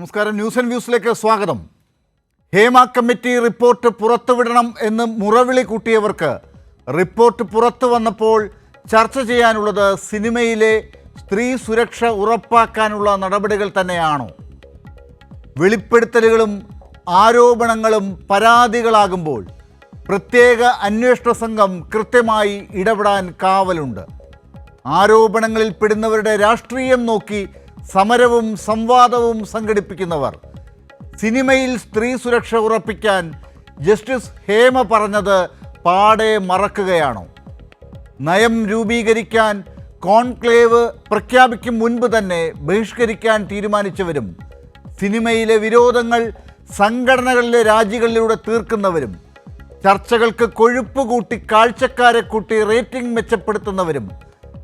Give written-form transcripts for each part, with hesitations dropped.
നമസ്കാരം. News and വ്യൂസിലേക്ക് സ്വാഗതം. Hema committee report പുറത്തുവിടണം എന്ന് മുറവിളി കൂട്ടിയവർക്ക് റിപ്പോർട്ട് പുറത്തു വന്നപ്പോൾ ചർച്ച ചെയ്യാനുള്ളത് സിനിമയിലെ സ്ത്രീ സുരക്ഷ ഉറപ്പാക്കാനുള്ള നടപടികൾ തന്നെയാണോ? വെളിപ്പെടുത്തലുകളും ആരോപണങ്ങളും പരാതികളാകുമ്പോൾ പ്രത്യേക അന്വേഷണ സംഘം കൃത്യമായി ഇടപെടാൻ കാവലുണ്ട്. ആരോപണങ്ങളിൽ പെടുന്നവരുടെ രാഷ്ട്രീയം നോക്കി സമരവും സംവാദവും സംഘടിപ്പിക്കുന്നവർ സിനിമയിൽ സ്ത്രീ സുരക്ഷ ഉറപ്പിക്കാൻ ജസ്റ്റിസ് ഹേമ പറഞ്ഞത് പാടെ മറക്കുകയാണോ? നയം രൂപീകരിക്കാൻ കോൺക്ലേവ് പ്രഖ്യാപിക്കും മുൻപ് തന്നെ ബഹിഷ്കരിക്കാൻ തീരുമാനിച്ചവരും സിനിമയിലെ വിരോധങ്ങൾ സംഘടനകളിലെ രാജികളിലൂടെ തീർക്കുന്നവരും ചർച്ചകൾക്ക് കൊഴുപ്പ് കൂട്ടി കാഴ്ചക്കാരെ കൂട്ടി റേറ്റിംഗ് മെച്ചപ്പെടുത്തുന്നവരും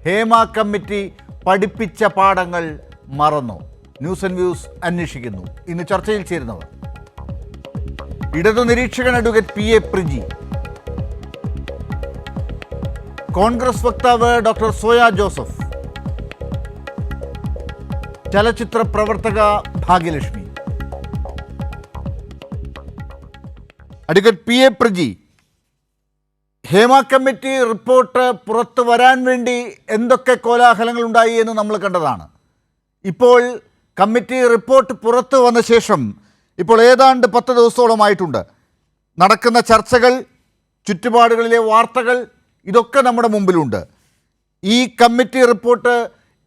ഹേമ കമ്മിറ്റി പഠിപ്പിച്ച പാഠങ്ങൾ മറന്നു? ന്യൂസ് ആൻഡ് വ്യൂസ് അന്വേഷിക്കുന്നു. ഇന്ന് ചർച്ചയിൽ ചേരുന്നവർ: ഇടതു നിരീക്ഷകൻ അഡ്വക്കേറ്റ് PA പ്രിജി, കോൺഗ്രസ് വക്താവ് ഡോക്ടർ സോയ ജോസഫ്, ചലച്ചിത്ര പ്രവർത്തക Bhagyalakshmi. Advocate PA Priji, Hema committee report പുറത്തു വരാൻ വേണ്ടി എന്തൊക്കെ കോലാഹലങ്ങൾ ഉണ്ടായി എന്ന് നമ്മൾ കണ്ടതാണ്. ഇപ്പോൾ കമ്മിറ്റി റിപ്പോർട്ട് പുറത്തു വന്ന ശേഷം ഇപ്പോൾ ഏതാണ്ട് 10 ദിവസത്തോളമായിട്ടുണ്ട്. നടക്കുന്ന ചർച്ചകൾ, ചുറ്റുപാടുകളിലെ വാർത്തകൾ, ഇതൊക്കെ നമ്മുടെ മുമ്പിലുണ്ട്. ഈ കമ്മിറ്റി റിപ്പോർട്ട്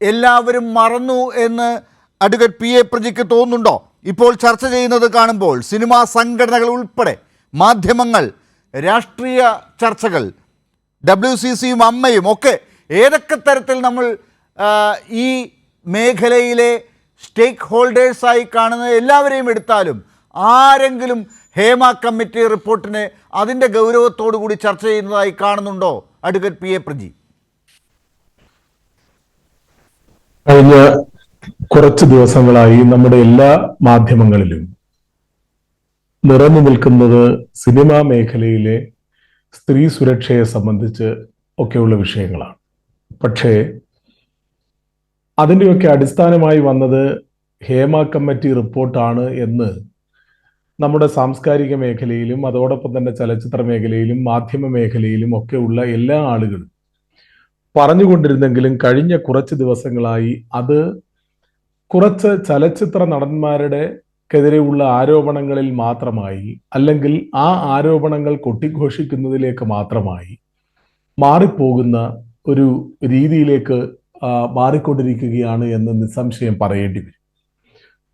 എല്ലാവരും മറന്നു എന്ന് അഡ്വക്കേറ്റ് PA പ്രിജിക്ക് തോന്നുന്നുണ്ടോ? ഇപ്പോൾ ചർച്ച ചെയ്യുന്നത് കാണുമ്പോൾ സിനിമാ സംഘടനകൾ ഉൾപ്പെടെ മാധ്യമങ്ങൾ, രാഷ്ട്രീയ ചർച്ചകൾ, WCCയും അമ്മയും ഒക്കെ ഏതൊക്കെ തരത്തിൽ നമ്മൾ ഈ മേഖലയിലെ സ്റ്റേക്ക് ഹോൾഡേഴ്സായി കാണുന്ന എല്ലാവരെയും എടുത്താലും ആരെങ്കിലും ഹേമ കമ്മിറ്റി റിപ്പോർട്ടിനെ അതിൻ്റെ ഗൗരവത്തോടു കൂടി ചർച്ച ചെയ്യുന്നതായി കാണുന്നുണ്ടോ അഡ്വക്കേറ്റ് PA പ്രിജി? കഴിഞ്ഞ കുറച്ച് ദിവസങ്ങളായി നമ്മുടെ എല്ലാ മാധ്യമങ്ങളിലും നിറഞ്ഞു നിൽക്കുന്നത് സിനിമാ മേഖലയിലെ സ്ത്രീ സുരക്ഷയെ സംബന്ധിച്ച് ഒക്കെയുള്ള വിഷയങ്ങളാണ്. പക്ഷേ അതിൻ്റെയൊക്കെ അടിസ്ഥാനമായി വന്നത് ഹേമ കമ്മിറ്റി റിപ്പോർട്ടാണ് എന്ന് നമ്മുടെ സാംസ്കാരിക മേഖലയിലും അതോടൊപ്പം തന്നെ ചലച്ചിത്ര മേഖലയിലും മാധ്യമ മേഖലയിലും ഒക്കെ ഉള്ള എല്ലാ ആളുകളും പറഞ്ഞുകൊണ്ടിരുന്നെങ്കിലും കഴിഞ്ഞ കുറച്ച് ദിവസങ്ങളായി അത് കുറച്ച് ചലച്ചിത്ര നടന്മാരുടെക്കെതിരെയുള്ള ആരോപണങ്ങളിൽ മാത്രമായി, അല്ലെങ്കിൽ ആ ആരോപണങ്ങൾ കൊട്ടിഘോഷിക്കുന്നതിലേക്ക് മാത്രമായി മാറിപ്പോകുന്ന ഒരു രീതിയിലേക്ക് മാറിക്കൊണ്ടിരിക്കുകയാണ് എന്ന് നിസ്സംശയം പറയേണ്ടി വരും.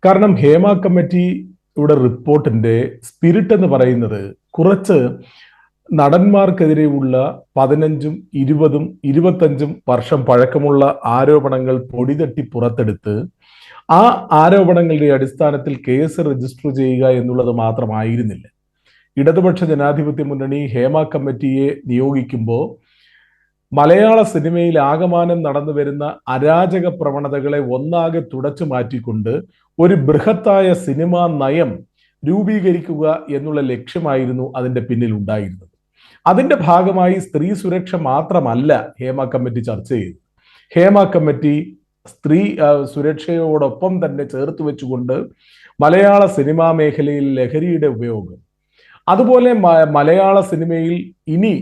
കാരണം ഹേമ കമ്മിറ്റിയുടെ റിപ്പോർട്ടിന്റെ സ്പിരിറ്റ് എന്ന് പറയുന്നത് കുറച്ച് നടന്മാർക്കെതിരെയുള്ള 15, 20, 25 വർഷം പഴക്കമുള്ള ആരോപണങ്ങൾ പൊടിതട്ടി പുറത്തെടുത്ത് ആ ആരോപണങ്ങളുടെ അടിസ്ഥാനത്തിൽ കേസ് രജിസ്റ്റർ ചെയ്യുക എന്നുള്ളത് മാത്രമായിരുന്നില്ല. ഇടതുപക്ഷ ജനാധിപത്യ മുന്നണി ഹേമ കമ്മിറ്റിയെ നിയോഗിക്കുമ്പോൾ മലയാള സിനിമയിൽ ആകമാനം നടന്നു വരുന്ന അരാജക പ്രവണതകളെ ഒന്നാകെ തുടച്ചു മാറ്റിക്കൊണ്ട് ഒരു ബൃഹത്തായ സിനിമാ നയം രൂപീകരിക്കുക എന്നുള്ള ലക്ഷ്യമായിരുന്നു അതിന്റെ പിന്നിൽ ഉണ്ടായിരുന്നത്. അതിന്റെ ഭാഗമായി സ്ത്രീ സുരക്ഷ മാത്രമല്ല ഹേമ കമ്മിറ്റി ചർച്ച ചെയ്തത്. ഹേമ കമ്മിറ്റി സ്ത്രീ സുരക്ഷയോടൊപ്പം തന്നെ ചേർത്ത് വെച്ചുകൊണ്ട് മലയാള സിനിമാ മേഖലയിൽ ലഹരിയുടെ ഉപയോഗം, അതുപോലെ മലയാള സിനിമയിൽ ഇനി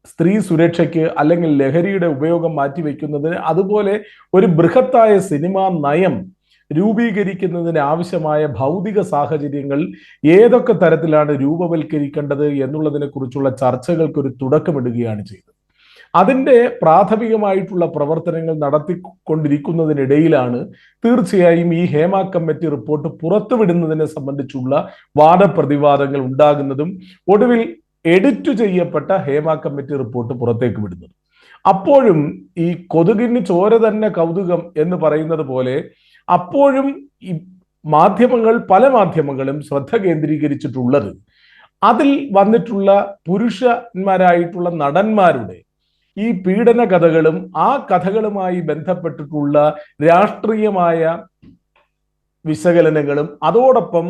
സ്ത്രീ സുരക്ഷയ്ക്ക് അല്ലെങ്കിൽ ലഹരിയുടെ ഉപയോഗം മാറ്റിവെക്കുന്നതിന് അതുപോലെ ഒരു ബൃഹത്തായ സിനിമാ നയം രൂപീകരിക്കുന്നതിന് ആവശ്യമായ ഭൗതിക സാഹചര്യങ്ങൾ ഏതൊക്കെ തരത്തിലാണ് രൂപവൽക്കരിക്കേണ്ടത് എന്നുള്ളതിനെ കുറിച്ചുള്ള ചർച്ചകൾക്ക് ഒരു തുടക്കമിടുകയാണ് ചെയ്തത്. അതിൻ്റെ പ്രാഥമികമായിട്ടുള്ള പ്രവർത്തനങ്ങൾ നടത്തിക്കൊണ്ടിരിക്കുന്നതിനിടയിലാണ് തീർച്ചയായും ഈ ഹേമ കമ്മിറ്റി റിപ്പോർട്ട് പുറത്തുവിടുന്നതിനെ സംബന്ധിച്ചുള്ള വാദപ്രതിവാദങ്ങൾ ഉണ്ടാകുന്നതും ഒടുവിൽ എഡിറ്റ് ചെയ്യപ്പെട്ട ഹേമ കമ്മിറ്റി റിപ്പോർട്ട് പുറത്തേക്ക് വിടുന്നത്. അപ്പോഴും ഈ കൊതുകിന് ചോര തന്നെ കൗതുകം എന്ന് പറയുന്നത് പോലെ അപ്പോഴും ഈ പല മാധ്യമങ്ങളും ശ്രദ്ധ കേന്ദ്രീകരിച്ചിട്ടുള്ളത് അതിൽ വന്നിട്ടുള്ള പുരുഷന്മാരായിട്ടുള്ള നടന്മാരുടെ ഈ പീഡന കഥകളും ആ കഥകളുമായി ബന്ധപ്പെട്ടിട്ടുള്ള രാഷ്ട്രീയമായ വിശകലനങ്ങളും അതോടൊപ്പം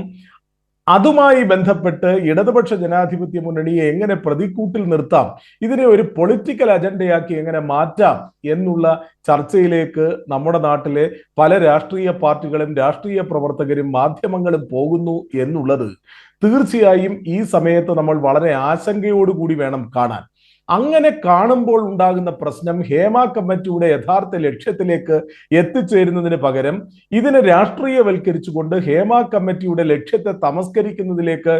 അതുമായി ബന്ധപ്പെട്ട് ഇടതുപക്ഷ ജനാധിപത്യ മുന്നണിയെ എങ്ങനെ പ്രതിക്കൂട്ടിൽ നിർത്താം, ഇതിനെ ഒരു പൊളിറ്റിക്കൽ അജണ്ടയാക്കി എങ്ങനെ മാറ്റാം എന്നുള്ള ചർച്ചയിലേക്ക് നമ്മുടെ നാട്ടിലെ പല രാഷ്ട്രീയ പാർട്ടികളും രാഷ്ട്രീയ പ്രവർത്തകരും മാധ്യമങ്ങളും പോകുന്നു എന്നുള്ളത് തീർച്ചയായും ഈ സമയത്ത് നമ്മൾ വളരെ ആശങ്കയോടുകൂടി വേണം കാണാൻ. അങ്ങനെ കാണുമ്പോൾ ഉണ്ടാകുന്ന പ്രശ്നം ഹേമ കമ്മിറ്റിയുടെ യഥാർത്ഥ ലക്ഷ്യത്തിലേക്ക് എത്തിച്ചേരുന്നതിന് പകരം ഇതിനെ രാഷ്ട്രീയവൽക്കരിച്ചുകൊണ്ട് ഹേമ കമ്മിറ്റിയുടെ ലക്ഷ്യത്തെ തമസ്കരിക്കുന്നതിലേക്ക്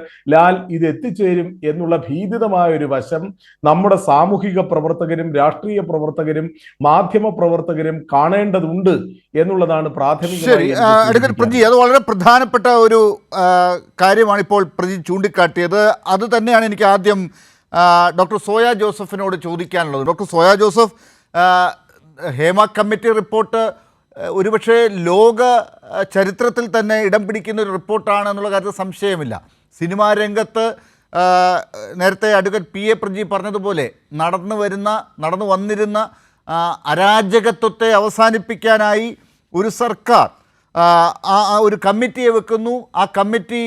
ഇത് എത്തിച്ചേരും എന്നുള്ള ഭീതിതമായ ഒരു വശം നമ്മുടെ സാമൂഹിക പ്രവർത്തകരും രാഷ്ട്രീയ പ്രവർത്തകരും മാധ്യമ പ്രവർത്തകരും കാണേണ്ടതുണ്ട് എന്നുള്ളതാണ് പ്രാഥമികമായി. പ്രജി, അത് വളരെ പ്രധാനപ്പെട്ട ഒരു കാര്യമാണ് ഇപ്പോൾ പ്രജി ചൂണ്ടിക്കാട്ടിയത്. അത് തന്നെയാണ് എനിക്ക് ആദ്യം ഡോക്ടർ സോയ ജോസഫിനോട് ചോദിക്കാനുള്ളത്. Doctor Soya Joseph, Hema committee report ഒരുപക്ഷെ ലോക ചരിത്രത്തിൽ തന്നെ ഇടം പിടിക്കുന്ന ഒരു റിപ്പോർട്ടാണ് എന്നുള്ള കാര്യത്തിൽ സംശയമില്ല. സിനിമാ രംഗത്ത് നേരത്തെ അഡ്വക്കേറ്റ് പി എ പ്രജി പറഞ്ഞതുപോലെ നടന്നു വന്നിരുന്ന അരാജകത്വത്തെ അവസാനിപ്പിക്കാനായി ഒരു സർക്കാർ ഒരു കമ്മിറ്റിയെ വെക്കുന്നു. ആ കമ്മിറ്റി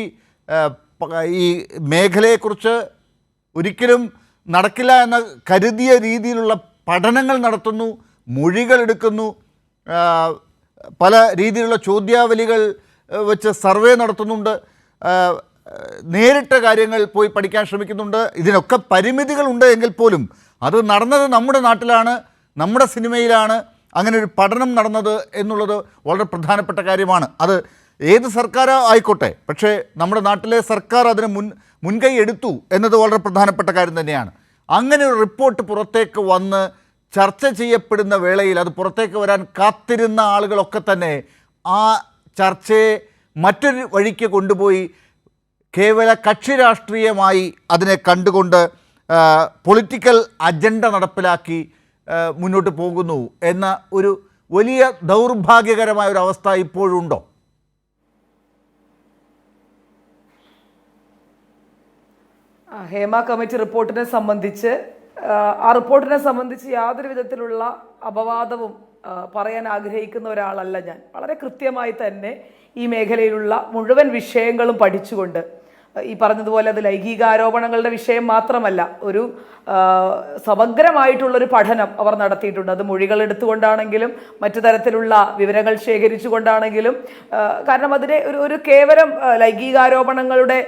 ഈ മേഖലയെക്കുറിച്ച് ഒരിക്കലും നടക്കില്ല എന്ന കരുതിയ രീതിയിലുള്ള പഠനങ്ങൾ നടത്തുന്നു, മൊഴികൾ എടുക്കുന്നു, പല രീതിയിലുള്ള ചോദ്യാവലികൾ വെച്ച് സർവേ നടത്തുന്നുണ്ട്, നേരിട്ട കാര്യങ്ങൾ പോയി പഠിക്കാൻ ശ്രമിക്കുന്നുണ്ട്. ഇതിനൊക്കെ പരിമിതികളുണ്ട് എങ്കിൽ പോലും അത് നടന്നത് നമ്മുടെ നാട്ടിലാണ്, നമ്മുടെ സിനിമയിലാണ് അങ്ങനെ ഒരു പഠനം നടന്നത് എന്നുള്ളത് വളരെ പ്രധാനപ്പെട്ട കാര്യമാണ്. അത് ഏത് സർക്കാർ ആയിക്കോട്ടെ, പക്ഷേ നമ്മുടെ നാട്ടിലെ സർക്കാർ അതിന് മുൻകൈ എടുത്തു എന്നത് വളരെ പ്രധാനപ്പെട്ട കാര്യം തന്നെയാണ്. അങ്ങനെ ഒരു റിപ്പോർട്ട് പുറത്തേക്ക് വന്ന് ചർച്ച ചെയ്യപ്പെടുന്ന വേളയിൽ അത് പുറത്തേക്ക് വരാൻ കാത്തിരുന്ന ആളുകളൊക്കെ തന്നെ ആ ചർച്ചയെ മറ്റൊരു വഴിക്ക് കൊണ്ടുപോയി കേവല കക്ഷി രാഷ്ട്രീയമായി അതിനെ കണ്ടുകൊണ്ട് പൊളിറ്റിക്കൽ അജണ്ട നടപ്പിലാക്കി മുന്നോട്ട് പോകുന്നു എന്ന ഒരു വലിയ ദൗർഭാഗ്യകരമായ ഒരു അവസ്ഥ ഇപ്പോഴുണ്ടോ? ഹേമ കമ്മിറ്റി റിപ്പോർട്ടിനെ സംബന്ധിച്ച് യാതൊരു വിധത്തിലുള്ള അപവാദവും പറയാൻ ആഗ്രഹിക്കുന്ന ഒരാളല്ല ഞാൻ. വളരെ കൃത്യമായി തന്നെ ഈ മേഖലയിലുള്ള മുഴുവൻ വിഷയങ്ങളും പഠിച്ചുകൊണ്ട്, ഈ പറഞ്ഞതുപോലെ അത് ലൈംഗികാരോപണങ്ങളുടെ വിഷയം മാത്രമല്ല, ഒരു സമഗ്രമായിട്ടുള്ളൊരു പഠനം അവർ നടത്തിയിട്ടുണ്ട്. അത് മൊഴികൾ എടുത്തുകൊണ്ടാണെങ്കിലും മറ്റു തരത്തിലുള്ള വിവരങ്ങൾ ശേഖരിച്ചുകൊണ്ടാണെങ്കിലും. കാരണം അതിനെ ഒരു കേവലം ലൈംഗികാരോപണങ്ങളുടെ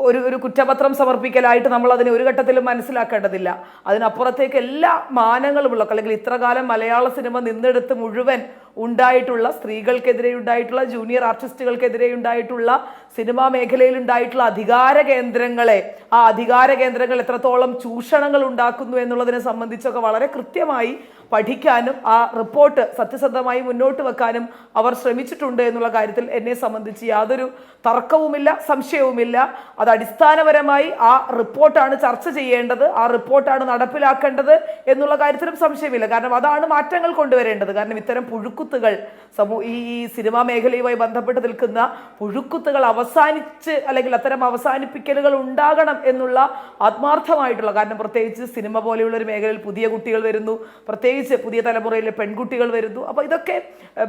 ഒരു കുറ്റപത്രം സമർപ്പിക്കലായിട്ട് നമ്മൾ അതിനെ ഒരു ഘട്ടത്തിലും മനസ്സിലാക്കേണ്ടതില്ല. അതിനപ്പുറത്തേക്ക് എല്ലാ മാനങ്ങളുമുള്ള, അല്ലെങ്കിൽ ഇത്രകാലം മലയാള സിനിമ നിന്നെടുത്ത് മുഴുവൻ ഉണ്ടായിട്ടുള്ള, സ്ത്രീകൾക്കെതിരെ ഉണ്ടായിട്ടുള്ള, ജൂനിയർ ആർട്ടിസ്റ്റുകൾക്കെതിരെ ഉണ്ടായിട്ടുള്ള, സിനിമാ മേഖലയിൽ ഉണ്ടായിട്ടുള്ള അധികാര കേന്ദ്രങ്ങളെ, ആ അധികാര കേന്ദ്രങ്ങൾ എത്രത്തോളം ചൂഷണങ്ങൾ ഉണ്ടാക്കുന്നു എന്നുള്ളതിനെ സംബന്ധിച്ചൊക്കെ വളരെ കൃത്യമായി പഠിക്കാനും ആ റിപ്പോർട്ട് സത്യസന്ധമായി മുന്നോട്ട് വെക്കാനും അവർ ശ്രമിച്ചിട്ടുണ്ട് എന്നുള്ള കാര്യത്തിൽ എന്നെ സംബന്ധിച്ച് യാതൊരു തർക്കവുമില്ല, സംശയവുമില്ല. അത് അടിസ്ഥാനപരമായി ആ റിപ്പോർട്ടാണ് ചർച്ച ചെയ്യേണ്ടത്, ആ റിപ്പോർട്ടാണ് നടപ്പിലാക്കേണ്ടത് എന്നുള്ള കാര്യത്തിലും സംശയമില്ല. കാരണം അതാണ് മാറ്റങ്ങൾ കൊണ്ടുവരേണ്ടത്. കാരണം ഇത്തരം പുഴുക്കുത്തുകൾ ഈ സിനിമാ മേഖലയുമായി ബന്ധപ്പെട്ട് നിൽക്കുന്ന പുഴുക്കുത്തുകൾ അവസാനിച്ച്, അല്ലെങ്കിൽ അത്തരം അവസാനിപ്പിക്കലുകൾ ഉണ്ടാകണം എന്നുള്ള ആത്മാർത്ഥമായിട്ടുള്ള, കാരണം പ്രത്യേകിച്ച് സിനിമ പോലെയുള്ള ഒരു മേഖലയിൽ പുതിയ കുട്ടികൾ വരുന്നു, പ്രത്യേകിച്ച് പുതിയ തലമുറയിലെ പെൺകുട്ടികൾ വരുന്നു. അപ്പോൾ ഇതൊക്കെ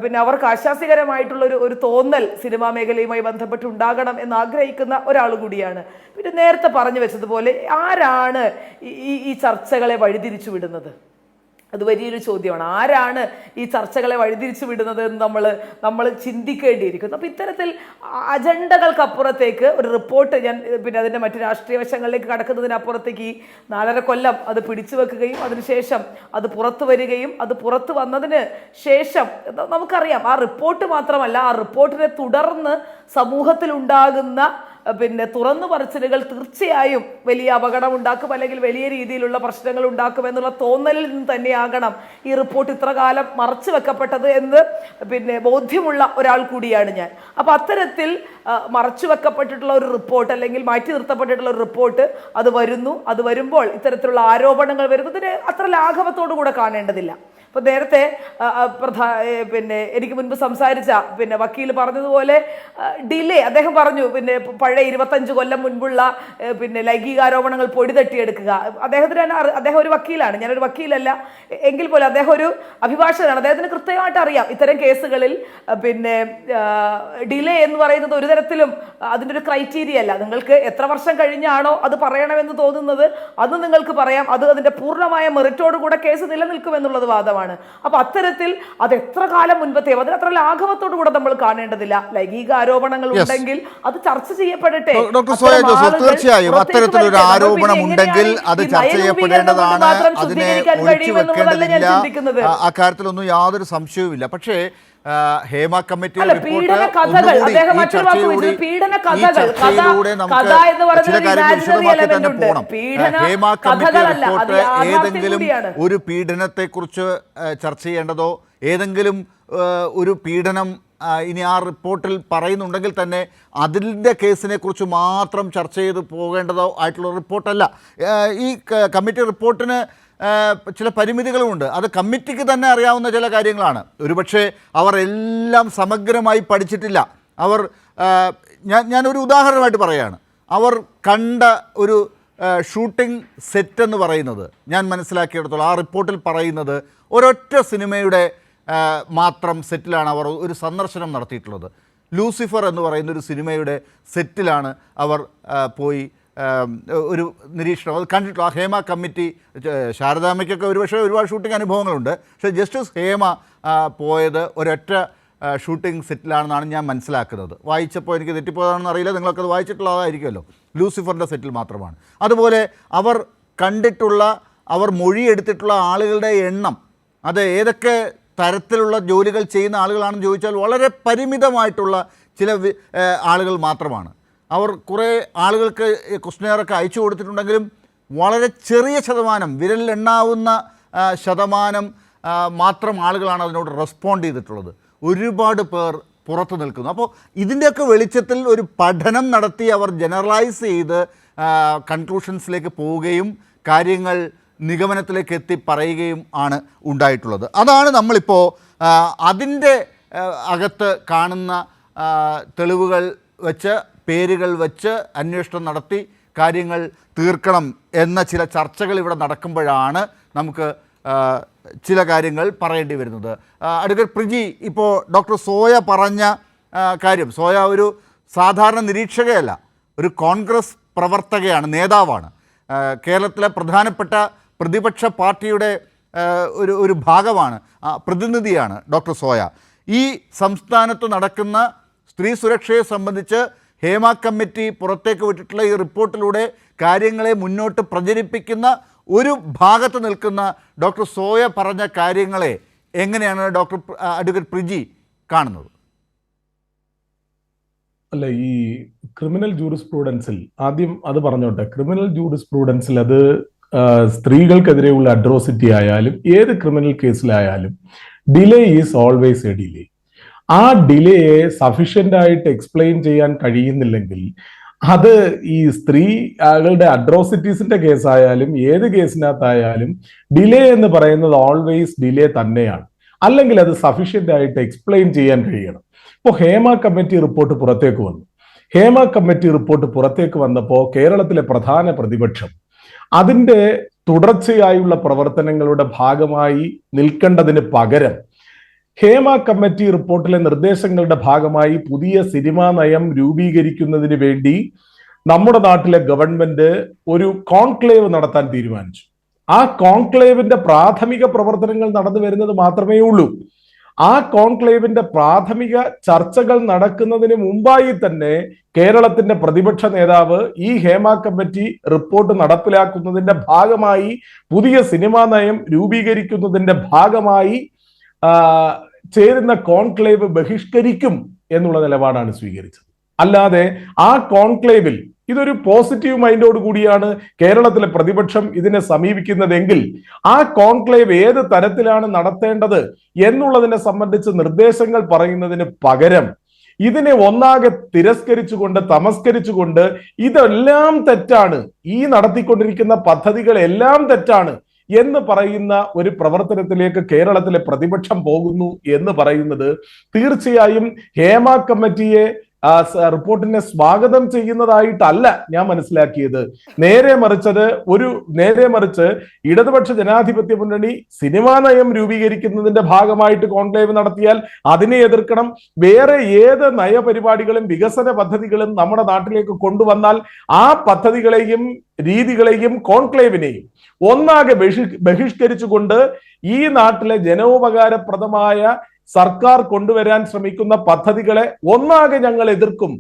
പിന്നെ അവർക്ക് ആശാസ്യകരമായിട്ടുള്ള ഒരു തോന്നൽ സിനിമാ മേഖലയുമായി ബന്ധപ്പെട്ട് ഉണ്ടാകണം എന്ന് ആഗ്രഹിക്കുന്ന ഒരാൾ കൂടിയാണ്. പിന്നെ നേരത്തെ പറഞ്ഞു വെച്ചതുപോലെ ആരാണ് ഈ ചർച്ചകളെ വഴിതിരിച്ചു വിടുന്നത്? അത് വലിയൊരു ചോദ്യമാണ്. ആരാണ് ഈ ചർച്ചകളെ വഴിതിരിച്ചു വിടുന്നത് എന്ന് നമ്മൾ ചിന്തിക്കേണ്ടിയിരിക്കുന്നു. അപ്പോൾ ഇത്തരത്തിൽ അജണ്ടകൾക്കപ്പുറത്തേക്ക് ഒരു റിപ്പോർട്ട്, ഞാൻ പിന്നെ അതിൻ്റെ മറ്റു രാഷ്ട്രീയ വശങ്ങളിലേക്ക് കടക്കുന്നതിനപ്പുറത്തേക്ക് ഈ 4.5 കൊല്ലം അത് പിടിച്ചു വെക്കുകയും അതിനുശേഷം അത് പുറത്തു വരികയും അത് പുറത്തു വന്നതിന് ശേഷം നമുക്കറിയാം, ആ റിപ്പോർട്ട് മാത്രമല്ല, ആ റിപ്പോർട്ടിനെ തുടർന്ന് സമൂഹത്തിൽ ഉണ്ടാകുന്ന പിന്നെ തുറന്നു പറച്ചിലുകൾ തീർച്ചയായും വലിയ അപകടം ഉണ്ടാക്കും, അല്ലെങ്കിൽ വലിയ രീതിയിലുള്ള പ്രശ്നങ്ങൾ ഉണ്ടാക്കും എന്നുള്ള തോന്നലിൽ നിന്ന് തന്നെയാകണം ഈ റിപ്പോർട്ട് ഇത്ര കാലം മറച്ചു വെക്കപ്പെട്ടത് എന്ന് പിന്നെ ബോധ്യമുള്ള ഒരാൾ കൂടിയാണ് ഞാൻ. അപ്പോൾ അത്തരത്തിൽ മറച്ചു വെക്കപ്പെട്ടിട്ടുള്ള ഒരു റിപ്പോർട്ട്, അല്ലെങ്കിൽ മാറ്റി നിർത്തപ്പെട്ടിട്ടുള്ള ഒരു റിപ്പോർട്ട് അത് വരുമ്പോൾ ഇത്തരത്തിലുള്ള ആരോപണങ്ങൾ വരുന്നതിന് അത്ര ലാഘവത്തോടു കൂടെ കാണേണ്ടതില്ല. ഇപ്പൊ നേരത്തെ പിന്നെ എനിക്ക് മുൻപ് സംസാരിച്ച പിന്നെ വക്കീൽ പറഞ്ഞതുപോലെ ഡിലേ അദ്ദേഹം പറഞ്ഞു, പിന്നെ പഴയ 25 കൊല്ലം മുൻപുള്ള പിന്നെ ലൈംഗികാരോപണങ്ങൾ പൊടി തട്ടിയെടുക്കുക. അദ്ദേഹത്തിന് തന്നെ അദ്ദേഹം ഒരു വക്കീലാണ്, ഞാനൊരു വക്കീലല്ല എങ്കിൽ പോലും അദ്ദേഹം ഒരു അഭിഭാഷകനാണ്. അദ്ദേഹത്തിന് കൃത്യമായിട്ട് അറിയാം ഇത്തരം കേസുകളിൽ പിന്നെ ഡിലേ എന്ന് പറയുന്നത് ഒരു തരത്തിലും അതിൻ്റെ ഒരു ക്രൈറ്റീരിയ അല്ല. നിങ്ങൾക്ക് എത്ര വർഷം കഴിഞ്ഞാണോ അത് പറയണമെന്ന് തോന്നുന്നത് അത് നിങ്ങൾക്ക് പറയാം. അത് അതിന്റെ പൂർണ്ണമായ മെറിറ്റോട് കൂടെ കേസ് നിലനിൽക്കുമെന്നുള്ളത് വാദമാണ്. അപ്പൊ അത്തരത്തിൽ അത് എത്ര കാലം മുൻപത്തെ അതിന് അത്ര ലാഘവത്തോടു കൂടെ നമ്മൾ കാണേണ്ടതില്ല. ലൈംഗിക ആരോപണങ്ങൾ ഉണ്ടെങ്കിൽ അത് ചർച്ച ചെയ്യപ്പെടട്ടെ. തീർച്ചയായും അത്തരത്തിലൊരു ആരോപണം ഉണ്ടെങ്കിൽ അത് ചർച്ച ചെയ്യപ്പെടേണ്ടതാണ്. അതിനെ ഒഴിച്ചു വെക്കേണ്ടതില്ല. അക്കാര്യത്തിലൊന്നും യാതൊരു സംശയവുമില്ല. പക്ഷേ ഹേമ കമ്മിറ്റി ഏതെങ്കിലും ഒരു പീഡനത്തെ കുറിച്ച് ചർച്ച ചെയ്യേണ്ടതോ ഏതെങ്കിലും ഒരു പീഡനം ഇനി ആ റിപ്പോർട്ടിൽ പറയുന്നുണ്ടെങ്കിൽ തന്നെ അതിൻ്റെ കേസിനെ കുറിച്ച് മാത്രം ചർച്ച ചെയ്ത് പോകേണ്ടതോ ആയിട്ടുള്ള റിപ്പോർട്ടല്ല. ഈ കമ്മിറ്റി റിപ്പോർട്ടിന് ചില പരിമിതികളുമുണ്ട്. അത് കമ്മിറ്റിക്ക് തന്നെ അറിയാവുന്ന ചില കാര്യങ്ങളാണ്. ഒരുപക്ഷെ അവർ എല്ലാം സമഗ്രമായി പഠിച്ചിട്ടില്ല. അവർ ഞാനൊരു ഉദാഹരണമായിട്ട് പറയുകയാണ്. അവർ കണ്ട ഒരു ഷൂട്ടിംഗ് സെറ്റ് എന്ന് പറയുന്നത് ഞാൻ മനസ്സിലാക്കിയെടുത്തോളം ആ റിപ്പോർട്ടിൽ പറയുന്നത് ഒരൊറ്റ സിനിമയുടെ മാത്രം സെറ്റിലാണ് അവർ ഒരു സന്ദർശനം നടത്തിയിട്ടുള്ളത്. ലൂസിഫർ എന്ന് പറയുന്ന ഒരു സിനിമയുടെ സെറ്റിലാണ് അവർ പോയി ഒരു നിരീക്ഷണം അത് കണ്ടിട്ടുള്ള. ആ ഹേമ കമ്മിറ്റി ശാരദാമ്മയ്ക്കൊക്കെ ഒരുപാട് ഷൂട്ടിംഗ് അനുഭവങ്ങളുണ്ട്. പക്ഷേ ജസ്റ്റിസ് ഹേമ പോയത് ഒരൊറ്റ ഷൂട്ടിംഗ് സെറ്റിലാണെന്നാണ് ഞാൻ മനസ്സിലാക്കുന്നത്. വായിച്ചപ്പോൾ എനിക്ക് തെറ്റിപ്പോയതാണെന്ന് അറിയില്ല, നിങ്ങളൊക്കെ അത് വായിച്ചിട്ടുള്ളതായിരിക്കുമല്ലോ. ലൂസിഫറിൻ്റെ സെറ്റിൽ മാത്രമാണ്. അതുപോലെ അവർ കണ്ടിട്ടുള്ള അവർ മൊഴിയെടുത്തിട്ടുള്ള ആളുകളുടെ എണ്ണം അത് ഏതൊക്കെ തരത്തിലുള്ള ജോലികൾ ചെയ്യുന്ന ആളുകളാണെന്ന് ചോദിച്ചാൽ വളരെ പരിമിതമായിട്ടുള്ള ചില ആളുകൾ മാത്രമാണ്. അവർ കുറേ ആളുകൾക്ക് ക്വസ്റ്റ്യനെയറൊക്കെ അയച്ചു കൊടുത്തിട്ടുണ്ടെങ്കിലും വളരെ ചെറിയ ശതമാനം, വിരലിലെണ്ണാവുന്ന ശതമാനം മാത്രം ആളുകളാണ് അതിനോട് റെസ്പോണ്ട് ചെയ്തിട്ടുള്ളത്. ഒരുപാട് പേർ പുറത്ത് നിൽക്കുന്നു. അപ്പോൾ ഇതിൻ്റെയൊക്കെ വെളിച്ചത്തിൽ ഒരു പഠനം നടത്തി അവർ ജനറലൈസ് ചെയ്ത് കൺക്ലൂഷൻസിലേക്ക് പോവുകയും കാര്യങ്ങൾ നിഗമനത്തിലേക്ക് എത്തി പറയുകയും ആണ് ഉണ്ടായിട്ടുള്ളത്. അതാണ് നമ്മളിപ്പോൾ അതിൻ്റെ അകത്ത് കാണുന്ന തെളിവുകൾ വെച്ച് പേരുകൾ വെച്ച് അന്വേഷണം നടത്തി കാര്യങ്ങൾ തീർക്കണം എന്ന ചില ചർച്ചകൾ ഇവിടെ നടക്കുമ്പോഴാണ് നമുക്ക് ചില കാര്യങ്ങൾ പറയേണ്ടി വരുന്നത്. അഡ്വക്കേറ്റ് പ്രിജി, ഇപ്പോൾ ഡോക്ടർ സോയ പറഞ്ഞ കാര്യം, സോയ ഒരു സാധാരണ നിരീക്ഷകയല്ല, ഒരു കോൺഗ്രസ് പ്രവർത്തകയാണ്, നേതാവാണ്. കേരളത്തിലെ പ്രധാനപ്പെട്ട പ്രതിപക്ഷ പാർട്ടിയുടെ ഒരു ഭാഗമാണ്, പ്രതിനിധിയാണ് ഡോക്ടർ സോയ. ഈ സംസ്ഥാനത്ത് നടക്കുന്ന സ്ത്രീ സുരക്ഷയെ സംബന്ധിച്ച് ഹേമ കമ്മിറ്റി പുറത്തേക്ക് വിട്ടിട്ടുള്ള ഈ റിപ്പോർട്ടിലൂടെ കാര്യങ്ങളെ മുന്നോട്ട് പ്രചരിപ്പിക്കുന്ന ഒരു ഭാഗത്ത് നിൽക്കുന്ന ഡോക്ടർ സോയ പറഞ്ഞ കാര്യങ്ങളെ എങ്ങനെയാണ് ഡോക്ടർ അഡ്വക്കേറ്റ് പ്രിജി കാണുന്നത്? അല്ല, ഈ ക്രിമിനൽ ജൂറിസ്പ്രൂഡൻസിൽ ആദ്യം അത് പറഞ്ഞോട്ടെ. ക്രിമിനൽ ജൂറിസ്പ്രൂഡൻസിൽ അത് സ്ത്രീകൾക്കെതിരെയുള്ള അട്രോസിറ്റി ആയാലും ഏത് ക്രിമിനൽ കേസിലായാലും delay is always a delay. ആ ഡിലേയെ സഫീഷ്യന്റ് ആയിട്ട് എക്സ്പ്ലെയിൻ ചെയ്യാൻ കഴിയുന്നില്ലെങ്കിൽ അത് ഈ സ്ത്രീകളുടെ അട്രോസിറ്റീസിന്റെ കേസായാലും ഏത് കേസിനകത്തായാലും ഡിലേ എന്ന് പറയുന്നത് ഓൾവേസ് ഡിലേ തന്നെയാണ്. അല്ലെങ്കിൽ അത് സഫീഷ്യന്റ് ആയിട്ട് എക്സ്പ്ലെയിൻ ചെയ്യാൻ കഴിയണം. ഇപ്പോൾ ഹേമ കമ്മിറ്റി റിപ്പോർട്ട് പുറത്തേക്ക് വന്നു. ഹേമ കമ്മിറ്റി റിപ്പോർട്ട് പുറത്തേക്ക് വന്നപ്പോൾ കേരളത്തിലെ പ്രധാന പ്രതിപക്ഷം അതിന്റെ തുടർച്ചയായുള്ള പ്രവർത്തനങ്ങളുടെ ഭാഗമായി നിൽക്കേണ്ടതിന് പകരം ഹേമ കമ്മിറ്റി റിപ്പോർട്ടിലെ നിർദ്ദേശങ്ങളുടെ ഭാഗമായി പുതിയ സിനിമാ നയം രൂപീകരിക്കുന്നതിന് വേണ്ടി നമ്മുടെ നാട്ടിലെ ഗവൺമെന്റ് ഒരു കോൺക്ലേവ് നടത്താൻ തീരുമാനിച്ചു. ആ കോൺക്ലേവിന്റെ പ്രാഥമിക പ്രവർത്തനങ്ങൾ നടന്നു വരുന്നത് മാത്രമേ ഉള്ളൂ. ആ കോൺക്ലേവിന്റെ പ്രാഥമിക ചർച്ചകൾ നടക്കുന്നതിന് മുമ്പായി തന്നെ കേരളത്തിന്റെ പ്രതിപക്ഷ നേതാവ് ഈ ഹേമ കമ്മിറ്റി റിപ്പോർട്ട് നടപ്പിലാക്കുന്നതിന്റെ ഭാഗമായി പുതിയ സിനിമാ നയം രൂപീകരിക്കുന്നതിന്റെ ഭാഗമായി ചേരുന്ന കോൺക്ലേവ് ബഹിഷ്കരിക്കും എന്നുള്ള നിലപാടാണ് സ്വീകരിച്ചത്. അല്ലാതെ ആ കോൺക്ലേവിൽ ഇതൊരു പോസിറ്റീവ് മൈൻഡോട് കൂടിയാണ് കേരളത്തിലെ പ്രതിപക്ഷം ഇതിനെ സമീപിക്കുന്നതെങ്കിൽ ആ കോൺക്ലേവ് ഏത് തരത്തിലാണ് നടത്തേണ്ടത് എന്നുള്ളതിനെ സംബന്ധിച്ച് നിർദ്ദേശങ്ങൾ പറയുന്നതിന് പകരം ഇതിനെ ഒന്നാകെ തിരസ്കരിച്ചുകൊണ്ട് തമസ്കരിച്ചുകൊണ്ട് ഇതെല്ലാം തെറ്റാണ്, ഈ നടത്തിക്കൊണ്ടിരിക്കുന്ന പദ്ധതികൾ എല്ലാം തെറ്റാണ് എന്ന് പറയുന്ന ഒരു പ്രവർത്തനത്തിലേക്ക് കേരളത്തിലെ പ്രതിപക്ഷം പോകുന്നു എന്ന് പറയുന്നത് തീർച്ചയായും ഹേമ കമ്മിറ്റിയെ റിപ്പോർട്ടിനെ സ്വാഗതം ചെയ്യുന്നതായിട്ടല്ല ഞാൻ മനസ്സിലാക്കിയത്. നേരെ മറിച്ച് ഇടതുപക്ഷ ജനാധിപത്യ മുന്നണി സിനിമാ നയം രൂപീകരിക്കുന്നതിന്റെ ഭാഗമായിട്ട് കോൺക്ലേവ് നടത്തിയാൽ അതിനെ എതിർക്കണം. വേറെ ഏത് നയപരിപാടികളും വികസന പദ്ധതികളും നമ്മുടെ നാട്ടിലേക്ക് കൊണ്ടുവന്നാൽ ആ പദ്ധതികളെയും രീതികളെയും കോൺക്ലേവിനെയും ഒന്നാകെ ബഹിഷ്കരിച്ചുകൊണ്ട് ഈ നാട്ടിലെ ജനോപകാരപ്രദമായ സർക്കാർ കൊണ്ടുവരാൻ ശ്രമിക്കുന്ന പദ്ധതികളെ ഒന്നാകെ ഞങ്ങൾ എതിർക്കും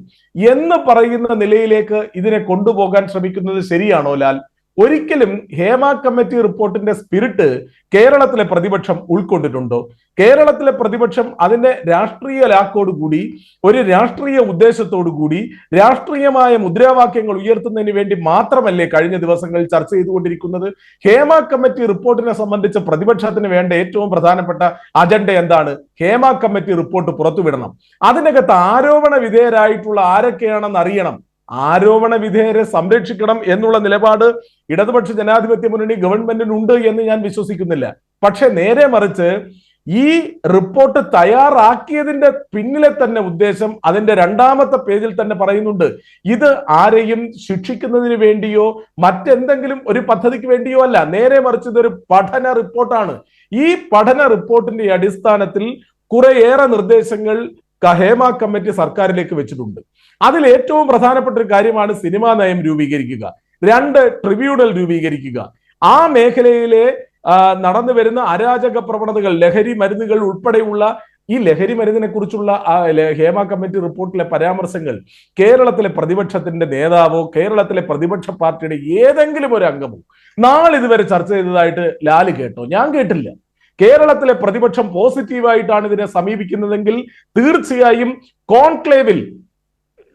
എന്ന് പറയുന്ന നിലയിലേക്ക് ഇതിനെ കൊണ്ടുപോകാൻ ശ്രമിക്കുന്നത് ശരിയാണോ ലാൽ? ഒരിക്കലും ഹേമ കമ്മിറ്റി റിപ്പോർട്ടിന്റെ സ്പിരിറ്റ് കേരളത്തിലെ പ്രതിപക്ഷം ഉൾക്കൊണ്ടിട്ടുണ്ടോ? കേരളത്തിലെ പ്രതിപക്ഷം അതിന്റെ രാഷ്ട്രീയ ലാക്കോടുകൂടി, ഒരു രാഷ്ട്രീയ ഉദ്ദേശത്തോടു കൂടി, രാഷ്ട്രീയമായ മുദ്രാവാക്യങ്ങൾ ഉയർത്തുന്നതിന് വേണ്ടി മാത്രമല്ലേ കഴിഞ്ഞ ദിവസങ്ങളിൽ ചർച്ച ചെയ്തുകൊണ്ടിരിക്കുന്നത്? ഹേമ കമ്മിറ്റി റിപ്പോർട്ടിനെ സംബന്ധിച്ച് പ്രതിപക്ഷത്തിന് വേണ്ട ഏറ്റവും പ്രധാനപ്പെട്ട അജണ്ട എന്താണ്? ഹേമ കമ്മിറ്റി റിപ്പോർട്ട് പുറത്തുവിടണം. അതിനകത്ത് ആരോപണ വിധേയരായിട്ടുള്ള ആരൊക്കെയാണെന്ന് അറിയണം. ആരോപണ വിധേയരെ സംരക്ഷിക്കണം എന്നുള്ള നിലപാട് ഇടതുപക്ഷ ജനാധിപത്യ മുന്നണി ഗവൺമെന്റിനുണ്ട് എന്ന് ഞാൻ വിശ്വസിക്കുന്നില്ല. പക്ഷെ നേരെ മറിച്ച് ഈ റിപ്പോർട്ട് തയ്യാറാക്കിയതിന്റെ പിന്നിലെ തന്നെ ഉദ്ദേശം അതിന്റെ രണ്ടാമത്തെ പേജിൽ തന്നെ പറയുന്നുണ്ട്. ഇത് ആരെയും ശിക്ഷിക്കുന്നതിന് വേണ്ടിയോ മറ്റെന്തെങ്കിലും ഒരു പദ്ധതിക്ക് വേണ്ടിയോ അല്ല, നേരെ മറിച്ച് ഇതൊരു പഠന റിപ്പോർട്ടാണ്. ഈ പഠന റിപ്പോർട്ടിന്റെ അടിസ്ഥാനത്തിൽ കുറേയേറെ നിർദ്ദേശങ്ങൾ ഹേമ കമ്മിറ്റി സർക്കാരിലേക്ക് വെച്ചിട്ടുണ്ട്. അതിൽ ഏറ്റവും പ്രധാനപ്പെട്ട ഒരു കാര്യമാണ് സിനിമാ നയം രൂപീകരിക്കുക, 2 ട്രിബ്യൂണൽ രൂപീകരിക്കുക. ആ മേഖലയിലെ നടന്നു വരുന്ന അരാജക പ്രവണതകൾ, ലഹരി മരുന്നുകൾ ഉൾപ്പെടെയുള്ള ഈ ലഹരി മരുന്നിനെ കുറിച്ചുള്ള ഹേമ കമ്മിറ്റി റിപ്പോർട്ടിലെ പരാമർശങ്ങൾ കേരളത്തിലെ പ്രതിപക്ഷത്തിന്റെ നേതാവോ കേരളത്തിലെ പ്രതിപക്ഷ പാർട്ടിയുടെ ഏതെങ്കിലും ഒരു അംഗമോ നാളിതുവരെ ചർച്ച ചെയ്തതായിട്ട് ലാല് കേട്ടോ? ഞാൻ കേട്ടില്ല. കേരളത്തിലെ പ്രതിപക്ഷം പോസിറ്റീവായിട്ടാണ് ഇതിനെ സമീപിക്കുന്നതെങ്കിൽ തീർച്ചയായും കോൺക്ലേവിൽ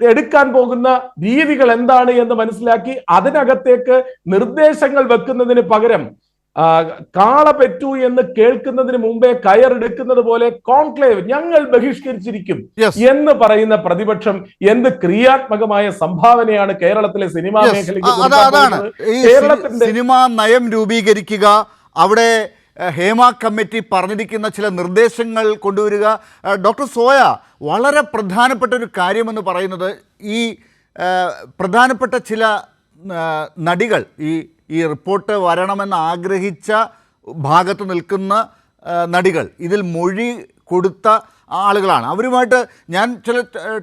എടുക്കാൻ പോകുന്ന രീതികൾ എന്താണ് എന്ന് മനസ്സിലാക്കി അതിനകത്തേക്ക് നിർദ്ദേശങ്ങൾ വെക്കുന്നതിന് പകരം കാള പെറ്റു എന്ന് കേൾക്കുന്നതിന് മുമ്പേ കയറെടുക്കുന്നത് പോലെ കോൺക്ലേവ് ഞങ്ങൾ ബഹിഷ്കരിച്ചിരിക്കും എന്ന് പറയുന്ന പ്രതിപക്ഷം എന്ത് ക്രിയാത്മകമായ സംഭാവനയാണ് കേരളത്തിലെ സിനിമാ മേഖലയ്ക്ക്? കേരളത്തിന്റെ സിനിമാ നയം രൂപീകരിക്കുക, അവിടെ ഹേമ കമ്മിറ്റി പറഞ്ഞിരിക്കുന്ന ചില നിർദ്ദേശങ്ങൾ കൊണ്ടുവരിക. ഡോക്ടർ സോയ, വളരെ പ്രധാനപ്പെട്ട ഒരു കാര്യമെന്ന് പറയുന്നത് ഈ പ്രധാനപ്പെട്ട ചില നടികൾ ഈ റിപ്പോർട്ട് വരണമെന്ന് ആഗ്രഹിച്ച ഭാഗത്ത് നിൽക്കുന്ന നടികൾ ഇതിൽ മൊഴി കൊടുത്ത ആളുകളാണ്. അവരുമായിട്ട് ഞാൻ ചില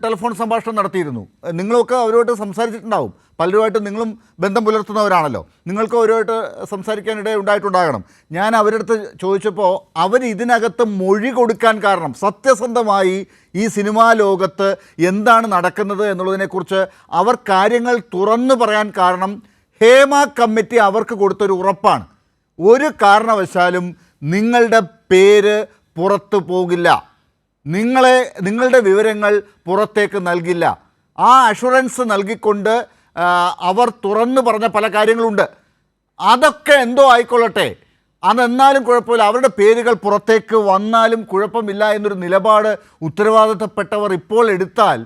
ടെലിഫോൺ സംഭാഷണം നടത്തിയിരുന്നു. നിങ്ങളൊക്കെ അവരുമായിട്ട് സംസാരിച്ചിട്ടുണ്ടാവും. പലരുമായിട്ട് നിങ്ങളും ബന്ധം പുലർത്തുന്നവരാണല്ലോ. നിങ്ങൾക്ക് അവരുമായിട്ട് സംസാരിക്കാനിട ഉണ്ടായിട്ടുണ്ടാകണം. ഞാൻ അവരുടെ അടുത്ത് ചോദിച്ചപ്പോൾ അവർ ഇതിനകത്ത് മൊഴി കൊടുക്കാൻ കാരണം, സത്യസന്ധമായി ഈ സിനിമാ ലോകത്ത് എന്താണ് നടക്കുന്നത് എന്നുള്ളതിനെക്കുറിച്ച് അവർ കാര്യങ്ങൾ തുറന്നു പറയാൻ കാരണം ഹേമ കമ്മിറ്റി അവർക്ക് കൊടുത്തൊരു ഉറപ്പാണ്. ഒരു കാരണവശാലും നിങ്ങളുടെ പേര് പുറത്തു പോകില്ല, നിങ്ങളുടെ വിവരങ്ങൾ പുറത്തേക്ക് നൽകില്ല. ആ അഷുറൻസ് നൽകിക്കൊണ്ട് അവർ തുറന്നു പറഞ്ഞ പല കാര്യങ്ങളുണ്ട്. അതൊക്കെ എന്തോ ആയിക്കൊള്ളട്ടെ, അതെന്നാലും കുഴപ്പമില്ല, അവരുടെ പേരുകൾ പുറത്തേക്ക് വന്നാലും കുഴപ്പമില്ല എന്നൊരു നിലപാട് ഉത്തരവാദിത്തപ്പെട്ടവർ ഇപ്പോൾ എടുത്താൽ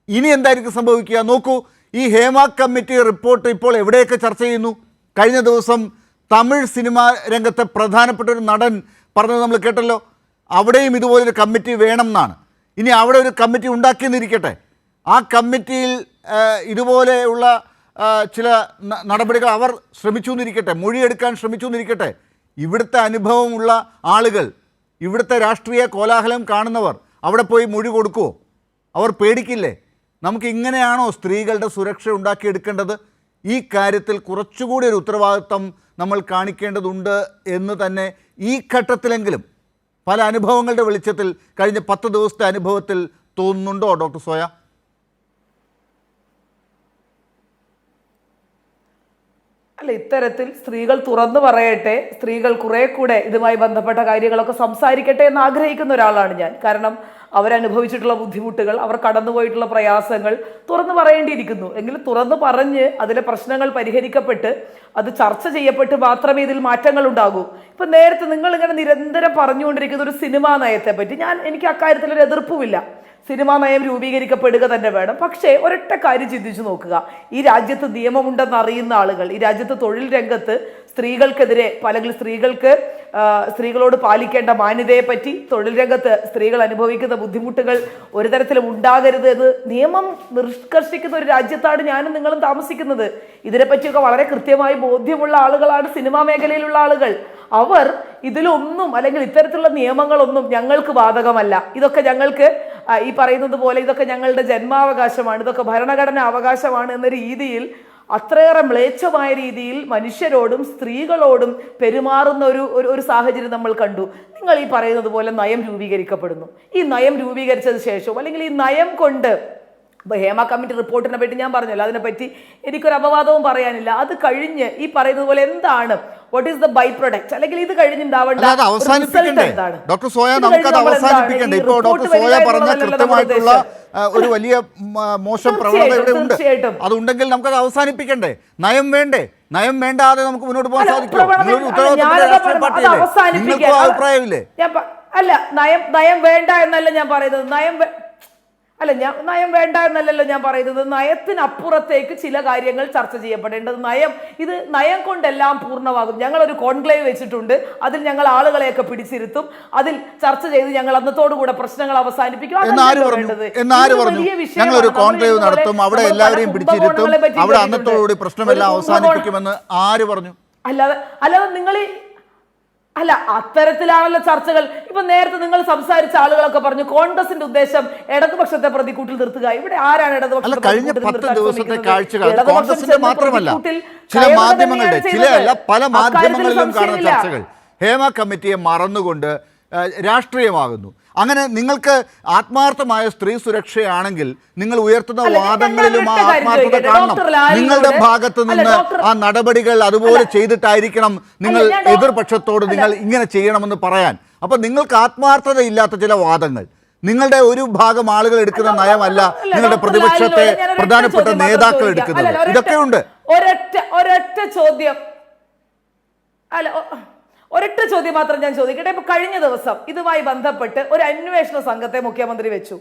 ഇനി എന്തായിരിക്കും സംഭവിക്കുക? നോക്കൂ, ഈ ഹേമ കമ്മിറ്റി റിപ്പോർട്ട് ഇപ്പോൾ എവിടെയൊക്കെ ചർച്ച ചെയ്യുന്നു? കഴിഞ്ഞ ദിവസം തമിഴ് സിനിമാ രംഗത്തെ പ്രധാനപ്പെട്ട ഒരു നടൻ പറഞ്ഞത് നമ്മൾ കേട്ടല്ലോ. അവിടെയും ഇതുപോലൊരു കമ്മിറ്റി വേണം എന്നാണ്. ഇനി അവിടെ ഒരു കമ്മിറ്റി ഉണ്ടാക്കിയെന്നിരിക്കട്ടെ, ആ കമ്മിറ്റിയിൽ ഇതുപോലെയുള്ള ചില നടപടികൾ അവർ ശ്രമിച്ചു എന്നിരിക്കട്ടെ, മൊഴിയെടുക്കാൻ ശ്രമിച്ചു എന്നിരിക്കട്ടെ. ഇവിടുത്തെ അനുഭവമുള്ള ആളുകൾ, ഇവിടുത്തെ രാഷ്ട്രീയ കോലാഹലം കാണുന്നവർ അവിടെ പോയി മൊഴി കൊടുക്കുമോ? അവർ പേടിക്കില്ലേ? നമുക്ക് ഇങ്ങനെയാണോ സ്ത്രീകളുടെ സുരക്ഷ ഉണ്ടാക്കിയെടുക്കേണ്ടത്? ഈ കാര്യത്തിൽ കുറച്ചുകൂടി ഒരു ഉത്തരവാദിത്വം നമ്മൾ കാണിക്കേണ്ടതുണ്ട് എന്ന് തന്നെ ഈ ഘട്ടത്തിലെങ്കിലും പല അനുഭവങ്ങളുടെ വെളിച്ചത്തിൽ, കഴിഞ്ഞ 10 ദിവസത്തെ അനുഭവത്തിൽ തോന്നുന്നുണ്ടോ ഡോക്ടർ സോയ? അല്ല, ഇത്തരത്തിൽ സ്ത്രീകൾ തുറന്നു പറയട്ടെ, സ്ത്രീകൾ കുറെ കൂടെ ഇതുമായി ബന്ധപ്പെട്ട കാര്യങ്ങളൊക്കെ സംസാരിക്കട്ടെ എന്ന് ആഗ്രഹിക്കുന്ന ഒരാളാണ് ഞാൻ. കാരണം അവരനുഭവിച്ചിട്ടുള്ള ബുദ്ധിമുട്ടുകൾ, അവർ കടന്നുപോയിട്ടുള്ള പ്രയാസങ്ങൾ തുറന്നു പറയേണ്ടിയിരിക്കുന്നു. എങ്കിലും തുറന്നു പറഞ്ഞ് അതിലെ പ്രശ്നങ്ങൾ പരിഹരിക്കപ്പെട്ട് അത് ചർച്ച ചെയ്യപ്പെട്ട് മാത്രമേ ഇതിൽ മാറ്റങ്ങൾ ഉണ്ടാകൂ. ഇപ്പൊ നേരത്തെ നിങ്ങൾ ഇങ്ങനെ നിരന്തരം പറഞ്ഞുകൊണ്ടിരിക്കുന്ന ഒരു സിനിമാ നയത്തെ പറ്റി എനിക്ക് അക്കാര്യത്തിൽ ഒരു എതിർപ്പുമില്ല. സിനിമാ നയം രൂപീകരിക്കപ്പെടുക തന്നെ വേണം. പക്ഷേ ഒരൊറ്റ കാര്യം ചിന്തിച്ചു നോക്കുക. ഈ രാജ്യത്ത് നിയമമുണ്ടെന്ന് അറിയുന്ന ആളുകൾ, ഈ രാജ്യത്ത് തൊഴിൽ രംഗത്ത് സ്ത്രീകൾക്കെതിരെ അല്ലെങ്കിൽ സ്ത്രീകളോട് പാലിക്കേണ്ട മാന്യതയെ പറ്റി, തൊഴിൽ രംഗത്ത് സ്ത്രീകൾ അനുഭവിക്കുന്ന ബുദ്ധിമുട്ടുകൾ ഒരു തരത്തിലും ഉണ്ടാകരുത് എന്ന് നിയമം നിഷ്കർഷിക്കുന്ന ഒരു രാജ്യത്താണ് ഞാനും നിങ്ങളും താമസിക്കുന്നത്. ഇതിനെപ്പറ്റിയൊക്കെ വളരെ കൃത്യമായി ബോധ്യമുള്ള ആളുകളാണ് സിനിമാ മേഖലയിലുള്ള ആളുകൾ. അവർ ഇതിലൊന്നും അല്ലെങ്കിൽ ഇത്തരത്തിലുള്ള നിയമങ്ങളൊന്നും ഞങ്ങൾക്ക് ബാധകമല്ല, ഇതൊക്കെ ഞങ്ങൾക്ക് ഈ പറയുന്നത് പോലെ ഇതൊക്കെ ഞങ്ങളുടെ ജന്മാവകാശമാണ്, ഇതൊക്കെ ഭരണഘടനാ അവകാശമാണ് എന്ന രീതിയിൽ അത്രയേറെ മ്ലേച്ഛമായ രീതിയിൽ മനുഷ്യരോടും സ്ത്രീകളോടും പെരുമാറുന്ന ഒരു സാഹചര്യം നമ്മൾ കണ്ടു. നിങ്ങൾ ഈ പറയുന്നത് പോലെ നയം രൂപീകരിക്കപ്പെടുന്നു. ഈ നയം രൂപീകരിച്ചതിന് ശേഷം അല്ലെങ്കിൽ ഈ നയം കൊണ്ട് ഹേമ കമ്മിറ്റി റിപ്പോർട്ടിനെ പറ്റി ഞാൻ പറഞ്ഞല്ലോ, അതിനെപ്പറ്റി എനിക്കൊരു അപവാദവും പറയാനില്ല. അത് കഴിഞ്ഞ് ഈ പറയുന്നത് പോലെ എന്താണ്, what is the byproduct, അല്ലെങ്കിൽ ഇത് കഴിഞ്ഞുണ്ടാവേണ്ട എന്താണ്? ഡോക്ടർ സോയ, നമുക്കത് അവസാനിപ്പിക്കണ്ടേ? ഇപ്പോൾ ഡോക്ടർ സോയ പറഞ്ഞ കൃത്യമായിട്ടുള്ള ഒരു വലിയ മോശം പ്രവണത ഇവിടെ ഉണ്ട്. അതുണ്ടെങ്കിൽ നമുക്കത് അവസാനിപ്പിക്കണ്ടേ? നയം വേണ്ടേ? നയം വേണ്ടാതെ നമുക്ക് മുന്നോട്ട് പോകാൻ സാധിക്കും? നിങ്ങൾക്കും അഭിപ്രായമില്ലേ? അല്ല, നയം വേണ്ട എന്നല്ല ഞാൻ പറയുന്നത്. നയം വേണ്ട എന്നല്ലല്ലോ ഞാൻ പറയുന്നത്. നയത്തിനപ്പുറത്തേക്ക് ചില കാര്യങ്ങൾ ചർച്ച ചെയ്യപ്പെടേണ്ടത്. നയം കൊണ്ടെല്ലാം പൂർണ്ണമാകും. ഞങ്ങളൊരു കോൺക്ലേവ് വെച്ചിട്ടുണ്ട്. അതിൽ ഞങ്ങൾ ആളുകളെയൊക്കെ പിടിച്ചിരുത്തും. അതിൽ ചർച്ച ചെയ്ത് ഞങ്ങൾ അന്നത്തോടുകൂടെ പ്രശ്നങ്ങൾ അവസാനിപ്പിക്കും. ഞങ്ങളൊരു കോൺക്ലേവ് നടത്തും, അവിടെ എല്ലാവരെയും പിടിച്ചിരുത്തും, അവിടെ അന്നത്തോടുകൂടി പ്രശ്നമെല്ലാം അവസാനിപ്പിക്കുമെന്ന് ആര് പറഞ്ഞു? അല്ലാതെ നിങ്ങൾ അത്തരത്തിലാണല്ലോ ചർച്ചകൾ. ഇപ്പൊ നേരത്തെ നിങ്ങൾ സംസാരിച്ച ആളുകളൊക്കെ പറഞ്ഞു കോൺഗ്രസിന്റെ ഉദ്ദേശം ഇടതുപക്ഷത്തെ പ്രതിക്കൂട്ടിൽ നിർത്തുക. ഇവിടെ ആരാണ് ഇടതുപക്ഷത്തെ? കഴിഞ്ഞ 10 ദിവസത്തെ കാഴ്ചകൾ കോൺഗ്രസിന്റെ മാത്രമല്ല, ചില മാധ്യമങ്ങളുടെ പല മാധ്യമങ്ങളിലും കാണുന്ന ചർച്ചകൾ ഹേമ കമ്മിറ്റിയെ മറന്നുകൊണ്ട് രാഷ്ട്രീയമാകുന്നു. അങ്ങനെ നിങ്ങൾക്ക് ആത്മാർത്ഥമായ സ്ത്രീ സുരക്ഷയാണെങ്കിൽ നിങ്ങൾ ഉയർത്തുന്ന വാദങ്ങളിലും ആ ആത്മാർത്ഥത കാണണം. നിങ്ങളുടെ ഭാഗത്ത് നിന്ന് ആ നടപടികൾ അതുപോലെ ചെയ്തിട്ടായിരിക്കണം നിങ്ങൾ എതിർപക്ഷത്തോട് നിങ്ങൾ ഇങ്ങനെ ചെയ്യണമെന്ന് പറയാൻ. അപ്പൊ നിങ്ങൾക്ക് ആത്മാർത്ഥതയില്ലാത്ത ചില വാദങ്ങൾ, നിങ്ങളുടെ ഒരു ഭാഗം ആളുകൾ എടുക്കുന്ന നയമല്ല നിങ്ങളുടെ പ്രതിപക്ഷത്തെ പ്രധാനപ്പെട്ട നേതാക്കൾ എടുക്കുന്നത്. ഇതൊക്കെയുണ്ട്. ഒരൊറ്റ ചോദ്യം മാത്രം ഞാൻ ചോദിക്കട്ടെ. ഇപ്പൊ കഴിഞ്ഞ ദിവസം ഇതുമായി ബന്ധപ്പെട്ട് ഒരു അന്വേഷണ സംഘത്തെ മുഖ്യമന്ത്രി വെച്ചു.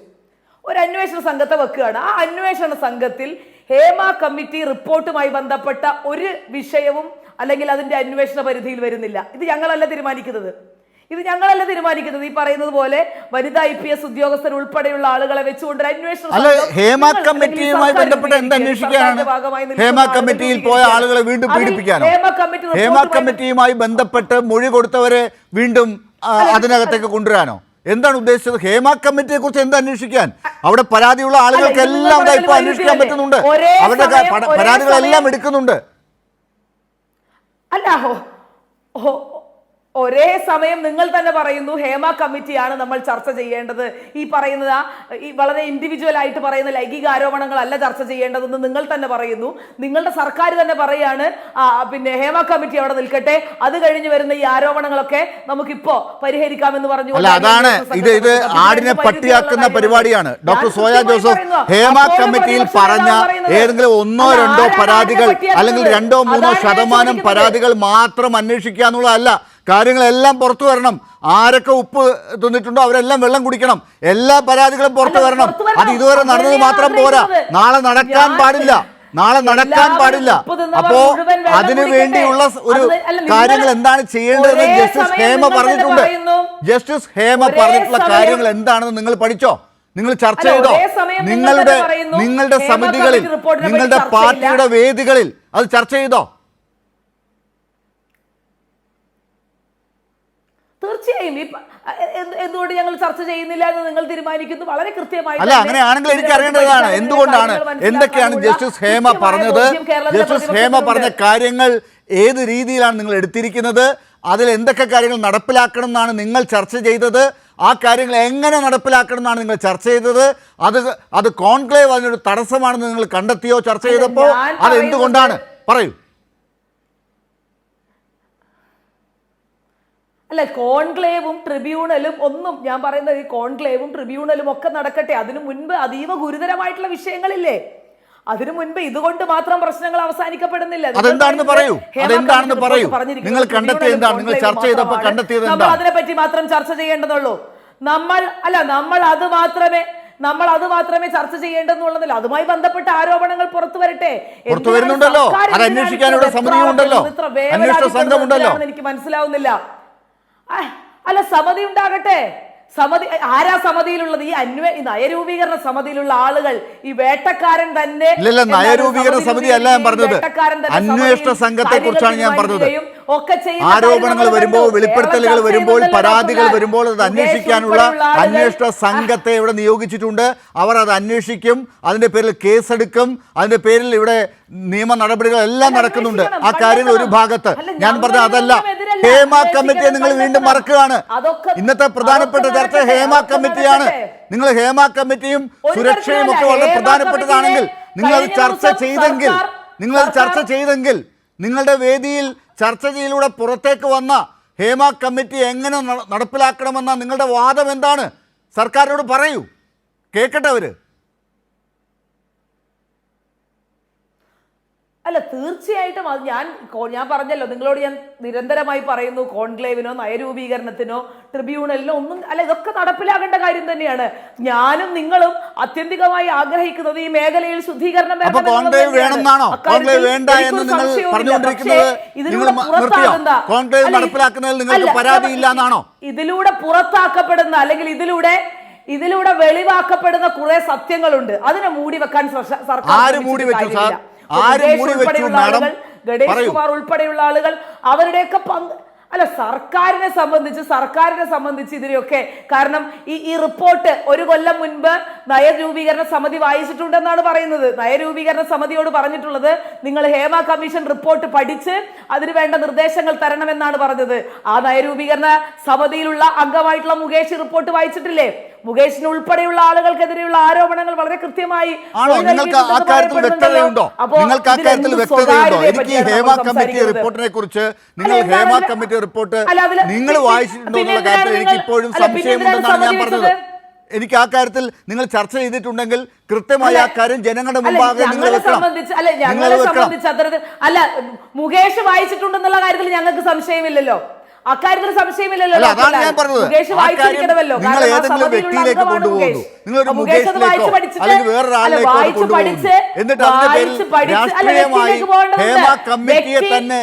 ഒരു അന്വേഷണ സംഘത്തെ വെക്കുകയാണ്. ആ അന്വേഷണ സംഘത്തിൽ ഹേമ കമ്മിറ്റി റിപ്പോർട്ടുമായി ബന്ധപ്പെട്ട ഒരു വിഷയവും അല്ലെങ്കിൽ അതിന്റെ അന്വേഷണ പരിധിയിൽ വരുന്നില്ല. ഇത് ഞങ്ങളല്ല തീരുമാനിക്കുന്നത്. ഈ പറയുന്നത് പോലെ വനിതാ IPS ഉദ്യോഗസ്ഥർ ഉൾപ്പെടെയുള്ള ആളുകളെ വെച്ചുകൊണ്ട് അന്വേഷണം. ഹേമ കമ്മിറ്റിയുമായി ബന്ധപ്പെട്ട് എന്ത് അന്വേഷിക്കാനാണ്? ഹേമ കമ്മിറ്റിയിൽ പോയ ആളുകളെ വീണ്ടും പീഡിപ്പിക്കാനോ? ഹേമ കമ്മിറ്റിയുമായി ബന്ധപ്പെട്ട് മൊഴി കൊടുത്തവരെ വീണ്ടും അതിനകത്തേക്ക് കൊണ്ടുവരാനോ? എന്താണ് ഉദ്ദേശിച്ചത്? ഹേമ കമ്മിറ്റിയെ കുറിച്ച് എന്ത് അന്വേഷിക്കാൻ? അവിടെ പരാതിയുള്ള ആളുകൾക്കെല്ലാം ഇപ്പൊ അന്വേഷിക്കാൻ പറ്റുന്നുണ്ട്. അവരുടെ പരാതികളെല്ലാം എടുക്കുന്നുണ്ട്. ഒരേ സമയം നിങ്ങൾ തന്നെ പറയുന്നു ഹേമ കമ്മിറ്റിയാണ് നമ്മൾ ചർച്ച ചെയ്യേണ്ടത്. ഈ പറയുന്നത് ഈ വളരെ ഇൻഡിവിജ്വൽ ആയിട്ട് പറയുന്ന ലൈംഗിക ആരോപണങ്ങളല്ല ചർച്ച ചെയ്യേണ്ടതെന്ന് നിങ്ങൾ തന്നെ പറയുന്നു. നിങ്ങളുടെ സർക്കാർ തന്നെ പറയാണ് പിന്നെ ഹേമ കമ്മിറ്റി അവിടെ നിൽക്കട്ടെ, അത് കഴിഞ്ഞ് വരുന്ന ഈ ആരോപണങ്ങളൊക്കെ നമുക്കിപ്പോ പരിഹരിക്കാമെന്ന് പറഞ്ഞു. അതാണ് ഇത് ആടിനെ പട്ടിയാക്കുന്ന പരിപാടിയാണ്. ഡോക്ടർ സോയ ജോസഫ് ഹേമ കമ്മിറ്റിയിൽ പറഞ്ഞ ഏതെങ്കിലും 1-2 പരാതികൾ അല്ലെങ്കിൽ 2-3% പരാതികൾ മാത്രം അന്വേഷിക്കുക എന്നുള്ളതല്ല. കാര്യങ്ങളെല്ലാം പുറത്തു വരണം. ആരൊക്കെ ഉപ്പ് തിന്നിട്ടുണ്ടോ അവരെല്ലാം വെള്ളം കുടിക്കണം. എല്ലാ പരാതികളും പുറത്തു വരണം. അത് ഇതുവരെ നടന്നത് മാത്രം പോരാ, നാളെ നടക്കാൻ പാടില്ല. അപ്പോ അതിനു വേണ്ടിയുള്ള ഒരു കാര്യങ്ങൾ എന്താണ് ചെയ്യേണ്ടതെന്ന് ജസ്റ്റിസ് ഹേമ പറഞ്ഞിട്ടുണ്ട്. ജസ്റ്റിസ് ഹേമ പറഞ്ഞിട്ടുള്ള കാര്യങ്ങൾ എന്താണെന്ന് നിങ്ങൾ പഠിച്ചോ? നിങ്ങൾ ചർച്ച ചെയ്തോ? നിങ്ങളുടെ സമിതികളിൽ, നിങ്ങളുടെ പാർട്ടിയുടെ വേദികളിൽ അത് ചർച്ച ചെയ്തോ? തീർച്ചയായും എന്തുകൊണ്ട് ഞങ്ങൾ ചർച്ച ചെയ്യുന്നില്ല എന്ന് നിങ്ങൾ തീരുമാനിക്കുന്നു. വളരെ കൃത്യമായി അല്ല, അങ്ങനെയാണെങ്കിൽ എനിക്ക് അറിയേണ്ടതാണ് എന്തുകൊണ്ടാണ്, എന്തൊക്കെയാണ് ജസ്റ്റിസ് ഹേമ പറഞ്ഞത്? ജസ്റ്റിസ് ഹേമ പറഞ്ഞ കാര്യങ്ങൾ ഏത് രീതിയിലാണ് നിങ്ങൾ എടുത്തിരിക്കുന്നത്? അതിൽ എന്തൊക്കെ കാര്യങ്ങൾ നടപ്പിലാക്കണം എന്നാണ് നിങ്ങൾ ചർച്ച ചെയ്തത്? ആ കാര്യങ്ങൾ എങ്ങനെ നടപ്പിലാക്കണം എന്നാണ് നിങ്ങൾ ചർച്ച ചെയ്തത്? അത് കോൺക്ലേവ് അതിനൊരു തടസ്സമാണെന്ന് നിങ്ങൾ കണ്ടെത്തിയോ ചർച്ച ചെയ്തപ്പോൾ? അത് എന്തുകൊണ്ടാണ്? പറയൂ. അല്ല, കോൺക്ലേവും ട്രിബ്യൂണലും ഒന്നും ഞാൻ പറയുന്നത് ഈ കോൺക്ലേവും ട്രിബ്യൂണലും ഒക്കെ നടക്കട്ടെ. അതിനു മുൻപ് അതീവ ഗുരുതരമായിട്ടുള്ള വിഷയങ്ങളില്ലേ? അതിനു മുൻപ് ഇതുകൊണ്ട് മാത്രം പ്രശ്നങ്ങൾ അവസാനിക്കപ്പെടുന്നില്ല. അതെന്താണെന്ന് പറയൂ. നിങ്ങൾ കണ്ടെത്തിയത് എന്താണ്? നിങ്ങൾ ചർച്ച ചെയ്തപ്പോൾ കണ്ടെത്തിയത് എന്താണ്? നമ്മൾ അതിനെപ്പറ്റി മാത്രം ചർച്ച ചെയ്യേണ്ടതുള്ളൂ. നമ്മൾ അത് മാത്രമേ നമ്മൾ അത് മാത്രമേ ചർച്ച ചെയ്യേണ്ടെന്നുള്ളതല്ല. അതുമായി ബന്ധപ്പെട്ട ആരോപണങ്ങൾ പുറത്തു വരട്ടെ. പുറത്തു വരുന്നുണ്ടല്ലോ, അത് അന്വേഷിക്കാനുള്ള സമിതി ഉണ്ടല്ലോ, അന്വേഷണ സംഘം ഉണ്ടല്ലോ. എനിക്ക് മനസ്സിലാവുന്നില്ല. അല്ല, സമിതി ഉണ്ടാകട്ടെ. സമിതി ആരാ സമിതിയിലുള്ളത്? ഈ നയരൂപീകരണ സമിതിയിലുള്ള ആളുകൾ ഈ വേട്ടക്കാരൻ തന്നെ. ഇല്ല, നയരൂപീകരണ സമിതി അല്ല ഞാൻ പറഞ്ഞത്, അന്വേഷണ സംഘത്തെ കുറിച്ചാണ് ഞാൻ പറഞ്ഞത്. ആരോപണങ്ങൾ വരുമ്പോൾ, വെളിപ്പെടുത്തലുകൾ വരുമ്പോൾ, പരാതികൾ വരുമ്പോൾ അത് അന്വേഷിക്കാനുള്ള അന്വേഷണ സംഘത്തെ ഇവിടെ നിയോഗിച്ചിട്ടുണ്ട്. അവർ അത് അന്വേഷിക്കും, അതിന്റെ പേരിൽ കേസെടുക്കും, അതിന്റെ പേരിൽ ഇവിടെ നിയമ നടപടികൾ എല്ലാം നടക്കുന്നുണ്ട്. ആ കാര്യങ്ങൾ ഒരു ഭാഗത്ത്. ഞാൻ പറഞ്ഞ അതല്ല, ഹേമ കമ്മിറ്റിയെ നിങ്ങൾ വീണ്ടും മറക്കുകയാണ്. ഇന്നത്തെ പ്രധാനപ്പെട്ട ചർച്ച ഹേമ കമ്മിറ്റിയാണ്. നിങ്ങൾ ഹേമ കമ്മിറ്റിയും സുരക്ഷയും ഒക്കെ വളരെ പ്രധാനപ്പെട്ടതാണെങ്കിൽ നിങ്ങളത് ചർച്ച ചെയ്തെങ്കിൽ നിങ്ങളുടെ വേദിയിൽ ചർച്ചയിലൂടെ പുറത്തേക്ക് വന്ന ഹേമ കമ്മിറ്റി എങ്ങനെ നടപ്പിലാക്കണമെന്ന നിങ്ങളുടെ വാദം എന്താണ്? സർക്കാരിനോട് പറയൂ, കേൾക്കട്ടെ അവര്. അല്ല, തീർച്ചയായിട്ടും അത് ഞാൻ പറഞ്ഞല്ലോ, നിങ്ങളോട് ഞാൻ നിരന്തരമായി പറയുന്നു, കോൺക്ലേവിനോ നയരൂപീകരണത്തിനോ ട്രിബ്യൂണലിനോ ഒന്നും അല്ല, ഇതൊക്കെ നടപ്പിലാകേണ്ട കാര്യം തന്നെയാണ്. ഞാനും നിങ്ങളും ആത്യന്തികമായി ആഗ്രഹിക്കുന്നത് ഈ മേഖലയിൽ ശുദ്ധീകരണം ഇതിലൂടെ പുറത്താക്കപ്പെടുന്ന അല്ലെങ്കിൽ ഇതിലൂടെ വെളിവാക്കപ്പെടുന്ന കുറെ സത്യങ്ങളുണ്ട്. അതിനെ മൂടി വെക്കാൻ സർക്കാർ, ഗണേഷ് കുമാർ ഉൾപ്പെടെയുള്ള ആളുകൾ അവരുടെയൊക്കെ അല്ല, സർക്കാരിനെ സംബന്ധിച്ച് ഇതിനെയൊക്കെ കാരണം ഈ റിപ്പോർട്ട് ഒരു കൊല്ലം മുൻപ് നയരൂപീകരണ സമിതി വായിച്ചിട്ടുണ്ടെന്നാണ് പറയുന്നത്. നയരൂപീകരണ സമിതിയോട് പറഞ്ഞിട്ടുള്ളത് നിങ്ങൾ ഹേമ കമ്മീഷൻ റിപ്പോർട്ട് പഠിച്ച് അതിന് വേണ്ട നിർദ്ദേശങ്ങൾ തരണമെന്നാണ് പറഞ്ഞത്. ആ നയരൂപീകരണ സമിതിയിലുള്ള അംഗമായിട്ടുള്ള മുകേഷ് റിപ്പോർട്ട് വായിച്ചിട്ടില്ലേ? മുകേഷിന് ഉൾപ്പെടെയുള്ള ആളുകൾക്കെതിരെയുള്ള ആരോപണങ്ങൾ വളരെ കൃത്യമായി റിപ്പോർട്ട് നിങ്ങൾ വായിച്ചിട്ടുണ്ടോ കാര്യത്തിൽ എനിക്ക് ഇപ്പോഴും സംശയമുണ്ടെന്നാണ് ഞാൻ പറഞ്ഞത്. എനിക്ക് ആ കാര്യത്തിൽ നിങ്ങൾ ചർച്ച ചെയ്തിട്ടുണ്ടെങ്കിൽ കൃത്യമായി ആ കാര്യം ജനങ്ങളുടെ മുമ്പാകെ നിങ്ങൾ വെക്കണം. അല്ല, മുകേഷ് വായിച്ചിട്ടുണ്ടെന്നുള്ള കാര്യത്തിൽ ഞങ്ങൾക്ക് സംശയമില്ലല്ലോ, അക്കാര്യത്തിൽ സംശയമില്ലല്ലോ. അതാണ് ഞാൻ പറഞ്ഞത്. നിങ്ങൾ ഏതെങ്കിലും വ്യക്തിയിലേക്ക് കൊണ്ടുപോകുന്നു, നിങ്ങളൊരു മുകേഷിലേക്കോ അല്ലെങ്കിൽ വേറൊരാളിലേക്കോ കൊണ്ടുപോകുന്നു, എന്നിട്ട് അതിന്റെ പേരിൽ രാഷ്ട്രീയമായി ഹേമ കമ്മിറ്റിയെ തന്നെ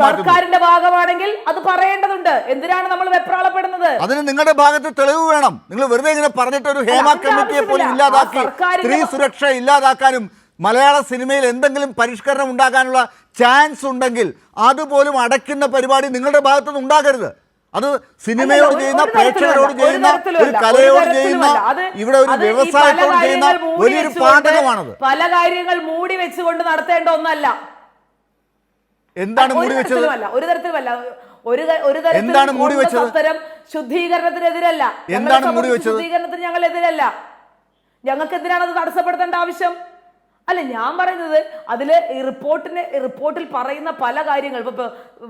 സർക്കാരിന്റെ ഭാഗമാണെങ്കിൽ അത് പറയേണ്ടതുണ്ട്. എന്തിനാണ് നമ്മൾ വെപ്രാളപ്പെടുന്നത്? അതിന് നിങ്ങളുടെ ഭാഗത്ത് തെളിവ് വേണം. നിങ്ങൾ വെറുതെ ഇങ്ങനെ പറഞ്ഞിട്ട് ഒരു ഹേമ കമ്മിറ്റിയെ പോലും ഇല്ലാതാക്കി സ്ത്രീ സുരക്ഷ ഇല്ലാതാക്കാനും മലയാള സിനിമയിൽ എന്തെങ്കിലും പരിഷ്കരണം ഉണ്ടാകാനുള്ള ചാൻസ് ഉണ്ടെങ്കിൽ അതുപോലും അടയ്ക്കുന്ന പരിപാടി നിങ്ങളുടെ ഭാഗത്തുനിന്ന് ഉണ്ടാകരുത്. അത് സിനിമയോട് ചെയ്യുന്ന, പ്രേക്ഷകരോട് ചെയ്യുന്ന, ഒരു കലയോട് ചെയ്യുന്ന, ഇവിടെ ഒരു വ്യവസായത്തോട് ചെയ്യുന്ന വലിയൊരു പാതകമാണത്. പല കാര്യങ്ങൾ മൂടി വെച്ചുകൊണ്ട് നടത്തേണ്ട ഒന്നല്ല. എന്താണ് മൂടി വെച്ചത്? ഒരു തരത്തിലുമല്ല. എന്താണ് മൂടി വെച്ചത്? ശുദ്ധീകരണത്തിനെതിരല്ല. എന്താണ് മൂടി വെച്ചത്? ശുദ്ധീകരണത്തിന് ഞങ്ങൾ എതിരല്ല. ഞങ്ങൾക്ക് എന്തിനാണ് അത് തടസ്സപ്പെടുത്തേണ്ട ആവശ്യം? അല്ല, ഞാൻ പറയുന്നത് അതില് റിപ്പോർട്ടിൽ പറയുന്ന പല കാര്യങ്ങൾ, ഇപ്പൊ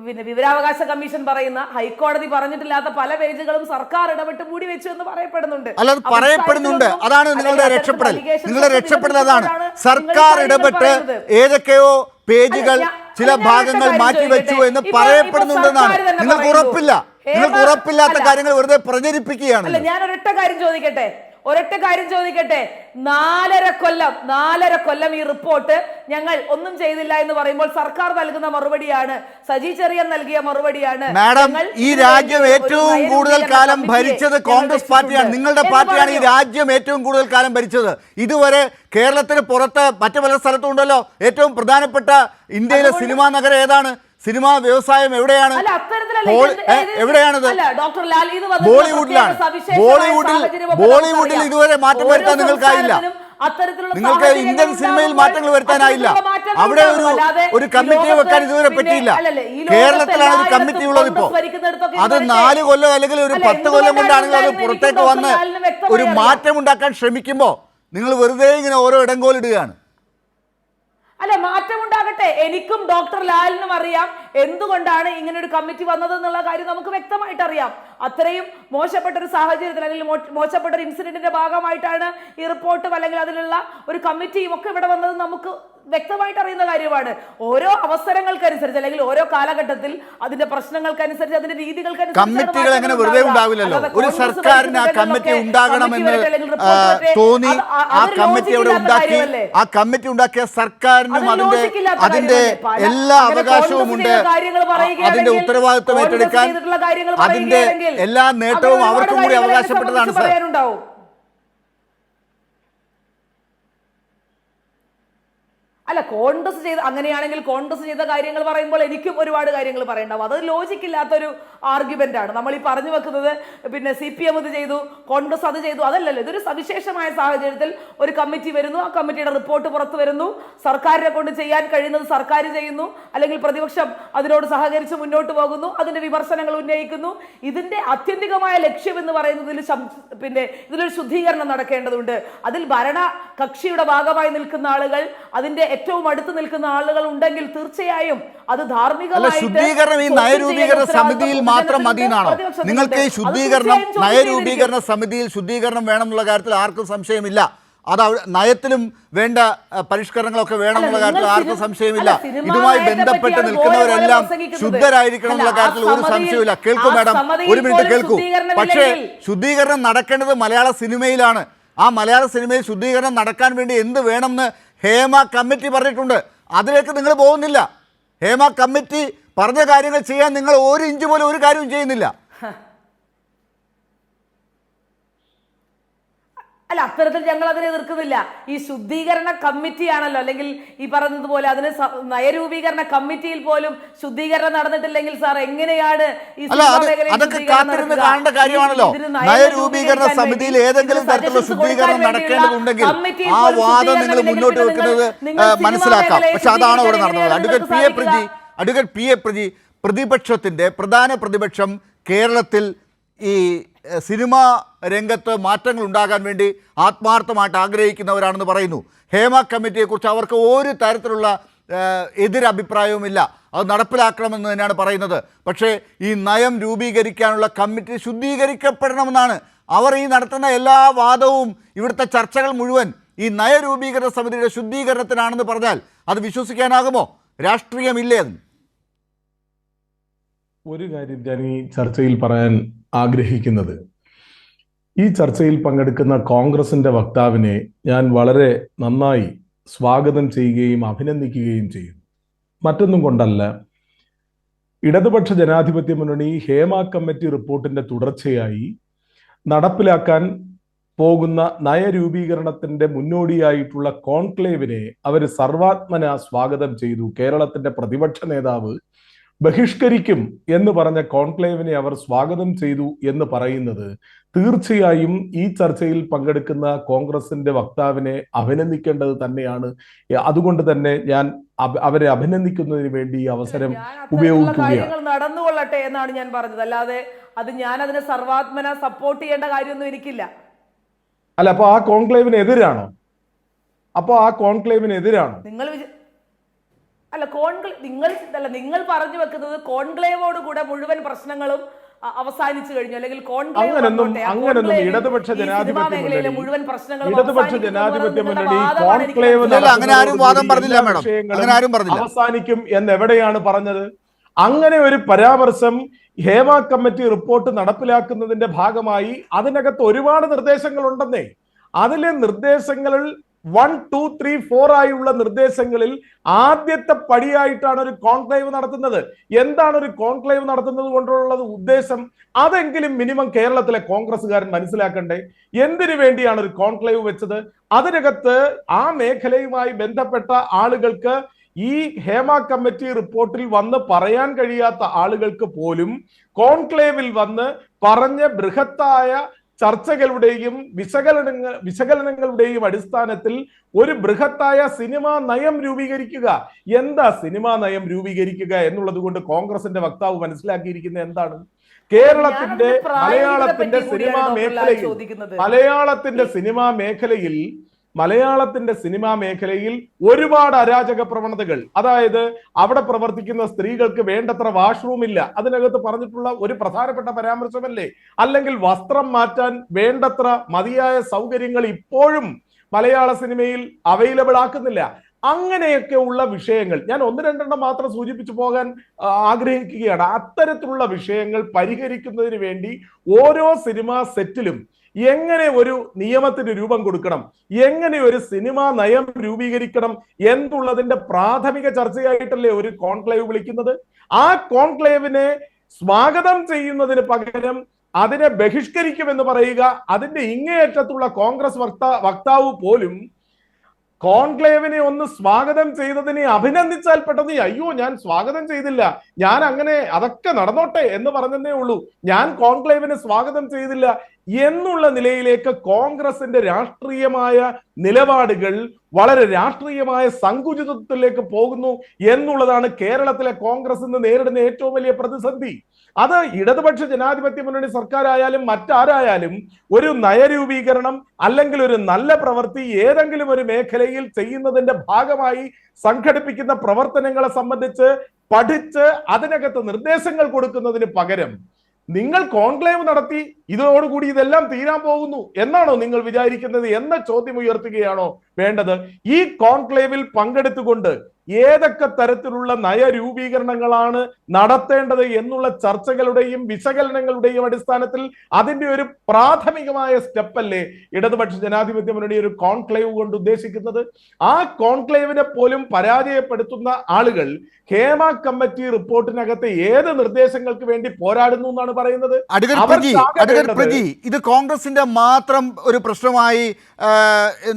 പിന്നെ വിവരാവകാശ കമ്മീഷൻ പറയുന്ന, ഹൈക്കോടതി പറഞ്ഞിട്ടില്ലാത്ത പല പേജുകളും സർക്കാർ ഇടപെട്ട് മൂടി വെച്ചു എന്ന് പറയപ്പെടുന്നുണ്ട്. അല്ല, അത് പറയപ്പെടുന്നുണ്ട്. അതാണ് നിങ്ങളുടെ രക്ഷപ്പെടൽ. നിങ്ങളുടെ രക്ഷപ്പെടൽ അതാണ്. സർക്കാർ ഇടപെട്ട് ഏതൊക്കെയോ പേജുകൾ, ചില ഭാഗങ്ങൾ മാറ്റിവെച്ചു എന്ന് പറയപ്പെടുന്നുണ്ടെന്നാണ്. നിങ്ങൾക്ക് ഉറപ്പില്ല. നിങ്ങൾക്ക് ഉറപ്പില്ലാത്ത കാര്യങ്ങൾ വെറുതെ പ്രചരിപ്പിക്കുകയാണ്. അല്ല, ഞാൻ ഒരൊറ്റ കാര്യം ചോദിക്കട്ടെ. 4.5 കൊല്ലം ഈ റിപ്പോർട്ട് ഞങ്ങൾ ഒന്നും ചെയ്തില്ല എന്ന് പറയുമ്പോൾ സർക്കാർ നൽകുന്ന മറുപടിയാണ്, സജി ചെറിയാൻ നൽകിയ മറുപടിയാണ്, മാഡം ഈ രാജ്യം ഏറ്റവും കൂടുതൽ കാലം ഭരിച്ചത് കോൺഗ്രസ് പാർട്ടിയാണ്. നിങ്ങളുടെ പാർട്ടിയാണ് ഈ രാജ്യം ഏറ്റവും കൂടുതൽ കാലം ഭരിച്ചത്. ഇതുവരെ കേരളത്തിന് പുറത്ത് മറ്റു പല സ്ഥലത്തും ഉണ്ടല്ലോ. ഏറ്റവും പ്രധാനപ്പെട്ട ഇന്ത്യയിലെ സിനിമാ നഗരം ഏതാണ്? സിനിമാ വ്യവസായം എവിടെയാണ്? എവിടെയാണത്? ബോളിവുഡിലാണ്. ബോളിവുഡിൽ ഇതുവരെ മാറ്റം വരുത്താൻ നിങ്ങൾക്കായില്ല. നിങ്ങൾക്ക് ഇന്ത്യൻ സിനിമയിൽ മാറ്റങ്ങൾ വരുത്താനായില്ല. അവിടെ ഒരു കമ്മിറ്റിയെ വെക്കാൻ ഇതുവരെ പറ്റിയില്ല. കേരളത്തിലാണ് ഒരു കമ്മിറ്റി ഉള്ളത്. ഇപ്പോ അത് 4 കൊല്ലം അല്ലെങ്കിൽ ഒരു 10 കൊല്ലം കൊണ്ടാണെങ്കിൽ അത് പുറത്തേക്ക് വന്ന് ഒരു മാറ്റം ഉണ്ടാക്കാൻ ശ്രമിക്കുമ്പോ നിങ്ങൾ വെറുതെ ഇങ്ങനെ ഓരോ ഇടങ്കോലിടുകയാണ്. അല്ല, മാറ്റമുണ്ടാകട്ടെ. എനിക്കും ഡോക്ടർ ലാലിനും അറിയാം എന്തുകൊണ്ടാണ് ഇങ്ങനെ ഒരു കമ്മിറ്റി വന്നതെന്നുള്ള കാര്യം നമുക്ക് വ്യക്തമായിട്ട് അറിയാം. അത്രയും മോശപ്പെട്ട ഒരു സാഹചര്യത്തിൽ അല്ലെങ്കിൽ മോശപ്പെട്ട ഒരു ഇൻസിഡന്റിന്റെ ഭാഗമായിട്ടാണ് ഈ റിപ്പോർട്ടും അല്ലെങ്കിൽ അതിലുള്ള ഒരു കമ്മിറ്റിയും ഒക്കെ ഇവിടെ വന്നത് നമുക്ക് വ്യക്തമായിട്ട് അറിയുന്ന കാര്യമാണ്. ഓരോ അവസരങ്ങൾക്കനുസരിച്ച് അല്ലെങ്കിൽ ഓരോ കാലഘട്ടത്തിൽ അതിന്റെ പ്രശ്നങ്ങൾക്കനുസരിച്ച് അതിന്റെ രീതികൾക്കനുസരിച്ച് കമ്മിറ്റികൾ അങ്ങനെ വെറുതെ ഉണ്ടാവില്ലല്ലോ. ഒരു സർക്കാരിന് ആ കമ്മിറ്റി ഉണ്ടാകണമെന്ന് തോന്നി ആ കമ്മിറ്റി അവിടെ ഉണ്ടാക്കി, ആ കമ്മിറ്റി ഉണ്ടാക്കിയ സർക്കാരിനും അതിന്റെ എല്ലാ അവകാശവും ഉണ്ട്. അതിന്റെ ഉത്തരവാദിത്വം ഏറ്റെടുക്കാൻ അതിന്റെ എല്ലാ നേട്ടവും അവർക്കും കൂടി അവകാശപ്പെട്ടതാണ് സാർ. അല്ല, കോൺഗ്രസ് ചെയ്ത അങ്ങനെയാണെങ്കിൽ കോൺഗ്രസ് ചെയ്ത കാര്യങ്ങൾ പറയുമ്പോൾ എനിക്കും ഒരുപാട് കാര്യങ്ങൾ പറയണ്ടാവും. അത് ലോജിക്കില്ലാത്തൊരു ആർഗ്യുമെന്റ് ആണ്. നമ്മൾ ഈ പറഞ്ഞു വെക്കുന്നത് പിന്നെ CPM ഇത് ചെയ്തു, കോൺഗ്രസ് അത് ചെയ്തു, അതല്ലല്ലോ. ഇതൊരു സവിശേഷമായ സാഹചര്യത്തിൽ ഒരു കമ്മിറ്റി വരുന്നു, ആ കമ്മിറ്റിയുടെ റിപ്പോർട്ട് പുറത്തു വരുന്നു, സർക്കാരിനെ കൊണ്ട് ചെയ്യാൻ കഴിയുന്നത് സർക്കാർ ചെയ്യുന്നു, അല്ലെങ്കിൽ പ്രതിപക്ഷം അതിനോട് സഹകരിച്ച് മുന്നോട്ട് പോകുന്നു, അതിന്റെ വിമർശനങ്ങൾ ഉന്നയിക്കുന്നു. ഇതിന്റെ ആത്യന്തികമായ ലക്ഷ്യം എന്ന് പറയുന്നതിൽ പിന്നെ ഇതിലൊരു ശുദ്ധീകരണം നടക്കേണ്ടതുണ്ട്. അതിൽ ഭരണ കക്ഷിയുടെ ഭാഗമായി നിൽക്കുന്ന ആളുകൾ, അതിന്റെ ഏറ്റവും അടുത്ത് നിൽക്കുന്ന ആളുകൾ ഉണ്ടെങ്കിൽ തീർച്ചയായും അത് ധാർമ്മികമായിട്ട് ശുദ്ധീകരണം ഈ നയരൂപീകരണ സമിതിയിൽ മാത്രം മതി എന്നാണോ? നിങ്ങൾക്ക് ഈ ശുദ്ധീകരണം നയരൂപീകരണ സമിതിയിൽ ശുദ്ധീകരണം വേണമെന്നുള്ള കാര്യത്തിൽ ആർക്കും സംശയമില്ല. അത് നയത്തിലും വേണ്ട പരിഷ്കരണങ്ങളൊക്കെ വേണമെന്നുള്ള കാര്യത്തിൽ ആർക്കും സംശയമില്ല. ഇതുമായി ബന്ധപ്പെട്ട് നിൽക്കുന്നവരെല്ലാം ശുദ്ധരായിരിക്കണം എന്നുള്ള കാര്യത്തിൽ ഒരു സംശയമില്ല. കേൾക്കൂ മാഡം, ഒരു മിനിറ്റ് കേൾക്കൂ. പക്ഷേ ശുദ്ധീകരണം നടക്കേണ്ടത് മലയാള സിനിമയിലാണ്. ആ മലയാള സിനിമയിൽ ശുദ്ധീകരണം നടക്കാൻ വേണ്ടി എന്ത് വേണമെന്ന് ഹേമ കമ്മിറ്റി പറഞ്ഞിട്ടുണ്ട്. അതിലേക്ക് നിങ്ങൾ പോകുന്നില്ല. ഹേമ കമ്മിറ്റി പറഞ്ഞ കാര്യങ്ങൾ ചെയ്യാൻ നിങ്ങൾ ഒരു ഇഞ്ച് പോലും ഒരു കാര്യവും ചെയ്യുന്നില്ല. അല്ല, അത്തരത്തിൽ ഞങ്ങൾ അതിനെ എതിർക്കുന്നില്ല. ഈ ശുദ്ധീകരണ കമ്മിറ്റിയാണല്ലോ, അല്ലെങ്കിൽ ഈ പറഞ്ഞതുപോലെ അതിന് നയരൂപീകരണ കമ്മിറ്റിയിൽ പോലും ശുദ്ധീകരണം നടന്നിട്ടില്ലെങ്കിൽ സാർ എങ്ങനെയാണ് ഈ അതൊക്കെ കാത്തിരുന്ന് കാണേണ്ട കാര്യമാണല്ലോ. നയരൂപീകരണ സമിതിയിൽ ഏതെങ്കിലും തരത്തിലുള്ള ശുദ്ധീകരണം നടക്കേണ്ടതുണ്ടെങ്കിൽ ആ വാദം നിങ്ങൾ മുന്നോട്ട് വെക്കുന്നത് മനസ്സിലാക്കാം. പക്ഷെ അതാണോ ഇവിടെ നടന്നത്? അഡ്വക്കേറ്റ് പി എ പ്രജി, പ്രതിപക്ഷത്തിന്റെ പ്രധാന പ്രതിപക്ഷം കേരളത്തിൽ ഈ സിനിമാ രംഗത്ത് മാറ്റങ്ങൾ ഉണ്ടാകാൻ വേണ്ടി ആത്മാർത്ഥമായിട്ട് ആഗ്രഹിക്കുന്നവരാണെന്ന് പറയുന്നു. ഹേമ കമ്മിറ്റിയെക്കുറിച്ച് അവർക്ക് ഒരു തരത്തിലുള്ള എതിരഭിപ്രായവുമില്ല. അത് നടപ്പിലാക്കണമെന്ന് തന്നെയാണ് പറയുന്നത്. പക്ഷേ ഈ നയം രൂപീകരിക്കാനുള്ള കമ്മിറ്റി ശുദ്ധീകരിക്കപ്പെടണമെന്നാണ് അവർ ഈ നടത്തുന്ന എല്ലാ വാദവും. ഇവിടുത്തെ ചർച്ചകൾ മുഴുവൻ ഈ നയരൂപീകരണ സമിതിയുടെ ശുദ്ധീകരണത്തിനാണെന്ന് പറഞ്ഞാൽ അത് വിശ്വസിക്കാനാകുമോ? രാഷ്ട്രീയമില്ലേ അതിന്? ഒരു കാര്യം ഞാൻ ഈ ചർച്ചയിൽ പറയാൻ ആഗ്രഹിക്കുന്നത്, ഈ ചർച്ചയിൽ പങ്കെടുക്കുന്ന കോൺഗ്രസിന്റെ വക്താവിനെ ഞാൻ വളരെ നന്നായി സ്വാഗതം ചെയ്യുകയും അഭിനന്ദിക്കുകയും ചെയ്യും. മറ്റൊന്നും കൊണ്ടല്ല, ഇടതുപക്ഷ ജനാധിപത്യ മുന്നണി ഹേമ കമ്മിറ്റി റിപ്പോർട്ടിന്റെ തുടർച്ചയായി നടപ്പിലാക്കാൻ പോകുന്ന നയരൂപീകരണത്തിന്റെ മുന്നോടിയായിട്ടുള്ള കോൺക്ലേവിനെ അവർ സർവാത്മന സ്വാഗതം ചെയ്തു. കേരളത്തിന്റെ പ്രതിപക്ഷ നേതാവ് ബഹിഷ്കരിക്കും എന്ന് പറഞ്ഞ കോൺക്ലേവിനെ അവർ സ്വാഗതം ചെയ്തു എന്ന് പറയുന്നത് തീർച്ചയായും ഈ ചർച്ചയിൽ പങ്കെടുക്കുന്ന കോൺഗ്രസിന്റെ വക്താവിനെ അഭിനന്ദിക്കേണ്ടത് തന്നെയാണ്. അതുകൊണ്ട് തന്നെ ഞാൻ അവരെ അഭിനന്ദിക്കുന്നതിന് വേണ്ടി ഈ അവസരം ഉപയോഗിക്കുകയാണ്. നടന്നുകൊള്ളട്ടെ എന്നാണ് ഞാൻ പറഞ്ഞത്. അല്ലാതെ അത് ഞാൻ അതിനെ സർവാത്മന സപ്പോർട്ട് ചെയ്യേണ്ട കാര്യമൊന്നും എനിക്കില്ല. അല്ല, അപ്പൊ ആ കോൺക്ലേവിന് എതിരാണോ? നിങ്ങൾ അല്ല, നിങ്ങൾ പറഞ്ഞു വെക്കുന്നത് കോൺക്ലേവോട് കൂടെ മുഴുവൻ പ്രശ്നങ്ങളും അവസാനിച്ചു കഴിഞ്ഞു, അല്ലെങ്കിൽ ഇടതുപക്ഷ ജനാധിപത്യ മുഴുവൻ പ്രശ്നങ്ങളും അവസാനിക്കും എന്നെവിടെയാണ് പറഞ്ഞത്? അങ്ങനെ ഒരു പരാമർശം ഹേമ കമ്മിറ്റി റിപ്പോർട്ട് നടപ്പിലാക്കുന്നതിന്റെ ഭാഗമായി അതിനകത്ത് ഒരുപാട് നിർദ്ദേശങ്ങൾ ഉണ്ടെന്നേ. അതിലെ നിർദ്ദേശങ്ങളിൽ 1, 2, 3, 4 ആയുള്ള നിർദ്ദേശങ്ങളിൽ ആദ്യത്തെ പടിയായിട്ടാണ് ഒരു കോൺക്ലേവ് നടത്തുന്നത്. എന്താണ് ഒരു കോൺക്ലേവ് നടത്തുന്നത് കൊണ്ടുള്ള ഉദ്ദേശം? അതെങ്കിലും മിനിമം കേരളത്തിലെ കോൺഗ്രസ്സുകാരൻ മനസ്സിലാക്കണ്ടേ. എന്തിനു വേണ്ടിയാണ് ഒരു കോൺക്ലേവ് വെച്ചത്? അതിനകത്ത് ആ മേഖലയുമായി ബന്ധപ്പെട്ട ആളുകൾക്ക്, ഈ ഹേമ കമ്മിറ്റി റിപ്പോർട്ടിൽ വന്ന് പറയാൻ കഴിയാത്ത ആളുകൾക്ക് പോലും കോൺക്ലേവിൽ വന്ന് പറഞ്ഞ ബൃഹത്തായ ചർച്ചകളുടെയും വിശകലനങ്ങളുടെയും അടിസ്ഥാനത്തിൽ ഒരു ബൃഹത്തായ സിനിമാ നയം രൂപീകരിക്കുക. എന്താ സിനിമാ നയം രൂപീകരിക്കുക എന്നുള്ളത് കൊണ്ട് കോൺഗ്രസിന്റെ വക്താവ് മനസ്സിലാക്കിയിരിക്കുന്നത് എന്താണ്? മലയാളത്തിന്റെ സിനിമാ മേഖലയിൽ മലയാളത്തിന്റെ സിനിമാ മേഖലയിൽ ഒരുപാട് അരാജക പ്രവണതകൾ, അതായത് അവിടെ പ്രവർത്തിക്കുന്ന സ്ത്രീകൾക്ക് വേണ്ടത്ര വാഷ്റൂം ഇല്ല, അതിനകത്ത് പറഞ്ഞിട്ടുള്ള ഒരു പ്രധാനപ്പെട്ട പരാമർശമല്ലേ, അല്ലെങ്കിൽ വസ്ത്രം മാറ്റാൻ വേണ്ടത്ര മതിയായ സൗകര്യങ്ങൾ ഇപ്പോഴും മലയാള സിനിമയിൽ അവൈലബിൾ ആക്കുന്നില്ല. അങ്ങനെയൊക്കെ ഉള്ള വിഷയങ്ങൾ ഞാൻ ഒന്ന് രണ്ടെണ്ണം മാത്രം സൂചിപ്പിച്ചു പോകാൻ ആഗ്രഹിക്കുകയാണ്. അത്തരത്തിലുള്ള വിഷയങ്ങൾ പരിഹരിക്കുന്നതിന് വേണ്ടി ഓരോ സിനിമാ സെറ്റിലും എങ്ങനെ ഒരു നിയമത്തിന് രൂപം കൊടുക്കണം, എങ്ങനെ ഒരു സിനിമാ നയം രൂപീകരിക്കണം എന്നുള്ളതിന്റെ പ്രാഥമിക ചർച്ചയായിട്ടല്ലേ ഒരു കോൺക്ലേവ് വിളിക്കുന്നത്. ആ കോൺക്ലേവിനെ സ്വാഗതം ചെയ്യുന്നതിന് പകരം അതിനെ ബഹിഷ്കരിക്കുമെന്ന് പറയുക, അതിന്റെ ഇങ്ങേയറ്റത്തുള്ള കോൺഗ്രസ് വക്താവ് പോലും കോൺക്ലേവിനെ ഒന്ന് സ്വാഗതം ചെയ്തതിനെ അഭിനന്ദിച്ചാൽ പെട്ടെന്ന് അയ്യോ ഞാൻ സ്വാഗതം ചെയ്തില്ല, ഞാൻ അങ്ങനെ അതൊക്കെ നടന്നോട്ടെ എന്ന് പറഞ്ഞതേ ഉള്ളൂ, ഞാൻ കോൺക്ലേവിനെ സ്വാഗതം ചെയ്തില്ല എന്നുള്ള നിലയിലേക്ക് കോൺഗ്രസിന്റെ രാഷ്ട്രീയമായ നിലപാടുകൾ വളരെ രാഷ്ട്രീയമായ സങ്കുചിതത്വത്തിലേക്ക് പോകുന്നു എന്നുള്ളതാണ് കേരളത്തിലെ കോൺഗ്രസ് ഇന്ന് നേരിടുന്ന ഏറ്റവും വലിയ പ്രതിസന്ധി. അത് ഇടതുപക്ഷ ജനാധിപത്യ മുന്നണി സർക്കാരായാലും മറ്റാരായാലും ഒരു നയരൂപീകരണം അല്ലെങ്കിൽ ഒരു നല്ല പ്രവൃത്തി ഏതെങ്കിലും ഒരു മേഖലയിൽ ചെയ്യുന്നതിന്റെ ഭാഗമായി സംഘടിപ്പിക്കുന്ന പ്രവർത്തനങ്ങളെ സംബന്ധിച്ച് പഠിച്ച് അതിനകത്ത് നിർദ്ദേശങ്ങൾ കൊടുക്കുന്നതിന് പകരം നിങ്ങൾ കോൺക്ലേവ് നടത്തി ഇതോടുകൂടി ഇതെല്ലാം തീരാൻ പോകുന്നു എന്നാണോ നിങ്ങൾ വിചാരിക്കുന്നത് എന്ന ചോദ്യം ഉയർത്തുകയാണോ വേണ്ടത്? ഈ കോൺക്ലേവിൽ പങ്കെടുത്തുകൊണ്ട് ഏതൊക്കെ തരത്തിലുള്ള നയരൂപീകരണങ്ങളാണ് നടത്തേണ്ടത് എന്നുള്ള ചർച്ചകളുടെയും വിശകലനങ്ങളുടെയും അടിസ്ഥാനത്തിൽ അതിന്റെ ഒരു പ്രാഥമികമായ സ്റ്റെപ്പല്ലേ ഇടതുപക്ഷ ജനാധിപത്യ മുന്നണി ഒരു കോൺക്ലേവ് കൊണ്ട് ഉദ്ദേശിക്കുന്നത്? ആ കോൺക്ലേവിനെ പോലും പരാജയപ്പെടുത്തുന്ന ആളുകൾ ഹേമ കമ്മിറ്റി റിപ്പോർട്ടിനകത്തെ ഏത് നിർദ്ദേശങ്ങൾക്ക് വേണ്ടി പോരാടുന്നു എന്നാണ് പറയുന്നത്. ഇത് കോൺഗ്രസിന്റെ മാത്രം ഒരു പ്രശ്നമായി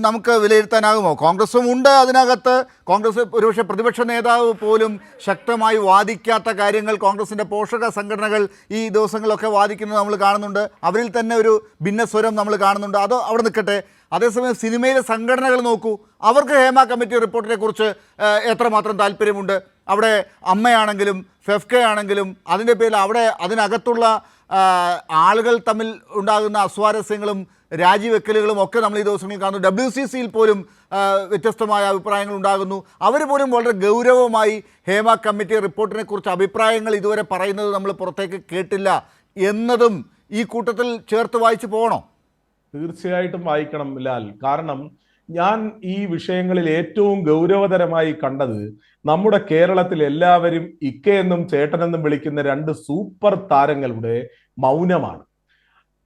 നമുക്ക് വിലയിരുത്താനാകുമോ? കോൺഗ്രസും ഉണ്ട് അതിനകത്ത്. കോൺഗ്രസ് ഒരുപക്ഷെ പ്രതിപക്ഷ നേതാവ് പോലും ശക്തമായി വാദിക്കാത്ത കാര്യങ്ങൾ കോൺഗ്രസിന്റെ പോഷക സംഘടനകൾ ഈ ദിവസങ്ങളിലൊക്കെ വാദിക്കുന്നത് നമ്മൾ കാണുന്നുണ്ട്. അവരിൽ തന്നെ ഒരു ഭിന്നസ്വരം നമ്മൾ കാണുന്നുണ്ട്. അത് അവിടെ നിൽക്കട്ടെ. അതേസമയം സിനിമയിലെ സംഘടനകൾ നോക്കൂ, അവർക്ക് ഹേമ കമ്മിറ്റി റിപ്പോർട്ടിനെ കുറിച്ച് എത്രമാത്രം താല്പര്യമുണ്ട്. അവിടെ അമ്മയാണെങ്കിലും ഫെഫ്കെ ആണെങ്കിലും അതിൻ്റെ പേരിൽ അവിടെ അതിനകത്തുള്ള ആളുകൾ തമ്മിൽ ഉണ്ടാകുന്ന അസ്വാരസ്യങ്ങളും രാജിവെക്കലുകളും ഒക്കെ നമ്മൾ ഈ ദിവസങ്ങളിൽ കാണുന്നു. WCCയിൽ പോലും വ്യത്യസ്തമായ അഭിപ്രായങ്ങൾ ഉണ്ടാകുന്നു. അവർ പോലും വളരെ ഗൗരവമായി ഹേമ കമ്മിറ്റി റിപ്പോർട്ടിനെ കുറിച്ച് അഭിപ്രായങ്ങൾ ഇതുവരെ പറയുന്നത് നമ്മൾ പുറത്തേക്ക് കേട്ടില്ല എന്നതും ഈ കൂട്ടത്തിൽ ചേർത്ത് വായിച്ചു പോകണോ? തീർച്ചയായിട്ടും വായിക്കണം ലാൽ. കാരണം ഞാൻ ഈ വിഷയങ്ങളിൽ ഏറ്റവും ഗൗരവതരമായി കണ്ടത് നമ്മുടെ കേരളത്തിൽ എല്ലാവരും ഇക്കയെന്നും ചേട്ടനെന്നും വിളിക്കുന്ന രണ്ട് സൂപ്പർ താരങ്ങളുടെ മൗനമാണ്.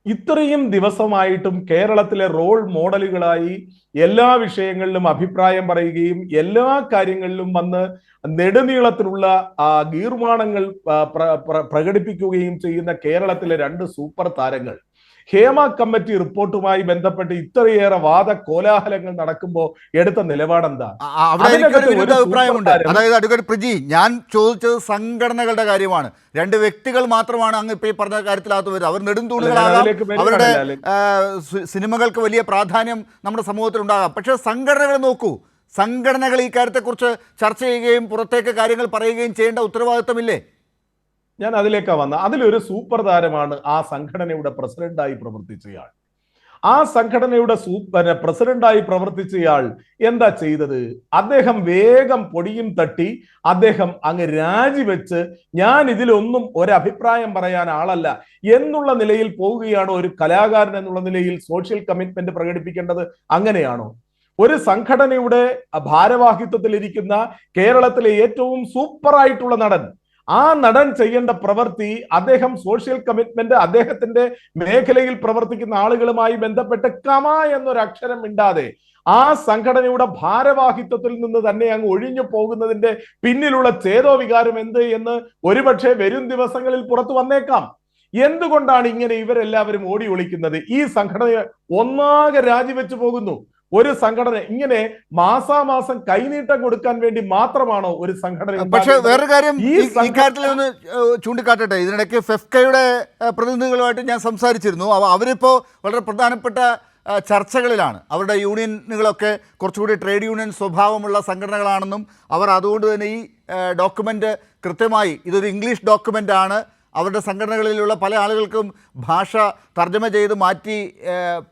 ഇത്രയും ദിവസമായിട്ടും കേരളത്തിലെ റോൾ മോഡലുകളായി എല്ലാ വിഷയങ്ങളിലും അഭിപ്രായം പറയുകയും എല്ലാ കാര്യങ്ങളിലും വന്ന് നെടുനീളത്തിലുള്ള ഗീർവാണങ്ങൾ പ്രകടിപ്പിക്കുകയും ചെയ്യുന്ന കേരളത്തിലെ രണ്ട് സൂപ്പർ താരങ്ങൾ ഹേമ കമ്മിറ്റി റിപ്പോർട്ടുമായി ബന്ധപ്പെട്ട് ഇത്രയേറെ വാദ കോലാഹലങ്ങൾ നടക്കുമ്പോൾ എടുത്ത നിലപാടെന്താ? അഭിപ്രായമുണ്ട്. അതായത് അഡ്വക്കേറ്റ് പ്രജി, ഞാൻ ചോദിച്ചത് സംഘടനകളുടെ കാര്യമാണ്. രണ്ട് വ്യക്തികൾ മാത്രമാണ് അങ്ങ് ഇപ്പൊ ഈ പറഞ്ഞ കാര്യത്തിനകത്ത് വരുന്നത്. അവർ നെടുംതൂണുകളാകാം, അവരുടെ സിനിമകൾക്ക് വലിയ പ്രാധാന്യം നമ്മുടെ സമൂഹത്തിൽ ഉണ്ടാകാം. പക്ഷെ സംഘടനകൾ നോക്കൂ, സംഘടനകൾ ഈ കാര്യത്തെക്കുറിച്ച് ചർച്ച ചെയ്യുകയും പുറത്തേക്ക് കാര്യങ്ങൾ പറയുകയും ചെയ്യേണ്ട ഉത്തരവാദിത്തമില്ലേ? ഞാൻ അതിലേക്കാണ് വന്നത്. അതിലൊരു സൂപ്പർ താരമാണ് ആ സംഘടനയുടെ പ്രസിഡന്റായി പ്രവർത്തിച്ചയാൾ. ആ സംഘടനയുടെ പ്രസിഡന്റായി പ്രവർത്തിച്ചയാൾ എന്താ ചെയ്തത്? അദ്ദേഹം വേഗം പൊടിയും തട്ടി അദ്ദേഹം അങ്ങ് രാജിവെച്ച് ഞാൻ ഇതിലൊന്നും ഒരഭിപ്രായം പറയാൻ ആളല്ല എന്നുള്ള നിലയിൽ പോവുകയാണോ ഒരു കലാകാരൻ എന്നുള്ള നിലയിൽ സോഷ്യൽ കമ്മിറ്റ്മെന്റ് പ്രകടിപ്പിക്കേണ്ടത്? അങ്ങനെയാണോ? ഒരു സംഘടനയുടെ ഭാരവാഹിത്വത്തിലിരിക്കുന്ന കേരളത്തിലെ ഏറ്റവും സൂപ്പറായിട്ടുള്ള നടൻ, ആ നടൻ ചെയ്യേണ്ട പ്രവൃത്തി അദ്ദേഹം സോഷ്യൽ കമ്മിറ്റ്മെന്റ് അദ്ദേഹത്തിന്റെ മേഖലയിൽ പ്രവർത്തിക്കുന്ന ആളുകളുമായി ബന്ധപ്പെട്ട് കമ എന്നൊരു അക്ഷരം മിണ്ടാതെ ആ സംഘടനയുടെ ഭാരവാഹിത്വത്തിൽ നിന്ന് തന്നെ അങ്ങ് ഒഴിഞ്ഞു പോകുന്നതിന്റെ പിന്നിലുള്ള ചേതോവികാരം എന്ത് എന്ന് ഒരുപക്ഷെ വരും ദിവസങ്ങളിൽ പുറത്തു വന്നേക്കാം. എന്തുകൊണ്ടാണ് ഇങ്ങനെ ഇവരെല്ലാവരും ഓടി ഒളിക്കുന്നത്? ഈ സംഘടന ഒന്നാകെ രാജിവെച്ചു പോകുന്നു. ഒരു സംഘടന ഇങ്ങനെ മാസാമാസം കൈനീട്ടം കൊടുക്കാൻ വേണ്ടി മാത്രമാണോ ഒരു സംഘടന? പക്ഷെ വേറൊരു കാര്യം ഈ കാര്യത്തിൽ ഒന്ന് ചൂണ്ടിക്കാട്ടട്ടെ. ഇതിനിടയ്ക്ക് ഫെഫ്കയുടെ പ്രതിനിധികളുമായിട്ട് ഞാൻ സംസാരിച്ചിരുന്നു. അവരിപ്പോൾ വളരെ പ്രധാനപ്പെട്ട ചർച്ചകളിലാണ്. അവരുടെ യൂണിയനുകളൊക്കെ കുറച്ചുകൂടി ട്രേഡ് യൂണിയൻ സ്വഭാവമുള്ള സംഘടനകളാണെന്നും അവർ അതുകൊണ്ട് തന്നെ ഈ ഡോക്യുമെൻ്റ് കൃത്യമായി ഇതൊരു ഇംഗ്ലീഷ് ഡോക്യുമെൻ്റാണ്, അവരുടെ സംഘടനകളിലുള്ള പല ആളുകൾക്കും ഭാഷ തർജ്ജമ ചെയ്ത് മാറ്റി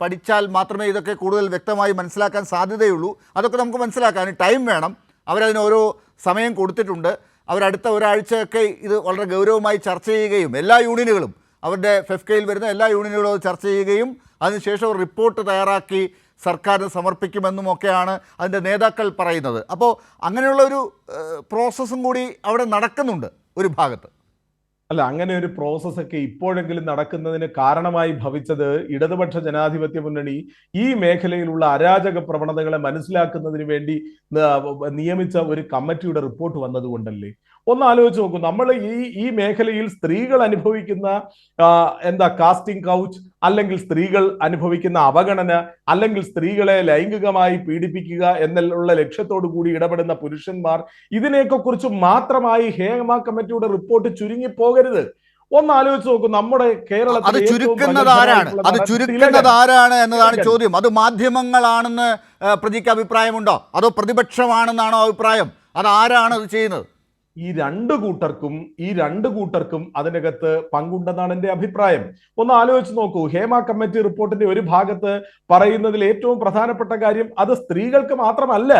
പഠിച്ചാൽ മാത്രമേ ഇതൊക്കെ കൂടുതൽ വ്യക്തമായി മനസ്സിലാക്കാൻ സാധ്യതയുള്ളൂ. അതൊക്കെ നമുക്ക് മനസ്സിലാക്കാൻ ടൈം വേണം. അവരതിന് ഓരോ സമയം കൊടുത്തിട്ടുണ്ട്. അവരടുത്ത ഒരാഴ്ചയൊക്കെ ഇത് വളരെ ഗൗരവമായി ചർച്ച ചെയ്യുകയും എല്ലാ യൂണിയനുകളും അവരുടെ ഫെഫ്കയിൽ വരുന്ന എല്ലാ യൂണിയനുകളും അത് ചർച്ച ചെയ്യുകയും അതിനുശേഷം ഒരു റിപ്പോർട്ട് തയ്യാറാക്കി സർക്കാരിന് സമർപ്പിക്കുമെന്നുമൊക്കെയാണ് അതിൻ്റെ നേതാക്കൾ പറയുന്നത്. അപ്പോൾ അങ്ങനെയുള്ളൊരു പ്രോസസ്സും കൂടി അവിടെ നടക്കുന്നുണ്ട് ഒരു ഭാഗത്ത്. അല്ല, അങ്ങനെ ഒരു പ്രോസസ്സൊക്കെ ഇപ്പോഴെങ്കിലും നടക്കുന്നതിന് കാരണമായി ഭവിച്ചത് ഇടതുപക്ഷ ജനാധിപത്യ മുന്നണി ഈ മേഖലയിലുള്ള അരാജക പ്രവണതകളെ മനസ്സിലാക്കുന്നതിന് വേണ്ടി നിയമിച്ച ഒരു കമ്മിറ്റിയുടെ റിപ്പോർട്ട് വന്നതുകൊണ്ടല്ലേ? ഒന്ന് ആലോചിച്ച് നോക്കൂ. നമ്മൾ ഈ മേഖലയിൽ സ്ത്രീകൾ അനുഭവിക്കുന്ന കാസ്റ്റിംഗ് കൗച്ച്, അല്ലെങ്കിൽ സ്ത്രീകൾ അനുഭവിക്കുന്ന അവഗണന, അല്ലെങ്കിൽ സ്ത്രീകളെ ലൈംഗികമായി പീഡിപ്പിക്കുക എന്നുള്ള ലക്ഷ്യത്തോടു കൂടി ഇടപെടുന്ന പുരുഷന്മാർ, ഇതിനെയൊക്കെ കുറിച്ച് മാത്രമായി ഹേമ കമ്മിറ്റിയുടെ റിപ്പോർട്ട് ചുരുങ്ങി പോകരുത്. ഒന്ന് ആലോചിച്ച് നോക്കൂ. നമ്മുടെ കേരളത്തിൽ അത് ചുരുക്കുന്നത് ആരാണ് എന്നതാണ് ചോദ്യം. അത് മാധ്യമങ്ങളാണെന്ന് പ്രതിക്ക് അഭിപ്രായമുണ്ടോ, അതോ പ്രതിപക്ഷമാണെന്നാണോ അഭിപ്രായം? അത് ആരാണ് അത് ചെയ്യുന്നത്? ഈ രണ്ടു കൂട്ടർക്കും അതിനകത്ത് പങ്കുണ്ടെന്നാണ് എൻ്റെ അഭിപ്രായം. ഒന്ന് ആലോചിച്ച് നോക്കൂ. ഹേമ കമ്മിറ്റി റിപ്പോർട്ടിന്റെ ഒരു ഭാഗത്ത് പറയുന്നതിൽ ഏറ്റവും പ്രധാനപ്പെട്ട കാര്യം അത് സ്ത്രീകൾക്ക് മാത്രമല്ല,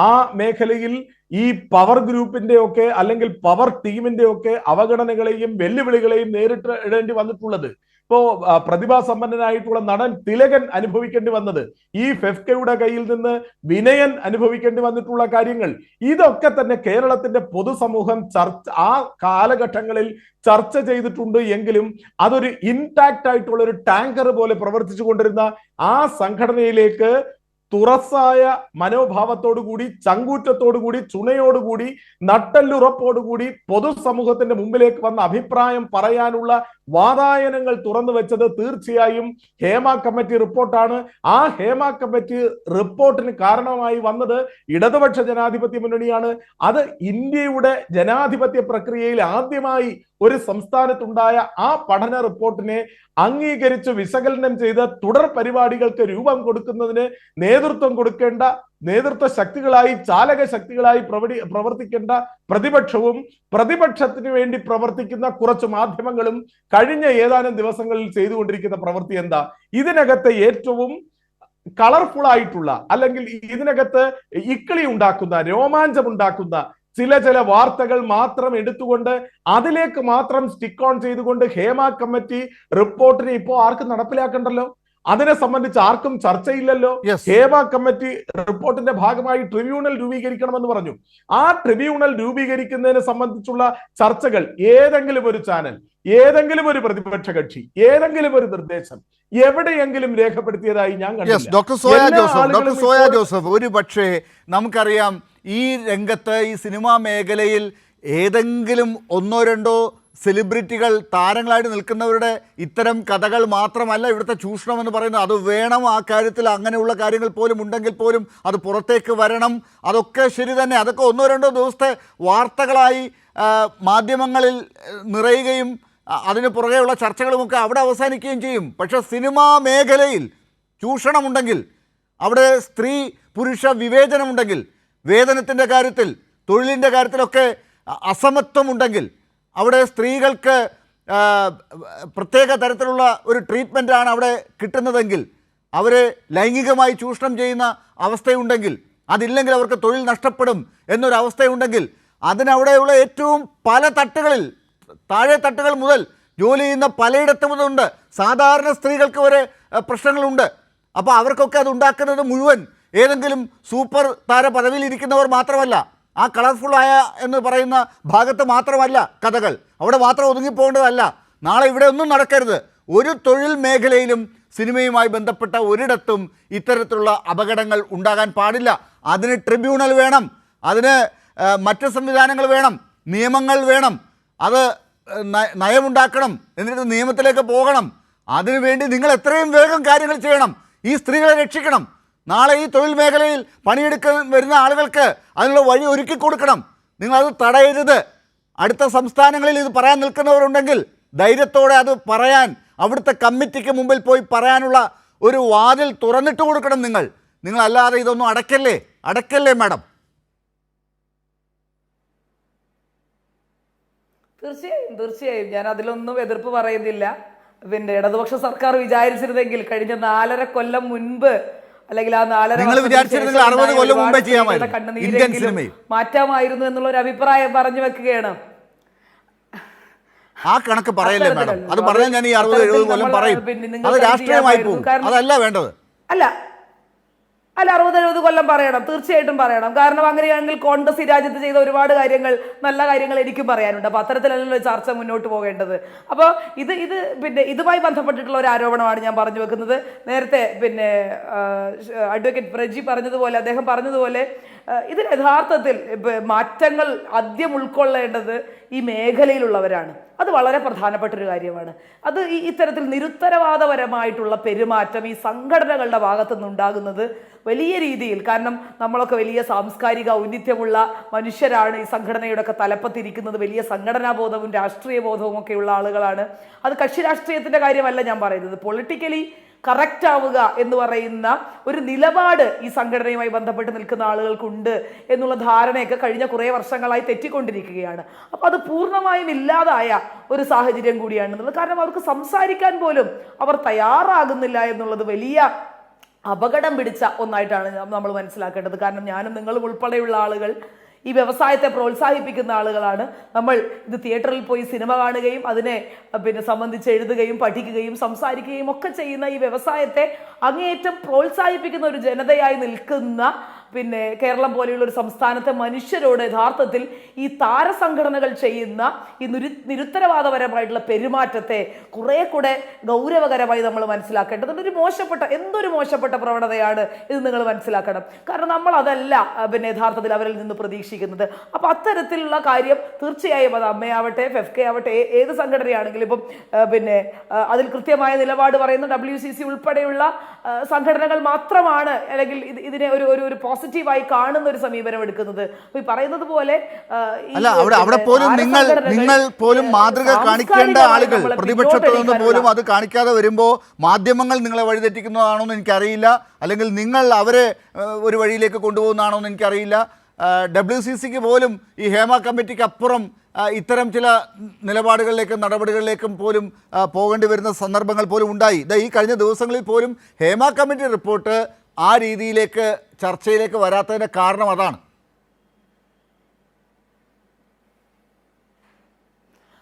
ആ മേഖലയിൽ ഈ പവർ ഗ്രൂപ്പിന്റെ ഒക്കെ അല്ലെങ്കിൽ പവർ ടീമിന്റെ ഒക്കെ അവഗണനകളെയും വെല്ലുവിളികളെയും നേരിടേണ്ടി വന്നിട്ടുള്ളത്. ഇപ്പോ പ്രതിഭാസമ്പന്നനായിട്ടുള്ള നടൻ തിലകൻ അനുഭവിക്കേണ്ടി വന്നത്, ഈ ഫെഫ്കയുടെ കയ്യിൽ നിന്ന് വിനയൻ അനുഭവിക്കേണ്ടി വന്നിട്ടുള്ള കാര്യങ്ങൾ, ഇതൊക്കെ തന്നെ കേരളത്തിന്റെ പൊതുസമൂഹം ആ കാലഘട്ടങ്ങളിൽ ചർച്ച ചെയ്തിട്ടുണ്ട്. എങ്കിലും അതൊരു ഇൻടാക്റ്റ് ആയിട്ടുള്ള ഒരു ടാങ്കർ പോലെ പ്രവർത്തിച്ചു കൊണ്ടിരുന്ന ആ സംഘടനയിലേക്ക് തുറസായ മനോഭാവത്തോടുകൂടി, ചങ്കൂറ്റത്തോടുകൂടി, ചുണയോടുകൂടി, നട്ടെല്ലുറപ്പോടുകൂടി പൊതുസമൂഹത്തിന്റെ മുമ്പിലേക്ക് വന്ന അഭിപ്രായം പറയാനുള്ള വാതായനങ്ങൾ തുറന്നു വെച്ചത് തീർച്ചയായും ഹേമ കമ്മിറ്റി റിപ്പോർട്ടാണ്. ആ ഹേമ കമ്മിറ്റി റിപ്പോർട്ടിന് കാരണമായി വന്നത് ഇടതുപക്ഷ ജനാധിപത്യ മുന്നണിയാണ്. അത് ഇന്ത്യയുടെ ജനാധിപത്യ പ്രക്രിയയിൽ ആദ്യമായി ഒരു സംസ്ഥാനത്തുണ്ടായ ആ പഠന റിപ്പോർട്ടിനെ അംഗീകരിച്ച് വിശകലനം ചെയ്ത് തുടർ പരിപാടികൾക്ക് രൂപം കൊടുക്കുന്നതിന് നേതൃത്വം കൊടുക്കേണ്ട നേതൃത്വ ശക്തികളായി, ചാലക ശക്തികളായി പ്രവർത്തിക്കേണ്ട പ്രതിപക്ഷവും പ്രതിപക്ഷത്തിന് വേണ്ടി പ്രവർത്തിക്കുന്ന കുറച്ച് മാധ്യമങ്ങളും കഴിഞ്ഞ ഏതാനും ദിവസങ്ങളിൽ ചെയ്തുകൊണ്ടിരിക്കുന്ന പ്രവൃത്തി എന്താ? ഇതിനകത്ത് ഏറ്റവും കളർഫുൾ ആയിട്ടുള്ള, അല്ലെങ്കിൽ ഇതിനകത്ത് ഇക്കിളി ഉണ്ടാക്കുന്ന, രോമാഞ്ചമുണ്ടാക്കുന്ന ചില വാർത്തകൾ മാത്രം എടുത്തുകൊണ്ട് അതിലേക്ക് മാത്രം സ്റ്റിക്ക് ഓൺ ചെയ്തുകൊണ്ട് ഹേമ കമ്മിറ്റി റിപ്പോർട്ടിനെ ഇപ്പോൾ ആർക്കും നടപ്പിലാക്കണ്ടല്ലോ. അതിനെ സംബന്ധിച്ച് ആർക്കും ചർച്ചയില്ലല്ലോ. ഹേമ കമ്മിറ്റി റിപ്പോർട്ടിന്റെ ഭാഗമായി ട്രിബ്യൂണൽ രൂപീകരിക്കണമെന്ന് പറഞ്ഞു. ആ ട്രിബ്യൂണൽ രൂപീകരിക്കുന്നതിനെ സംബന്ധിച്ചുള്ള ചർച്ചകൾ ഏതെങ്കിലും ഒരു ചാനൽ, ഏതെങ്കിലും ഒരു പ്രതിപക്ഷ കക്ഷി, ഏതെങ്കിലും ഒരു നിർദ്ദേശം എവിടെയെങ്കിലും രേഖപ്പെടുത്തിയതായി ഞാൻ കണ്ടില്ല. ഡോക്ടർ സോയ ജോസഫ്, ഒരു പക്ഷേ നമുക്കറിയാം ഈ രംഗത്ത്, ഈ സിനിമാ മേഖലയിൽ ഏതെങ്കിലും ഒന്നോ രണ്ടോ സെലിബ്രിറ്റികൾ, താരങ്ങളായിട്ട് നിൽക്കുന്നവരുടെ ഇത്തരം കഥകൾ മാത്രമല്ല ഇവിടുത്തെ ചൂഷണം എന്ന് പറയുന്നത്. അത് വേണം. ആ കാര്യത്തിൽ അങ്ങനെയുള്ള കാര്യങ്ങൾ പോലും ഉണ്ടെങ്കിൽ പോലും അത് പുറത്തേക്ക് വരണം. അതൊക്കെ ശരി തന്നെ. അതൊക്കെ ഒന്നോ രണ്ടോ ദിവസത്തെ വാർത്തകളായി മാധ്യമങ്ങളിൽ നിറയുകയും അതിന് പുറകെയുള്ള ചർച്ചകളുമൊക്കെ അവിടെ അവസാനിക്കുകയും ചെയ്യും. പക്ഷേ സിനിമാ മേഖലയിൽ ചൂഷണമുണ്ടെങ്കിൽ, അവിടെ സ്ത്രീ പുരുഷ വിവേചനമുണ്ടെങ്കിൽ, വേതനത്തിൻ്റെ കാര്യത്തിൽ, തൊഴിലിൻ്റെ കാര്യത്തിലൊക്കെ അസമത്വമുണ്ടെങ്കിൽ, അവിടെ സ്ത്രീകൾക്ക് പ്രത്യേക തരത്തിലുള്ള ഒരു ട്രീറ്റ്മെൻറ്റാണ് അവിടെ കിട്ടുന്നതെങ്കിൽ, അവരെ ലൈംഗികമായി ചൂഷണം ചെയ്യുന്ന അവസ്ഥയുണ്ടെങ്കിൽ, അതില്ലെങ്കിൽ അവർക്ക് തൊഴിൽ നഷ്ടപ്പെടും എന്നൊരവസ്ഥയുണ്ടെങ്കിൽ, അതിനവിടെയുള്ള ഏറ്റവും പല തട്ടുകളിൽ, താഴെ തട്ടുകൾ മുതൽ ജോലി ചെയ്യുന്ന പലയിടത്തും ഇതുണ്ട്. സാധാരണ സ്ത്രീകൾക്ക് വരെ പ്രശ്നങ്ങളുണ്ട്. അപ്പോൾ അവർക്കൊക്കെ അത് ഉണ്ടാക്കുന്നത് മുഴുവൻ ഏതെങ്കിലും സൂപ്പർ താര പദവിയിൽ ഇരിക്കുന്നവർ മാത്രമല്ല, ആ കളർഫുള്ളായ എന്ന് പറയുന്ന ഭാഗത്ത് മാത്രമല്ല കഥകൾ, അവിടെ മാത്രം ഒതുങ്ങിപ്പോകേണ്ടതല്ല. നാളെ ഇവിടെ ഒന്നും നടക്കരുത്. ഒരു തൊഴിൽ മേഖലയിലും സിനിമയുമായി ബന്ധപ്പെട്ട ഒരിടത്തും ഇത്തരത്തിലുള്ള അപകടങ്ങൾ ഉണ്ടാകാൻ പാടില്ല. അതിന് ട്രിബ്യൂണൽ വേണം, അതിന് മറ്റ് സംവിധാനങ്ങൾ വേണം, നിയമങ്ങൾ വേണം, അത് നയമുണ്ടാക്കണം, എന്നിട്ട് നിയമത്തിലേക്ക് പോകണം. അതിനുവേണ്ടി നിങ്ങൾ എത്രയും വേഗം കാര്യങ്ങൾ ചെയ്യണം. ഈ സ്ത്രീകളെ രക്ഷിക്കണം. നാളെ ഈ തൊഴിൽ മേഖലയിൽ പണിയെടുക്കാൻ വരുന്ന ആളുകൾക്ക് അതിനുള്ള വഴി ഒരുക്കി കൊടുക്കണം. നിങ്ങളത് തടയരുത്. അടുത്ത സംസ്ഥാനങ്ങളിൽ ഇത് പറയാൻ നിൽക്കുന്നവരുണ്ടെങ്കിൽ ധൈര്യത്തോടെ അത് പറയാൻ, അവിടുത്തെ കമ്മിറ്റിക്ക് മുമ്പിൽ പോയി പറയാനുള്ള ഒരു വാതിൽ തുറന്നിട്ട് കൊടുക്കണം നിങ്ങളല്ലാതെ ഇതൊന്നും അടയ്ക്കല്ലേ മാഡം. തീർച്ചയായും ഞാൻ അതിലൊന്നും എതിർപ്പ് പറയുന്നില്ല. പിന്നെ ഇടതുപക്ഷ സർക്കാർ വിചാരിച്ചിരുന്നെങ്കിൽ കഴിഞ്ഞ 4.5 കൊല്ലം മുൻപ് അല്ലെങ്കിൽ ആ 4.5 നിങ്ങൾ വിചാരിച്ചിരുന്നെങ്കിൽ 60 കൊല്ലം മുമ്പേ ചെയ്യാമായിരുന്നു ഇന്ത്യൻ സിനിമയിൽ മാറ്റാമായിരുന്നു എന്നുള്ള ഒരു അഭിപ്രായം പറഞ്ഞു വെക്കുകയാണ്. ആ കണക്ക് പറയല്ലേ മാഡം? അത് പറഞ്ഞാൽ ഞാൻ ഈ 60-70 കൊല്ലം പറയും. അത് രാഷ്ട്രീയമായി പോകും. അതല്ല വേണ്ടത്. അല്ല 60-70 കൊല്ലം പറയണം, തീർച്ചയായിട്ടും പറയണം. കാരണം അങ്ങനെയാണെങ്കിൽ കോൺഗ്രസ് ഈ രാജ്യത്ത് ചെയ്ത ഒരുപാട് കാര്യങ്ങൾ, നല്ല കാര്യങ്ങൾ എനിക്കും പറയാനുണ്ട്. അപ്പൊ അത്തരത്തിലല്ലോ ചർച്ച മുന്നോട്ട് പോകേണ്ടത്. അപ്പോൾ പിന്നെ ഇതുമായി ബന്ധപ്പെട്ടിട്ടുള്ള ഒരു ആരോപണമാണ് ഞാൻ പറഞ്ഞു വെക്കുന്നത്. നേരത്തെ പിന്നെ അഡ്വക്കേറ്റ് പ്രജി പറഞ്ഞതുപോലെ, അദ്ദേഹം പറഞ്ഞതുപോലെ ഇതിൽ യഥാർത്ഥത്തിൽ മാറ്റങ്ങൾ ആദ്യം ഉൾക്കൊള്ളേണ്ടത് ഈ മേഖലയിലുള്ളവരാണ്. അത് വളരെ പ്രധാനപ്പെട്ട ഒരു കാര്യമാണ്. അത് ഇത്തരത്തിൽ നിരുത്തരവാദപരമായിട്ടുള്ള പെരുമാറ്റം ഈ സംഘടനകളുടെ ഭാഗത്തു നിന്നുണ്ടാകുന്നത് വലിയ രീതിയിൽ, കാരണം നമ്മളൊക്കെ വലിയ സാംസ്കാരിക ഔന്നിത്യമുള്ള മനുഷ്യരാണ്, ഈ സംഘടനയുടെ ഒക്കെ തലപ്പത്തിരിക്കുന്നത് വലിയ സംഘടനാ ബോധവും രാഷ്ട്രീയ ബോധവും ഒക്കെയുള്ള ആളുകളാണ്. അത് കക്ഷി രാഷ്ട്രീയത്തിന്റെ കാര്യമല്ല ഞാൻ പറയുന്നത്. പൊളിറ്റിക്കലി കറക്റ്റ് ആവുക എന്ന് പറയുന്ന ഒരു നിലപാട് ഈ സംഘടനയുമായി ബന്ധപ്പെട്ട് നിൽക്കുന്ന ആളുകൾക്കുണ്ട് എന്നുള്ള ധാരണയൊക്കെ കഴിഞ്ഞ കുറേ വർഷങ്ങളായി തെറ്റിക്കൊണ്ടിരിക്കുകയാണ്. അപ്പൊ അത് പൂർണ്ണമായും ഇല്ലാതായ ഒരു സാഹചര്യം കൂടിയാണെന്നുള്ളത്. കാരണം അവർക്ക് സംസാരിക്കാൻ പോലും അവർ തയ്യാറാകുന്നില്ല എന്നുള്ളത് വലിയ അപകടം പിടിച്ച ഒന്നായിട്ടാണ് നമ്മൾ മനസ്സിലാക്കേണ്ടത്. കാരണം ഞാനും നിങ്ങളും ഉൾപ്പെടെയുള്ള ആളുകൾ ഈ വ്യവസായത്തെ പ്രോത്സാഹിപ്പിക്കുന്ന ആളുകളാണ്. നമ്മൾ ഇത് തിയേറ്ററിൽ പോയി സിനിമ കാണുകയും അതിനെ പിന്നെ സംബന്ധിച്ച് എഴുതുകയും പഠിക്കുകയും സംസാരിക്കുകയും ഒക്കെ ചെയ്യുന്ന ഈ വ്യവസായത്തെ അങ്ങേയറ്റം പ്രോത്സാഹിപ്പിക്കുന്ന ഒരു ജനതയായി നിൽക്കുന്ന പിന്നെ കേരളം പോലെയുള്ള ഒരു സംസ്ഥാനത്തെ മനുഷ്യരോട് യഥാർത്ഥത്തിൽ ഈ താരസംഘടനകൾ ചെയ്യുന്ന ഈ നിരുത്തരവാദപരമായിട്ടുള്ള പെരുമാറ്റത്തെ കുറെ കൂടെ ഗൗരവകരമായി നമ്മൾ മനസ്സിലാക്കേണ്ടതുണ്ട്. എന്തൊരു മോശപ്പെട്ട പ്രവണതയാണ് ഇത് നിങ്ങൾ മനസ്സിലാക്കണം. കാരണം നമ്മൾ അതല്ല പിന്നെ യഥാർത്ഥത്തിൽ അവരിൽ നിന്ന് പ്രതീക്ഷിക്കുന്നത്. അപ്പൊ അത്തരത്തിലുള്ള കാര്യം തീർച്ചയായും അത് അമ്മയാവട്ടെ ഫെഫ്കെ ആവട്ടെ ഏത് സംഘടനയാണെങ്കിലും ഇപ്പം പിന്നെ അതിൽ കൃത്യമായ നിലപാട് പറയുന്ന WCC ഉൾപ്പെടെയുള്ള സംഘടനകൾ മാത്രമാണ് അല്ലെങ്കിൽ ഇതിനെ ഒരു പോസിറ്റീവായി കാണുന്ന ഒരു സമീപനം എടുക്കുന്നത്. ഈ പറയുന്നത് പോലെ അവിടെ പോലും നിങ്ങൾ പോലും മാതൃക കാണിക്കേണ്ട ആളുകൾ പ്രതിപക്ഷത്ത് നിന്ന് പോലും അത് കാണിക്കാതെ വരുമ്പോൾ മാധ്യമങ്ങൾ നിങ്ങളെ വഴിതെറ്റിക്കുന്നതാണോ എന്ന് എനിക്കറിയില്ല, അല്ലെങ്കിൽ നിങ്ങൾ അവരെ ഒരു വഴിയിലേക്ക് കൊണ്ടുപോകുന്നതാണോ എന്ന് എനിക്കറിയില്ല. WCCക്ക് പോലും ഈ ഹേമ കമ്മിറ്റിക്ക് അപ്പുറം ഇത്തരം ചില നിലപാടുകളിലേക്കും നടപടികളിലേക്കും പോലും പോകേണ്ടി വരുന്ന സന്ദർഭങ്ങൾ പോലും ഉണ്ടായി. ഈ കഴിഞ്ഞ ദിവസങ്ങളിൽ പോലും ഹേമ കമ്മിറ്റി റിപ്പോർട്ട് ആ രീതിയിലേക്ക് ചർച്ചയിലേക്ക് വരാത്തതിൻ്റെ കാരണം അതാണ്.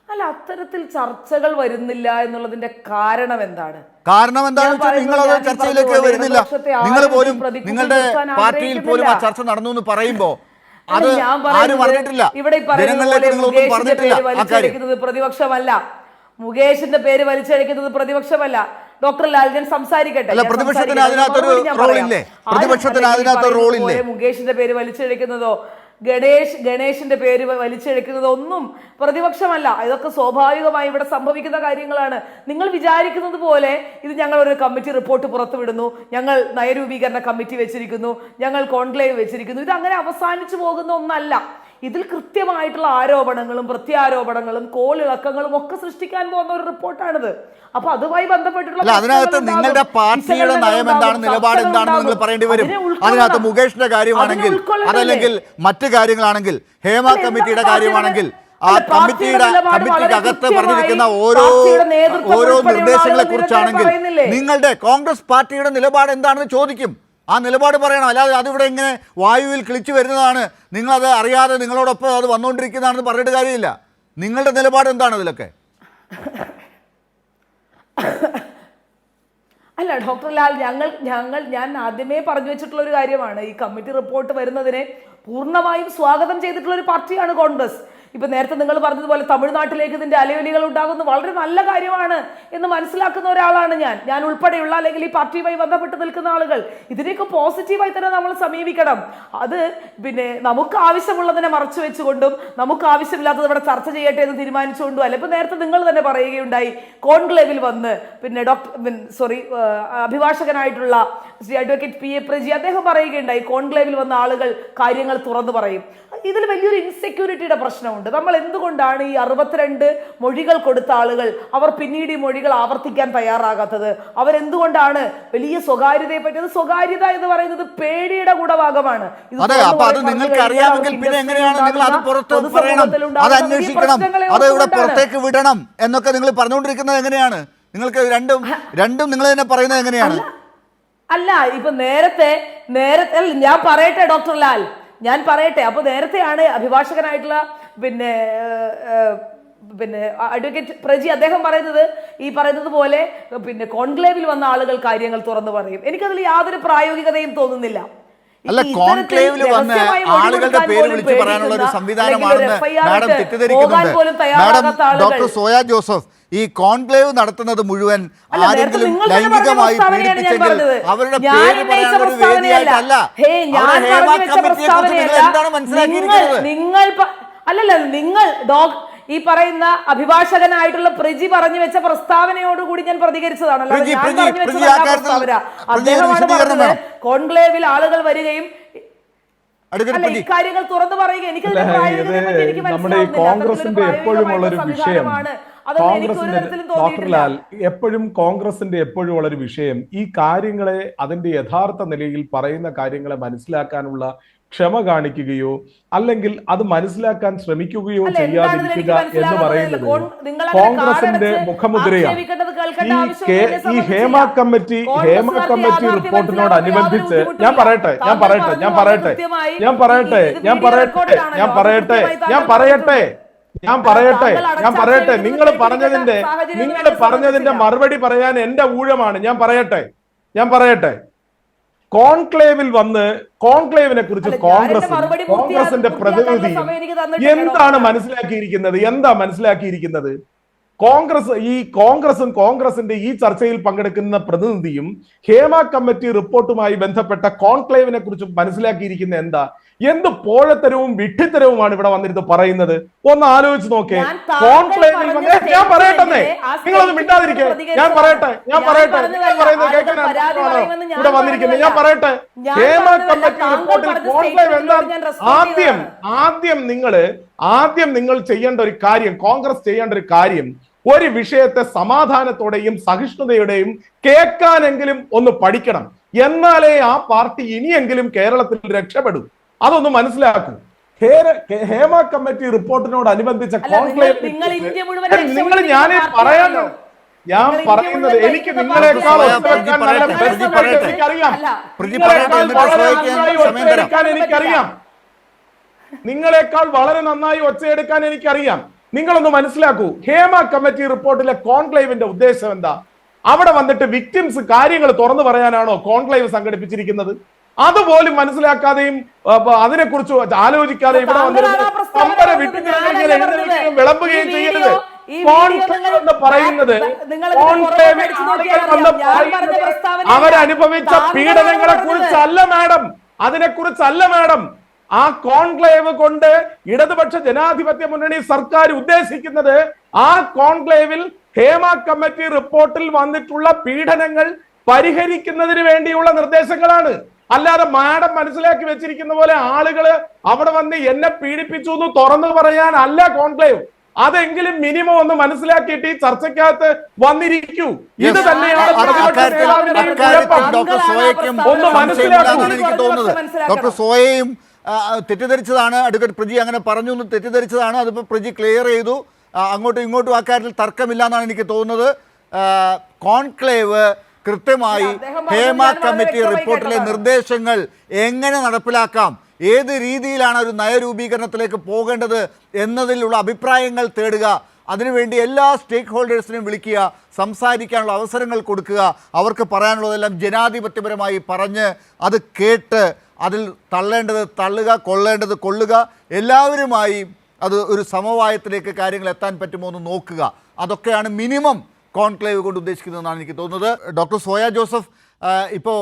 അല്ല, അത്തരത്തിൽ ചർച്ചകൾ വരുന്നില്ല എന്നുള്ളതിന്റെ കാരണം എന്താണ്? കാരണം എന്താണെന്ന് വെച്ചാൽ നിങ്ങളത് ചർച്ചയിലേക്ക് വരുന്നില്ല. നിങ്ങൾ പോലും നിങ്ങളുടെ പാർട്ടിയിൽ പോലും ആ ചർച്ച നടന്നു എന്ന് പറയുമ്പോൾ അത് ആരും പറഞ്ഞിട്ടില്ല. ഇവിടെ പ്രതിപക്ഷമല്ല, മുകേഷിന്റെ പേര് വലിച്ചഴിക്കുന്നത് പ്രതിപക്ഷമല്ല. ഡോക്ടർ ലാൽജൻ സംസാരിക്കട്ടെ. പ്രതിപക്ഷത്തിന് അതിനകത്തൊരു റോളില്ലേ? പ്രതിപക്ഷത്തിന് അതിനകത്തൊരു റോളില്ലേ? മുകേഷിന്റെ പേര് വലിച്ചഴിക്കുന്നതോ ഗണേഷിന്റെ പേര് വലിച്ചെടുക്കുന്നത് ഒന്നും പ്രതിപക്ഷമല്ല. ഇതൊക്കെ സ്വാഭാവികമായി ഇവിടെ സംഭവിക്കുന്ന കാര്യങ്ങളാണ്. നിങ്ങൾ വിചാരിക്കുന്നത് പോലെ ഇത് ഞങ്ങൾ ഒരു കമ്മിറ്റി റിപ്പോർട്ട് പുറത്തുവിടുന്നു, ഞങ്ങൾ നയരൂപീകരണ കമ്മിറ്റി വെച്ചിരിക്കുന്നു, ഞങ്ങൾ കോൺക്ലേവ് വെച്ചിരിക്കുന്നു, ഇത് അങ്ങനെ അവസാനിച്ചു പോകുന്ന ഒന്നല്ല. ഇതിൽ കൃത്യമായിട്ടുള്ള ആരോപണങ്ങളും പ്രത്യാരോപണങ്ങളും കോളിളക്കങ്ങളും ഒക്കെ സൃഷ്ടിക്കാൻ പോകുന്ന ഒരു റിപ്പോർട്ടാണിത്. അപ്പൊ അതുമായി ബന്ധപ്പെട്ടിട്ടുള്ള അതിനകത്ത് നിങ്ങളുടെ പാർട്ടിയുടെ നയം എന്താണ്, നിലപാട് എന്താണെന്ന് നിങ്ങൾ പറയേണ്ടി വരും. അതിനകത്ത് മുകേഷിന്റെ കാര്യമാണെങ്കിൽ അതല്ലെങ്കിൽ മറ്റു കാര്യങ്ങളാണെങ്കിൽ ഹേമ കമ്മിറ്റിയുടെ കാര്യമാണെങ്കിൽ ആ കമ്മിറ്റിക്ക് അകത്ത് പറഞ്ഞിരിക്കുന്ന ഓരോ നിർദ്ദേശങ്ങളെ കുറിച്ചാണെങ്കിൽ നിങ്ങളുടെ കോൺഗ്രസ് പാർട്ടിയുടെ നിലപാട് എന്താണെന്ന് ചോദിക്കും. ആ നിലപാട് പറയണം. അല്ലാതെ അതിവിടെ ഇങ്ങനെ വായുവിൽ കിളിച്ചു വരുന്നതാണ്, നിങ്ങളത് അറിയാതെ നിങ്ങളോടൊപ്പം അത് വന്നുകൊണ്ടിരിക്കുന്നതാണെന്ന് പറഞ്ഞിട്ട് കാര്യമില്ല. നിങ്ങളുടെ നിലപാട് എന്താണ് അതിലൊക്കെ? അല്ല ഡോക്ടർ ലാൽ, ഞാൻ ആദ്യമേ പറഞ്ഞു വെച്ചിട്ടുള്ള ഒരു കാര്യമാണ്, ഈ കമ്മിറ്റി റിപ്പോർട്ട് വരുന്നതിനെ പൂർണ്ണമായും സ്വാഗതം ചെയ്തിട്ടുള്ള ഒരു പാർട്ടിയാണ് കോൺഗ്രസ്. ഇപ്പൊ നേരത്തെ നിങ്ങൾ പറഞ്ഞതുപോലെ തമിഴ്നാട്ടിലേക്ക് ഇതിന്റെ അലയൊലികൾ ഉണ്ടാകുന്നത് വളരെ നല്ല കാര്യമാണ് എന്ന് മനസ്സിലാക്കുന്ന ഒരാളാണ് ഞാൻ ഉൾപ്പെടെയുള്ള അല്ലെങ്കിൽ ഈ പാർട്ടിയുമായി ബന്ധപ്പെട്ട് നിൽക്കുന്ന ആളുകൾ. ഇതിനെയൊക്കെ പോസിറ്റീവായി തന്നെ നമ്മൾ സമീപിക്കണം. അത് പിന്നെ നമുക്ക് ആവശ്യമുള്ളതിനെ മറച്ചു വെച്ചുകൊണ്ടും നമുക്ക് ആവശ്യമില്ലാത്തത് ഇവിടെ ചർച്ച ചെയ്യട്ടെ എന്ന് തീരുമാനിച്ചുകൊണ്ടും അല്ല. ഇപ്പൊ നേരത്തെ നിങ്ങൾ തന്നെ പറയുകയുണ്ടായി, കോൺക്ലേവിൽ വന്ന് പിന്നെ അഭിഭാഷകനായിട്ടുള്ള ശ്രീ അഡ്വക്കേറ്റ് PA പ്രജി അദ്ദേഹം പറയുകയുണ്ടായി, കോൺക്ലേവിൽ വന്ന ആളുകൾ കാര്യങ്ങൾ തുറന്നു പറയും. ഇതിൽ വലിയൊരു ഇൻസെക്യൂരിറ്റിയുടെ പ്രശ്നമുണ്ട്. പറയാറുണ്ട്. നമ്മൾ എന്തുകൊണ്ടാണ് ഈ 62 മൊഴികൾ കൊടുത്ത ആളുകൾ അവർ പിന്നീട് ഈ മൊഴികൾ ആവർത്തിക്കാൻ തയ്യാറാകാത്തത്? അവരെന്തുകൊണ്ടാണ് വലിയ സ്വകാര്യതയെ പറ്റിയത്? സ്വകാര്യത എന്ന് പറയുന്നത് പേടിയുടെ ഗുണഭാഗമാണ്. അതെ, അപ്പൊ അത് നിങ്ങൾക്ക് അറിയാമെങ്കിൽ പിന്നെ എങ്ങനെയാണ് നിങ്ങൾ അത് പുറത്ത് പറയണം, അത് അന്വേഷിക്കണം, അത് ഇവിടെ പുറത്തേക്ക് വിടണം എന്നൊക്കെ നിങ്ങൾ പറഞ്ഞുകൊണ്ടിരിക്കുന്നത് എങ്ങനെയാണ്? നിങ്ങൾക്ക് രണ്ടും നിങ്ങൾ തന്നെ പറയുന്നത് എങ്ങനെയാണ്? അല്ല, ഇപ്പൊ നേരത്തെ ഞാൻ പറയട്ടെ ഡോക്ടർ ലാൽ, ഞാൻ പറയട്ടെ. അപ്പൊ നേരത്തെയാണ് അഭിഭാഷകനായിട്ടുള്ള പിന്നെ അഡ്വക്കേറ്റ് പ്രജി അദ്ദേഹം പറയുന്നത് ഈ പറയുന്നത് പോലെ പിന്നെ കോൺക്ലേവിൽ വന്ന ആളുകൾ കാര്യങ്ങൾ തുറന്നു പറയും. എനിക്കതിൽ യാതൊരു പ്രായോഗികതയും തോന്നുന്നില്ല. അല്ല, കോൺക്ലേവിൽ വന്ന് ആളുകളുടെ പേര് വിളിച്ചു പറയാനുള്ള ഒരു സംവിധാനമാണെന്ന് മാഡം തെറ്റിദ്ധരിക്കുന്നുണ്ട്. മാഡം ഡോക്ടർ സോയ ജോസഫ്, ഈ കോൺക്ലേവ് നടത്തുന്നത് മുഴുവൻ ആരെങ്കിലും ലൈംഗികമായി പീഡിപ്പിച്ചെങ്കിൽ അവരുടെ പേര് പറയാനുള്ള ഒരു വേദിയായിട്ടല്ല. എന്താണ് മനസ്സിലാക്കിയിരിക്കുന്നത്? നിങ്ങൾ ഈ പറയുന്ന അഭിഭാഷകനായിട്ടുള്ള പ്രജി പറഞ്ഞു വെച്ച പ്രസ്താവനയോടുകൂടി ഞാൻ പ്രതികരിച്ചതാണല്ലോ. അദ്ദേഹമാണ് പറഞ്ഞത് കോൺക്ലേവിൽ ആളുകൾ വരികയും ഇക്കാര്യങ്ങൾ തുറന്നു പറയുക. നമ്മുടെ കോൺഗ്രസിന്റെ എപ്പോഴും ഉള്ളൊരു വിഷയം, ഡോക്ടർ ലാൽ, കോൺഗ്രസിന്റെ എപ്പോഴും ഉള്ളൊരു വിഷയം ഈ കാര്യങ്ങളെ അതിന്റെ യഥാർത്ഥ നിലയിൽ പറയുന്ന കാര്യങ്ങളെ മനസ്സിലാക്കാനുള്ള ക്ഷമ കാണിക്കുകയോ അല്ലെങ്കിൽ അത് മനസ്സിലാക്കാൻ ശ്രമിക്കുകയോ ചെയ്യാതിരിക്കുക എന്ന് പറയുന്നത് കോൺഗ്രസിന്റെ മുഖമുദ്രയാണ്. ഈ ഹേമ കമ്മിറ്റി റിപ്പോർട്ടിനോടനുബന്ധിച്ച് ഞാൻ പറയട്ടെ നിങ്ങൾ പറഞ്ഞതിന്റെ മറുപടി പറയാൻ എന്റെ ഊഴമാണ്. ഞാൻ പറയട്ടെ കോൺക്ലേവിൽ വന്ന് കോൺക്ലേവിനെ കുറിച്ച് കോൺഗ്രസിന്റെ പ്രതിനിധി എന്താണ് മനസ്സിലാക്കിയിരിക്കുന്നത്? കോൺഗ്രസിന്റെ ഈ ചർച്ചയിൽ പങ്കെടുക്കുന്ന പ്രതിനിധിയും ഹേമ കമ്മിറ്റി റിപ്പോർട്ടുമായി ബന്ധപ്പെട്ട കോൺക്ലേവിനെ കുറിച്ച് മനസ്സിലാക്കിയിരിക്കുന്ന എന്താ? എന്ത് പോഴത്തരവും വിഡ്ഢിത്തരവുമാണ് ഇവിടെ വന്നിരുന്ന് പറയുന്നത്? ഒന്ന് ആലോചിച്ച് നോക്കേ. കോൺക്ലേവിൽ ഞാൻ പറയട്ടെ, നിങ്ങളൊന്ന് മിണ്ടാതിരിക്കേ. ഞാൻ പറയട്ടെ ഇവിടെ വന്നിരിക്കുന്നത്. ഞാൻ പറയട്ടെ, ഹേമ കമ്മിറ്റി റിപ്പോർട്ടിൽ കോൺക്ലേവ് എന്താ? ആദ്യം നിങ്ങൾ ചെയ്യേണ്ട ഒരു കാര്യം, കോൺഗ്രസ് ചെയ്യേണ്ട ഒരു കാര്യം, ഒരു വിഷയത്തെ സമാധാനത്തോടെയും സഹിഷ്ണുതയോടെയും കേൾക്കാനെങ്കിലും ഒന്ന് പഠിക്കണം. എന്നാലേ ആ പാർട്ടി ഇനിയെങ്കിലും കേരളത്തിൽ രക്ഷപ്പെടൂ. അതൊന്ന് മനസ്സിലാക്കൂ. ഹേമ കമ്മിറ്റി റിപ്പോർട്ടിനോടനുബന്ധിച്ച കോൺക്ലേവ് ഞാൻ പറയുന്നത് എനിക്ക് നിങ്ങളെക്കാൾ എനിക്കറിയാം. നിങ്ങളെക്കാൾ വളരെ നന്നായി ഒച്ചയെടുക്കാൻ എനിക്കറിയാം. നിങ്ങളൊന്ന് മനസ്സിലാക്കൂ. ഹേമ കമ്മിറ്റി റിപ്പോർട്ടിലെ കോൺക്ലേവിന്റെ ഉദ്ദേശം എന്താ? അവിടെ വന്നിട്ട് വിക്ടിംസ് കാര്യങ്ങൾ തുറന്നു പറയാനാണോ കോൺക്ലേവ് സംഘടിപ്പിച്ചിരിക്കുന്നത്? അതുപോലും മനസ്സിലാക്കാതെയും അതിനെക്കുറിച്ച് ആലോചിക്കാതെ ഇവിടെ വിളമ്പുകയും ചെയ്യരുത്. എന്ന് പറയുന്നത് അവരനുഭവിച്ച പീഡനങ്ങളെ കുറിച്ചല്ല മാഡം, അതിനെക്കുറിച്ചല്ല മാഡം. ആ കോൺക്ലേവ് കൊണ്ട് ഇടതുപക്ഷ ജനാധിപത്യ മുന്നണി സർക്കാർ ഉദ്ദേശിക്കുന്നത് ആ കോൺക്ലേവിൽ ഹേമ കമ്മിറ്റി റിപ്പോർട്ടിൽ വന്നിട്ടുള്ള പീഡനങ്ങൾ പരിഹരിക്കുന്നതിന് വേണ്ടിയുള്ള നിർദ്ദേശങ്ങളാണ്. അല്ലാതെ മാഡം മനസ്സിലാക്കി വെച്ചിരിക്കുന്ന പോലെ ആളുകള് അവിടെ വന്ന് എന്നെ പീഡിപ്പിച്ചു എന്ന് തുറന്നു പറയാൻ അല്ല കോൺക്ലേവ്. അതെങ്കിലും മിനിമം ഒന്ന് മനസ്സിലാക്കിയിട്ട് ഈ ചർച്ചയ്ക്കകത്ത് വന്നിരിക്കൂ. ഇത് തന്നെയാണ് ഡോക്ടർ സോയയും തെറ്റിദ്ധരിച്ചതാണ്. അഡ്വക്കേറ്റ് പ്രജി അങ്ങനെ പറഞ്ഞു എന്ന് തെറ്റിദ്ധരിച്ചതാണ്. അതിപ്പോൾ പ്രജി ക്ലിയർ ചെയ്തു. അങ്ങോട്ടും ഇങ്ങോട്ടും ആ കാര്യത്തിൽ തർക്കമില്ല എന്നാണ് എനിക്ക് തോന്നുന്നത്. കോൺക്ലേവ് കൃത്യമായി ഹേമ കമ്മിറ്റി റിപ്പോർട്ടിലെ നിർദ്ദേശങ്ങൾ എങ്ങനെ നടപ്പിലാക്കാം, ഏത് രീതിയിലാണ് ഒരു നയരൂപീകരണത്തിലേക്ക് പോകേണ്ടത് എന്നതിലുള്ള അഭിപ്രായങ്ങൾ തേടുക, അതിനുവേണ്ടി എല്ലാ സ്റ്റേക്ക് ഹോൾഡേഴ്സിനെയും വിളിക്കുക, സംസാരിക്കാനുള്ള അവസരങ്ങൾ കൊടുക്കുക, അവർക്ക് പറയാനുള്ളതെല്ലാം ജനാധിപത്യപരമായി പറഞ്ഞ് അത് കേട്ട് അതിൽ തള്ളേണ്ടത് തള്ളുക, കൊള്ളേണ്ടത് കൊള്ളുക, എല്ലാവരുമായി അത് ഒരു സമവായത്തിലേക്ക് കാര്യങ്ങൾ എത്താൻ പറ്റുമോ എന്ന് നോക്കുക. അതൊക്കെയാണ് മിനിമം കോൺക്ലേവ് കൊണ്ട് ഉദ്ദേശിക്കുന്നതെന്നാണ് എനിക്ക് തോന്നുന്നത്. ഡോക്ടർ സോയ ജോസഫ്, ഇപ്പോൾ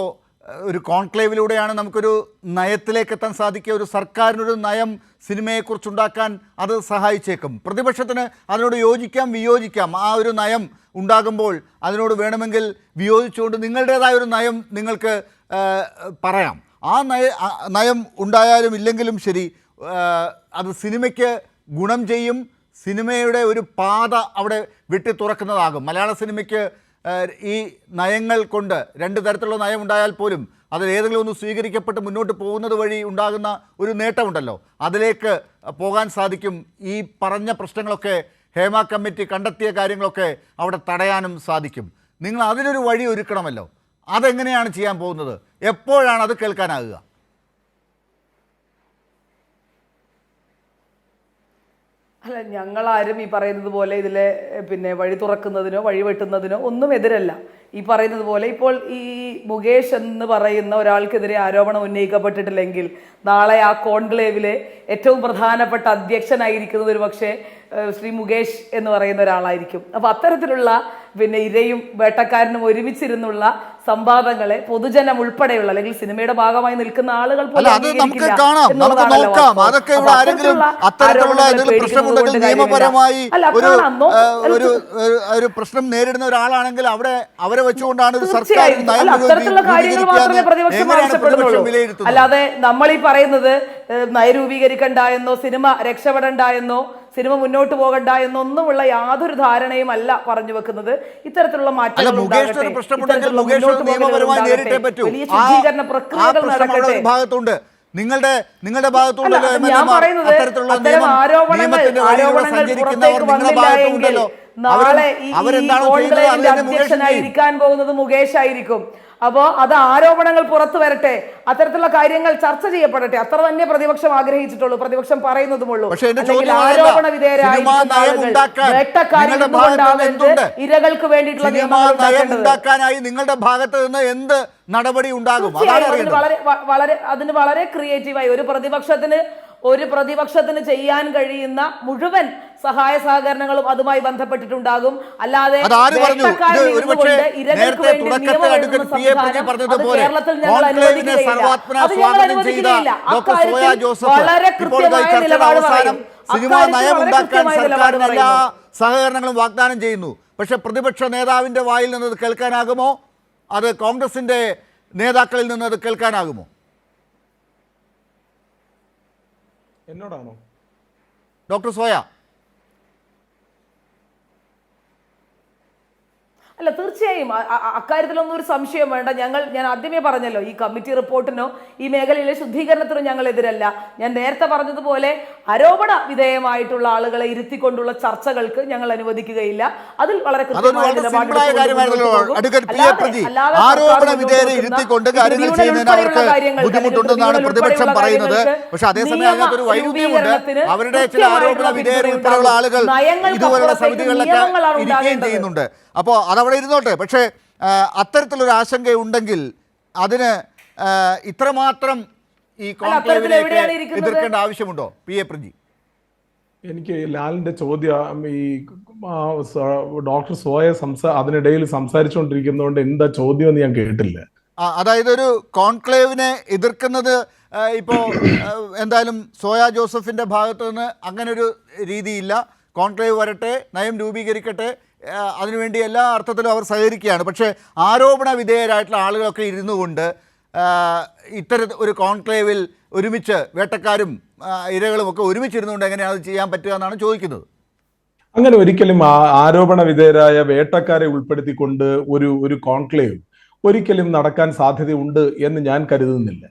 ഒരു കോൺക്ലേവിലൂടെയാണ് നമുക്കൊരു നയത്തിലേക്ക് എത്താൻ സാധിക്കുക. ഒരു സർക്കാരിനൊരു നയം സിനിമയെക്കുറിച്ചുണ്ടാക്കാൻ അത് സഹായിച്ചേക്കും. പ്രതിപക്ഷത്തിന് അതിനോട് യോജിക്കാം വിയോജിക്കാം. ആ ഒരു നയം ഉണ്ടാകുമ്പോൾ അതിനോട് വേണമെങ്കിൽ വിയോജിച്ചുകൊണ്ട് നിങ്ങളുടേതായ ഒരു നയം നിങ്ങൾക്ക് പറയാം. ആ നയം ഉണ്ടായാലും ഇല്ലെങ്കിലും ശരി, അത് സിനിമയ്ക്ക് ഗുണം ചെയ്യും, സിനിമയുടെ ഒരു പാത അവിടെ വെട്ടി തുറക്കുന്നതാകും. മലയാള സിനിമയ്ക്ക് ഈ നയങ്ങൾ കൊണ്ട് രണ്ട് തരത്തിലുള്ള നയം ഉണ്ടായാൽ പോലും അതിൽ ഏതെങ്കിലും ഒന്ന് സ്വീകരിക്കപ്പെട്ട് മുന്നോട്ട് പോകുന്നത് വഴി ഉണ്ടാകുന്ന ഒരു നേട്ടമുണ്ടല്ലോ, അതിലേക്ക് പോകാൻ സാധിക്കും. ഈ പറഞ്ഞ പ്രശ്നങ്ങളൊക്കെ ഹേമ കമ്മിറ്റി കണ്ടെത്തിയ കാര്യങ്ങളൊക്കെ അവിടെ തടയാനും സാധിക്കും. നിങ്ങൾ അതിനൊരു വഴി ഒരുക്കണമല്ലോ. അതെങ്ങനെയാണ് ചെയ്യാൻ പോകുന്നത്? എപ്പോഴാണ് അത് കേൾക്കാനാകുക? അല്ല, ഞങ്ങളാരും ഈ പറയുന്നത് പോലെ ഇതിലെ വഴി തുറക്കുന്നതിനോ വഴി വെട്ടുന്നതിനോ ഒന്നും എതിരല്ല. ഈ പറയുന്നത് പോലെ ഇപ്പോൾ ഈ മുകേഷ് എന്ന് പറയുന്ന ഒരാൾക്കെതിരെ ആരോപണം ഉന്നയിക്കപ്പെട്ടിട്ടില്ലെങ്കിൽ നാളെ ആ കോൺക്ലേവിലെ ഏറ്റവും പ്രധാനപ്പെട്ട അധ്യക്ഷനായിരിക്കുന്നത് ഒരു പക്ഷേ ശ്രീ മുകേഷ് എന്ന് പറയുന്ന ഒരാളായിരിക്കും. അപ്പൊ അത്തരത്തിലുള്ള ഇരയും വേട്ടക്കാരനും ഒരുമിച്ചിരുന്നുള്ള സംവാദങ്ങളെ പൊതുജനം ഉൾപ്പെടെയുള്ള അല്ലെങ്കിൽ സിനിമയുടെ ഭാഗമായി നിൽക്കുന്ന ആളുകൾ പോലും ഒരു പ്രശ്നം നേരിടുന്ന ഒരാളാണെങ്കിൽ അവരെ വെച്ചുകൊണ്ടാണ് അത്തരത്തിലുള്ള കാര്യങ്ങൾ മാത്രമേ പ്രതിപക്ഷം ആവശ്യപ്പെടുന്നുള്ളൂ. അല്ലാതെ നമ്മൾ ഈ പറയുന്നത് നയരൂപീകരിക്കണ്ട എന്നോ സിനിമ രക്ഷപ്പെടണ്ട എന്നോ സിനിമ മുന്നോട്ട് പോകണ്ട എന്നൊന്നുമുള്ള യാതൊരു ധാരണയും അല്ല പറഞ്ഞു വെക്കുന്നത്. ഇത്തരത്തിലുള്ള മാറ്റങ്ങൾ വലിയ ശുചീകരണ പ്രക്രിയകൾ നടക്കട്ടെ. നിങ്ങളുടെ ഭാഗത്തുണ്ടല്ലോ ഞാൻ പറയുന്നത് അത്തരം ആരോപണങ്ങൾ പുറത്തേക്ക് വന്നില്ല എങ്കിൽ നാളെ ഈ കോൺക്ലേവിന്റെ അധ്യക്ഷനായിരിക്കാൻ പോകുന്നത് മുകേഷ് ആയിരിക്കും. അപ്പോ അത് ആരോപണങ്ങൾ പുറത്തു വരട്ടെ, അത്തരത്തിലുള്ള കാര്യങ്ങൾ ചർച്ച ചെയ്യപ്പെടട്ടെ, അത്ര തന്നെ പ്രതിപക്ഷം ആഗ്രഹിച്ചിട്ടുള്ളൂ, പ്രതിപക്ഷം പറയുന്നതുമുള്ളൂ. ആരോപണ വിധേയരായിരിക്കുന്ന ഇരകൾക്ക് വേണ്ടിയിട്ടുള്ള നിയമങ്ങൾ നിങ്ങളുടെ ഭാഗത്ത് നിന്ന് എന്ത് നടപടി ഉണ്ടാകും? അതിന് വളരെ ക്രിയേറ്റീവായി ഒരു പ്രതിപക്ഷത്തിന് ചെയ്യാൻ കഴിയുന്ന മുഴുവൻ സഹായ സഹകരണങ്ങളും അതുമായി ബന്ധപ്പെട്ടിട്ടുണ്ടാകും. അല്ലാതെ കേരളത്തിൽ ഞങ്ങൾ അനുവദിക്കുകയില്ല. വളരെ കൃത്യമായ നിലപാട് പറയും. എല്ലാ സഹകരണങ്ങളും വാഗ്ദാനം ചെയ്യുന്നു. പക്ഷെ പ്രതിപക്ഷ നേതാവിന്റെ വായിൽ നിന്ന് കേൾക്കാനാകുമോ? അത് കോൺഗ്രസിന്റെ നേതാക്കളിൽ നിന്ന് അത് കേൾക്കാനാകുമോ? എന്നോടാണോ ഡോക്ടർ സോയ? അല്ല, തീർച്ചയായും അക്കാര്യത്തിലൊന്നും ഒരു സംശയം വേണ്ട. ഞാൻ ആദ്യമേ പറഞ്ഞല്ലോ, ഈ കമ്മിറ്റി റിപ്പോർട്ടിനോ ഈ മേഖലയിലെ ശുദ്ധീകരണത്തിനോ ഞങ്ങൾ എതിരല്ല. ഞാൻ നേരത്തെ പറഞ്ഞതുപോലെ ആരോപണ വിധേയമായിട്ടുള്ള ആളുകളെ ഇരുത്തിക്കൊണ്ടുള്ള ചർച്ചകൾക്ക് ഞങ്ങൾ അനുവദിക്കുകയില്ല. അതിൽ വളരെ ബുദ്ധിമുട്ടുണ്ടെന്നാണ് പ്രതിപക്ഷം പറയുന്നത്. പക്ഷെ അതേസമയം അതിനകത്തൊരു വൈരുദ്ധ്യമുണ്ട്. അവരുടെ ചില ആരോപണ വിധേയരുൾപ്പെടെയുള്ള ആളുകൾ ഇതുപോലുള്ള സമിതികളിലൊക്കെ ഇരിക്കുകയും ചെയ്യുന്നുണ്ട്. അപ്പോൾ അതവിടെ ഇരുന്നോട്ടെ. പക്ഷേ അത്തരത്തിലൊരു ആശങ്കയുണ്ടെങ്കിൽ അതിന് ഇത്രമാത്രം ഈ കോൺക്ലേവിലേക്ക് എതിർക്കേണ്ട ആവശ്യമുണ്ടോ? പി എ പ്രജി, എനിക്ക് ലാലിന്റെ ചോദ്യം ഈ ഡോക്ടർ സോയ അതിനിടയിൽ സംസാരിച്ചുകൊണ്ടിരിക്കുന്നതുകൊണ്ട് എന്താ ചോദ്യം എന്ന് ഞാൻ കേട്ടില്ല. അതായത് ഒരു കോൺക്ലേവിനെ എതിർക്കുന്നത് ഇപ്പോൾ എന്തായാലും സോയ ജോസഫിൻ്റെ ഭാഗത്തു നിന്ന് അങ്ങനൊരു രീതിയില്ല. കോൺക്ലേവ് വരട്ടെ, നയം രൂപീകരിക്കട്ടെ, അതിനുവേണ്ടി എല്ലാ അർത്ഥത്തിലും അവർ സഹകരിക്കുകയാണ്. പക്ഷേ ആരോപണ വിധേയരായിട്ടുള്ള ആളുകളൊക്കെ ഇരുന്നു കൊണ്ട് ഇത്തരം ഒരു കോൺക്ലേവിൽ ഒരുമിച്ച് വേട്ടക്കാരും ഇരകളും ഒക്കെ ഒരുമിച്ചിരുന്നുകൊണ്ട് എങ്ങനെയാണ് അത് ചെയ്യാൻ പറ്റുക എന്നാണ് ചോദിക്കുന്നത്. അങ്ങനെ ഒരിക്കലും ആരോപണ വിധേയരായ വേട്ടക്കാരെ ഉൾപ്പെടുത്തിക്കൊണ്ട് ഒരു കോൺക്ലേവ് ഒരിക്കലും നടക്കാൻ സാധ്യതയുണ്ട് എന്ന് ഞാൻ കരുതുന്നില്ല.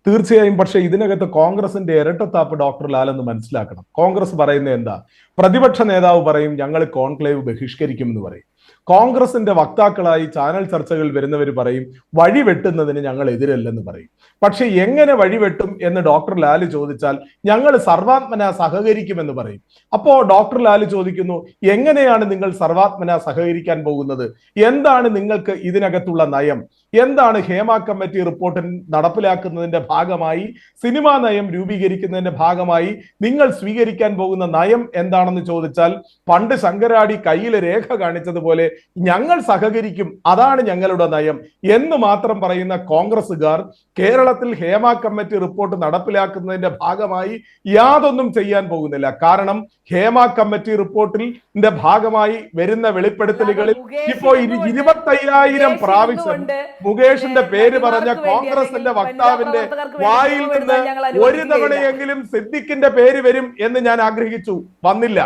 തീർച്ചയായും. പക്ഷേ ഇതിനകത്ത് കോൺഗ്രസിന്റെ ഇരട്ടത്താപ്പ് ഡോക്ടർ ലാൽ എന്ന് മനസ്സിലാക്കണം. കോൺഗ്രസ് പറയുന്നത് എന്താ? പ്രതിപക്ഷ നേതാവ് പറയും ഞങ്ങൾ കോൺക്ലേവ് ബഹിഷ്കരിക്കുമെന്ന് പറയും. കോൺഗ്രസിന്റെ വക്താക്കളായി ചാനൽ ചർച്ചകൾ വരുന്നവർ പറയും വഴി വെട്ടുന്നതിന് ഞങ്ങൾ എതിരല്ലെന്ന് പറയും. പക്ഷെ എങ്ങനെ വഴിവെട്ടും എന്ന് ഡോക്ടർ ലാല് ചോദിച്ചാൽ ഞങ്ങൾ സർവാത്മന സഹകരിക്കുമെന്ന് പറയും. അപ്പോ ഡോക്ടർ ലാല് ചോദിക്കുന്നു, എങ്ങനെയാണ് നിങ്ങൾ സർവാത്മന സഹകരിക്കാൻ പോകുന്നത്? എന്താണ് നിങ്ങൾക്ക് ഇതിനകത്തുള്ള നയം? എന്താണ് ഹേമ കമ്മിറ്റി റിപ്പോർട്ട് നടപ്പിലാക്കുന്നതിന്റെ ഭാഗമായി, സിനിമാ നയം രൂപീകരിക്കുന്നതിന്റെ ഭാഗമായി നിങ്ങൾ സ്വീകരിക്കാൻ പോകുന്ന നയം എന്താണെന്ന് ചോദിച്ചാൽ പണ്ട് ശങ്കരാടി കയ്യിലെ രേഖ കാണിച്ചതുപോലെ ഞങ്ങൾ സഹകരിക്കും, അതാണ് ഞങ്ങളുടെ നയം എന്ന് മാത്രം പറയുന്ന കോൺഗ്രസുകാർ കേരളത്തിൽ ഹേമ കമ്മിറ്റി റിപ്പോർട്ട് നടപ്പിലാക്കുന്നതിന്റെ ഭാഗമായി യാതൊന്നും ചെയ്യാൻ പോകുന്നില്ല. കാരണം ഹേമ കമ്മിറ്റി റിപ്പോർട്ടിന്റെ ഭാഗമായി വരുന്ന വെളിപ്പെടുത്തലുകളിൽ ഇപ്പോ 25,000 പ്രാവശ്യം മുകേഷിന്റെ പേര് പറഞ്ഞ കോൺഗ്രസിന്റെ വക്താവിന്റെ മന്ത്രിമാർക്ക് വായിൽ വേണ്ടി നിന്ന് ഞങ്ങൾ ഒരു അനുവദിക്കുകയില്ല. തവണയെങ്കിലും സിദ്ദിഖിന്റെ പേര് വരും എന്ന് ഞാൻ ആഗ്രഹിച്ചു, വന്നില്ല.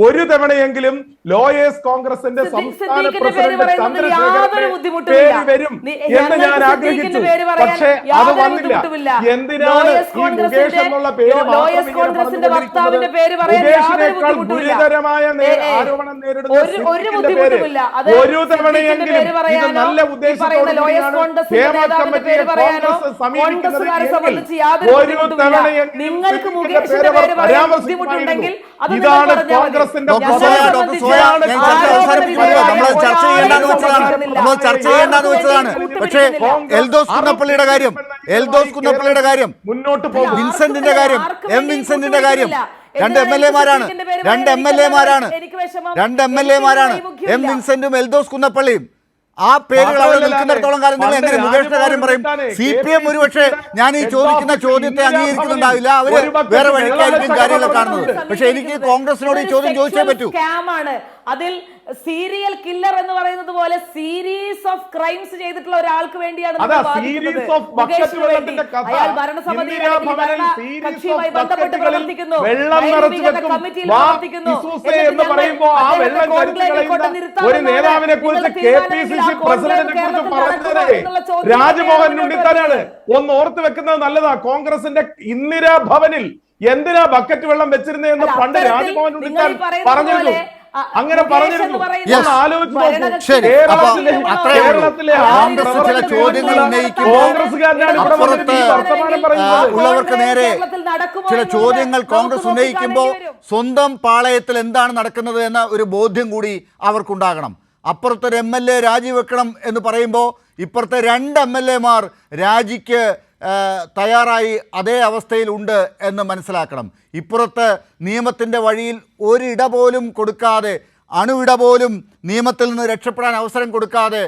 ഒരു തവണയെങ്കിലും ലോയേഴ്സ് കോൺഗ്രസിന്റെ സംസ്ഥാന സിദ്ദീഖിന്റെ പേര് പ്രസിഡന്റ് പറയുന്നതിൽ യാതൊരു ചന്ദ്രശേഖരന്റെ ബുദ്ധിമുട്ടുമില്ല. പേര് വരും എന്ന് ഞാൻ ഞങ്ങൾക്ക് ആഗ്രഹിച്ചു. സിദ്ദീഖിന്റെ പേര് പറയാൻ പക്ഷേ അത് യാതൊരു വന്നില്ല. ബുദ്ധിമുട്ടുമില്ല. എന്തിനാണ് ലോയേഴ്സ് ഈ മുകേഷ് കോൺഗ്രസിന്റെ എന്നുള്ള പേര് ലോയേഴ്സ് കോൺഗ്രസിന്റെ ഭർത്താവിന്റെ പേര് പറയാൻ യാതൊരു മുകേഷിനേക്കാൾ ബുദ്ധിമുട്ടുമില്ല. ഗുരുതരമായ ആരോപണം നേരിടുന്ന ഒരു സിദ്ദീഖിന്റെ പേര് ബുദ്ധിമുട്ടുമില്ല. അത് ഒരു തവണയെങ്കിലും പേര് ഇത് പറയാനോ നല്ല പറയുന്ന ലോയേഴ്സ് ഉദ്ദേശത്തോടുകൂടിയാണ് കോൺഗ്രസിന്റെ ഹേമ നേതാവിന്റെ കമ്മിറ്റിയെ പേര് പറയാനോ കോൺഗ്രസ് സമീപിക്കുന്നത് കോൺഗ്രസുകാരെ എങ്കിൽ സംബന്ധിച്ച് യാതൊരു ഒരു ബുദ്ധിമുട്ടുമില്ല. തവണയെങ്കിലും നിങ്ങൾക്ക് സിദ്ദീഖിന്റെ മുകേഷിന്റെ പേര് പേര് പറയാൻ പരാമർശിക്കുമായിരുന്നു. ബുദ്ധിമുട്ടുണ്ടെങ്കിൽ അത് നിങ്ങൾ ഇതാണ് പറഞ്ഞാൽ മതി. കോൺഗ്രസിന്റെ ഡോക്ടർ ഞങ്ങളെ സോയ, സംബന്ധിച്ച് ഡോക്ടർ സോയ, ഞാൻ ചർച്ച അവസാനിപ്പിക്കുമല്ലോ. നമ്മൾ ചർച്ച ചെയ്യേണ്ടെന്ന് വെച്ചതാണ്, നമ്മൾ ചർച്ച ചെയ്യേണ്ടെന്ന് വെച്ചതാണ്. പക്ഷേ എൽദോസ് കുന്നപ്പള്ളിയുടെ കാര്യം, മുന്നോട്ട് പോകും. വിൻസെന്റിന്റെ കാര്യം, എം വിൻസെന്റിന്റെ കാര്യം, രണ്ട് എം എൽ എമാരാണ് എം വിൻസെന്റും എൽദോസ് കുന്നപ്പള്ളിയും. ആ പേരുകൾ അവിടെ നിൽക്കുന്നിടത്തോളം കാലം നിങ്ങൾ എങ്ങനെ മുകേഷിന്റെ കാര്യം പറയും? CPM ഒരുപക്ഷെ ഞാൻ ഈ ചോദിക്കുന്ന ചോദ്യത്തെ അംഗീകരിക്കുന്നുണ്ടാവില്ല, അവര് വേറെ വഴിക്കായിരിക്കും കാര്യങ്ങൾ കാണുന്നത്. പക്ഷെ എനിക്ക് കോൺഗ്രസിനോട് ഈ ചോദ്യം ചോദിച്ചേ പറ്റൂ. അതിൽ സീരിയൽ കില്ലർ എന്ന് പറയുന്നത് പോലെ സീരീസ് ഓഫ് ക്രൈംസ് ചെയ്തിട്ടുള്ള ഒരാൾക്ക് വേണ്ടിയാണ് അതാ series of bucket വെള്ളത്തിന്റെ കഥ. അയാൾ ഭരണസമിതിയിൽ അല്ലെങ്കിൽ ഭരണകക്ഷിയുമായി ബന്ധപ്പെട്ട് പ്രവർത്തിക്കുന്നു, വെള്ളം നിറച്ചു വെക്കും. കമ്മിറ്റിയിൽ വാ പ്രവർത്തിക്കുന്നു. ഇസൂസെ എന്ന് പറയുമ്പോൾ ആ വെള്ളം കരിച്ചു കളയുന്ന ഒരു നേതാവിനെ കുറിച്ച് KPCC പ്രസിഡന്റിനെ കുറിച്ച് പറഞ്ഞത് രാജ്മോഹൻ ഉണ്ണിത്താനാണ്. ഒന്ന് ഓർത്ത് വെക്കുന്നത് നല്ലതാ. കോൺഗ്രസിന്റെ ഇന്ദിരാ ഭവനിൽ എന്തിനാ ബക്കറ്റ് വെള്ളം വെച്ചിരുന്നതെന്ന് പണ്ട് രാജ്മോഹൻ ഉണ്ണിത്താൻ പറഞ്ഞിരുന്നു. അങ്ങനെ പറഞ്ഞിരുന്നു. ഒന്ന് ആലോചിച്ച് നോക്കൂ. ശരി, അപ്പൊ കേരളത്തിലെ കോൺഗ്രസ് ചില ചോദ്യങ്ങൾ ഉന്നയിക്കുമ്പോൾ കോൺഗ്രസ്സുകാരനാണ് ഇവിടെ വന്നിട്ട് ഈ വർത്തമാനം പറയുന്നത്. ഉള്ളവർക്ക് നേരെ ചില ചോദ്യങ്ങൾ കോൺഗ്രസ് ഉന്നയിക്കുമ്പോൾ സ്വന്തം പാളയത്തിൽ എന്താണ് നടക്കുന്നത് എന്ന ഒരു ബോധ്യം കൂടി അവർക്കുണ്ടാകണം. അപ്പുറത്തൊരു MLA രാജിവെക്കണം എന്ന് പറയുമ്പോൾ ഇപ്പുറത്തെ 2 MLAമാർ രാജിക്ക് തയ്യാറായി അതേ അവസ്ഥയിലുണ്ട് എന്ന് മനസ്സിലാക്കണം. ഇപ്പുറത്ത് നിയമത്തിൻ്റെ വഴിയിൽ ഒരിട പോലും കൊടുക്കാതെ, അണുവിട പോലും നിയമത്തിൽ നിന്ന് രക്ഷപ്പെടാൻ അവസരം കൊടുക്കാതെ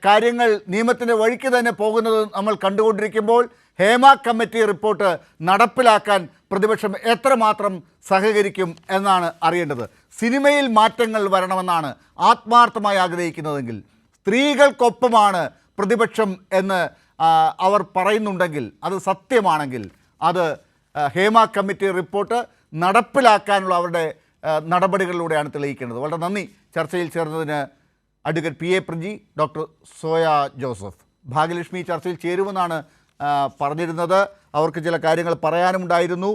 കാര്യങ്ങൾ നിയമത്തിൻ്റെ വഴിക്ക് തന്നെ പോകുന്നത് നമ്മൾ കണ്ടുകൊണ്ടിരിക്കുമ്പോൾ ഹേമ കമ്മിറ്റി റിപ്പോർട്ട് നടപ്പിലാക്കാൻ പ്രതിപക്ഷം എത്രമാത്രം സഹകരിക്കും എന്നാണ് അറിയേണ്ടത്. സിനിമയിൽ മാറ്റങ്ങൾ വരണമെന്നാണ് ആത്മാർത്ഥമായി ആഗ്രഹിക്കുന്നതെങ്കിൽ, സ്ത്രീകൾക്കൊപ്പമാണ് പ്രതിപക്ഷം എന്ന് അവർ പറയുന്നുണ്ടെങ്കിൽ, അത് സത്യമാണെങ്കിൽ അത് ഹേമ കമ്മിറ്റി റിപ്പോർട്ട് നടപ്പിലാക്കാനുള്ള അവരുടെ നടപടികളിലൂടെയാണ് തെളിയിക്കേണ്ടത്. വളരെ നന്ദി ചർച്ചയിൽ ചേർന്നതിന് advocate PA Praji, doctor Soya Joseph. Bhagyalakshmi ചർച്ചയിൽ ചേരുമെന്നാണ് പറഞ്ഞിരുന്നത്. അവർക്ക് ചില കാര്യങ്ങൾ പറയാനുണ്ടായിരുന്നു.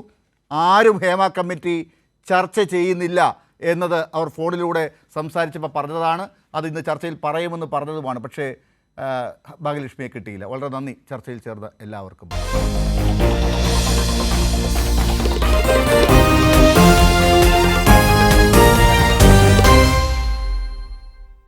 ആരും ഹേമ കമ്മിറ്റി ചർച്ച ചെയ്യുന്നില്ല എന്നത് അവർ ഫോണിലൂടെ സംസാരിച്ചപ്പോൾ പറഞ്ഞതാണ്. അത് ഇന്ന് ചർച്ചയിൽ പറയുമെന്ന് പറഞ്ഞതുമാണ്. പക്ഷേ ഭാഗ്യലക്ഷ്മിയെ കിട്ടിയില്ല. വളരെ നന്ദി ചർച്ചയിൽ ചേർന്ന എല്ലാവർക്കും.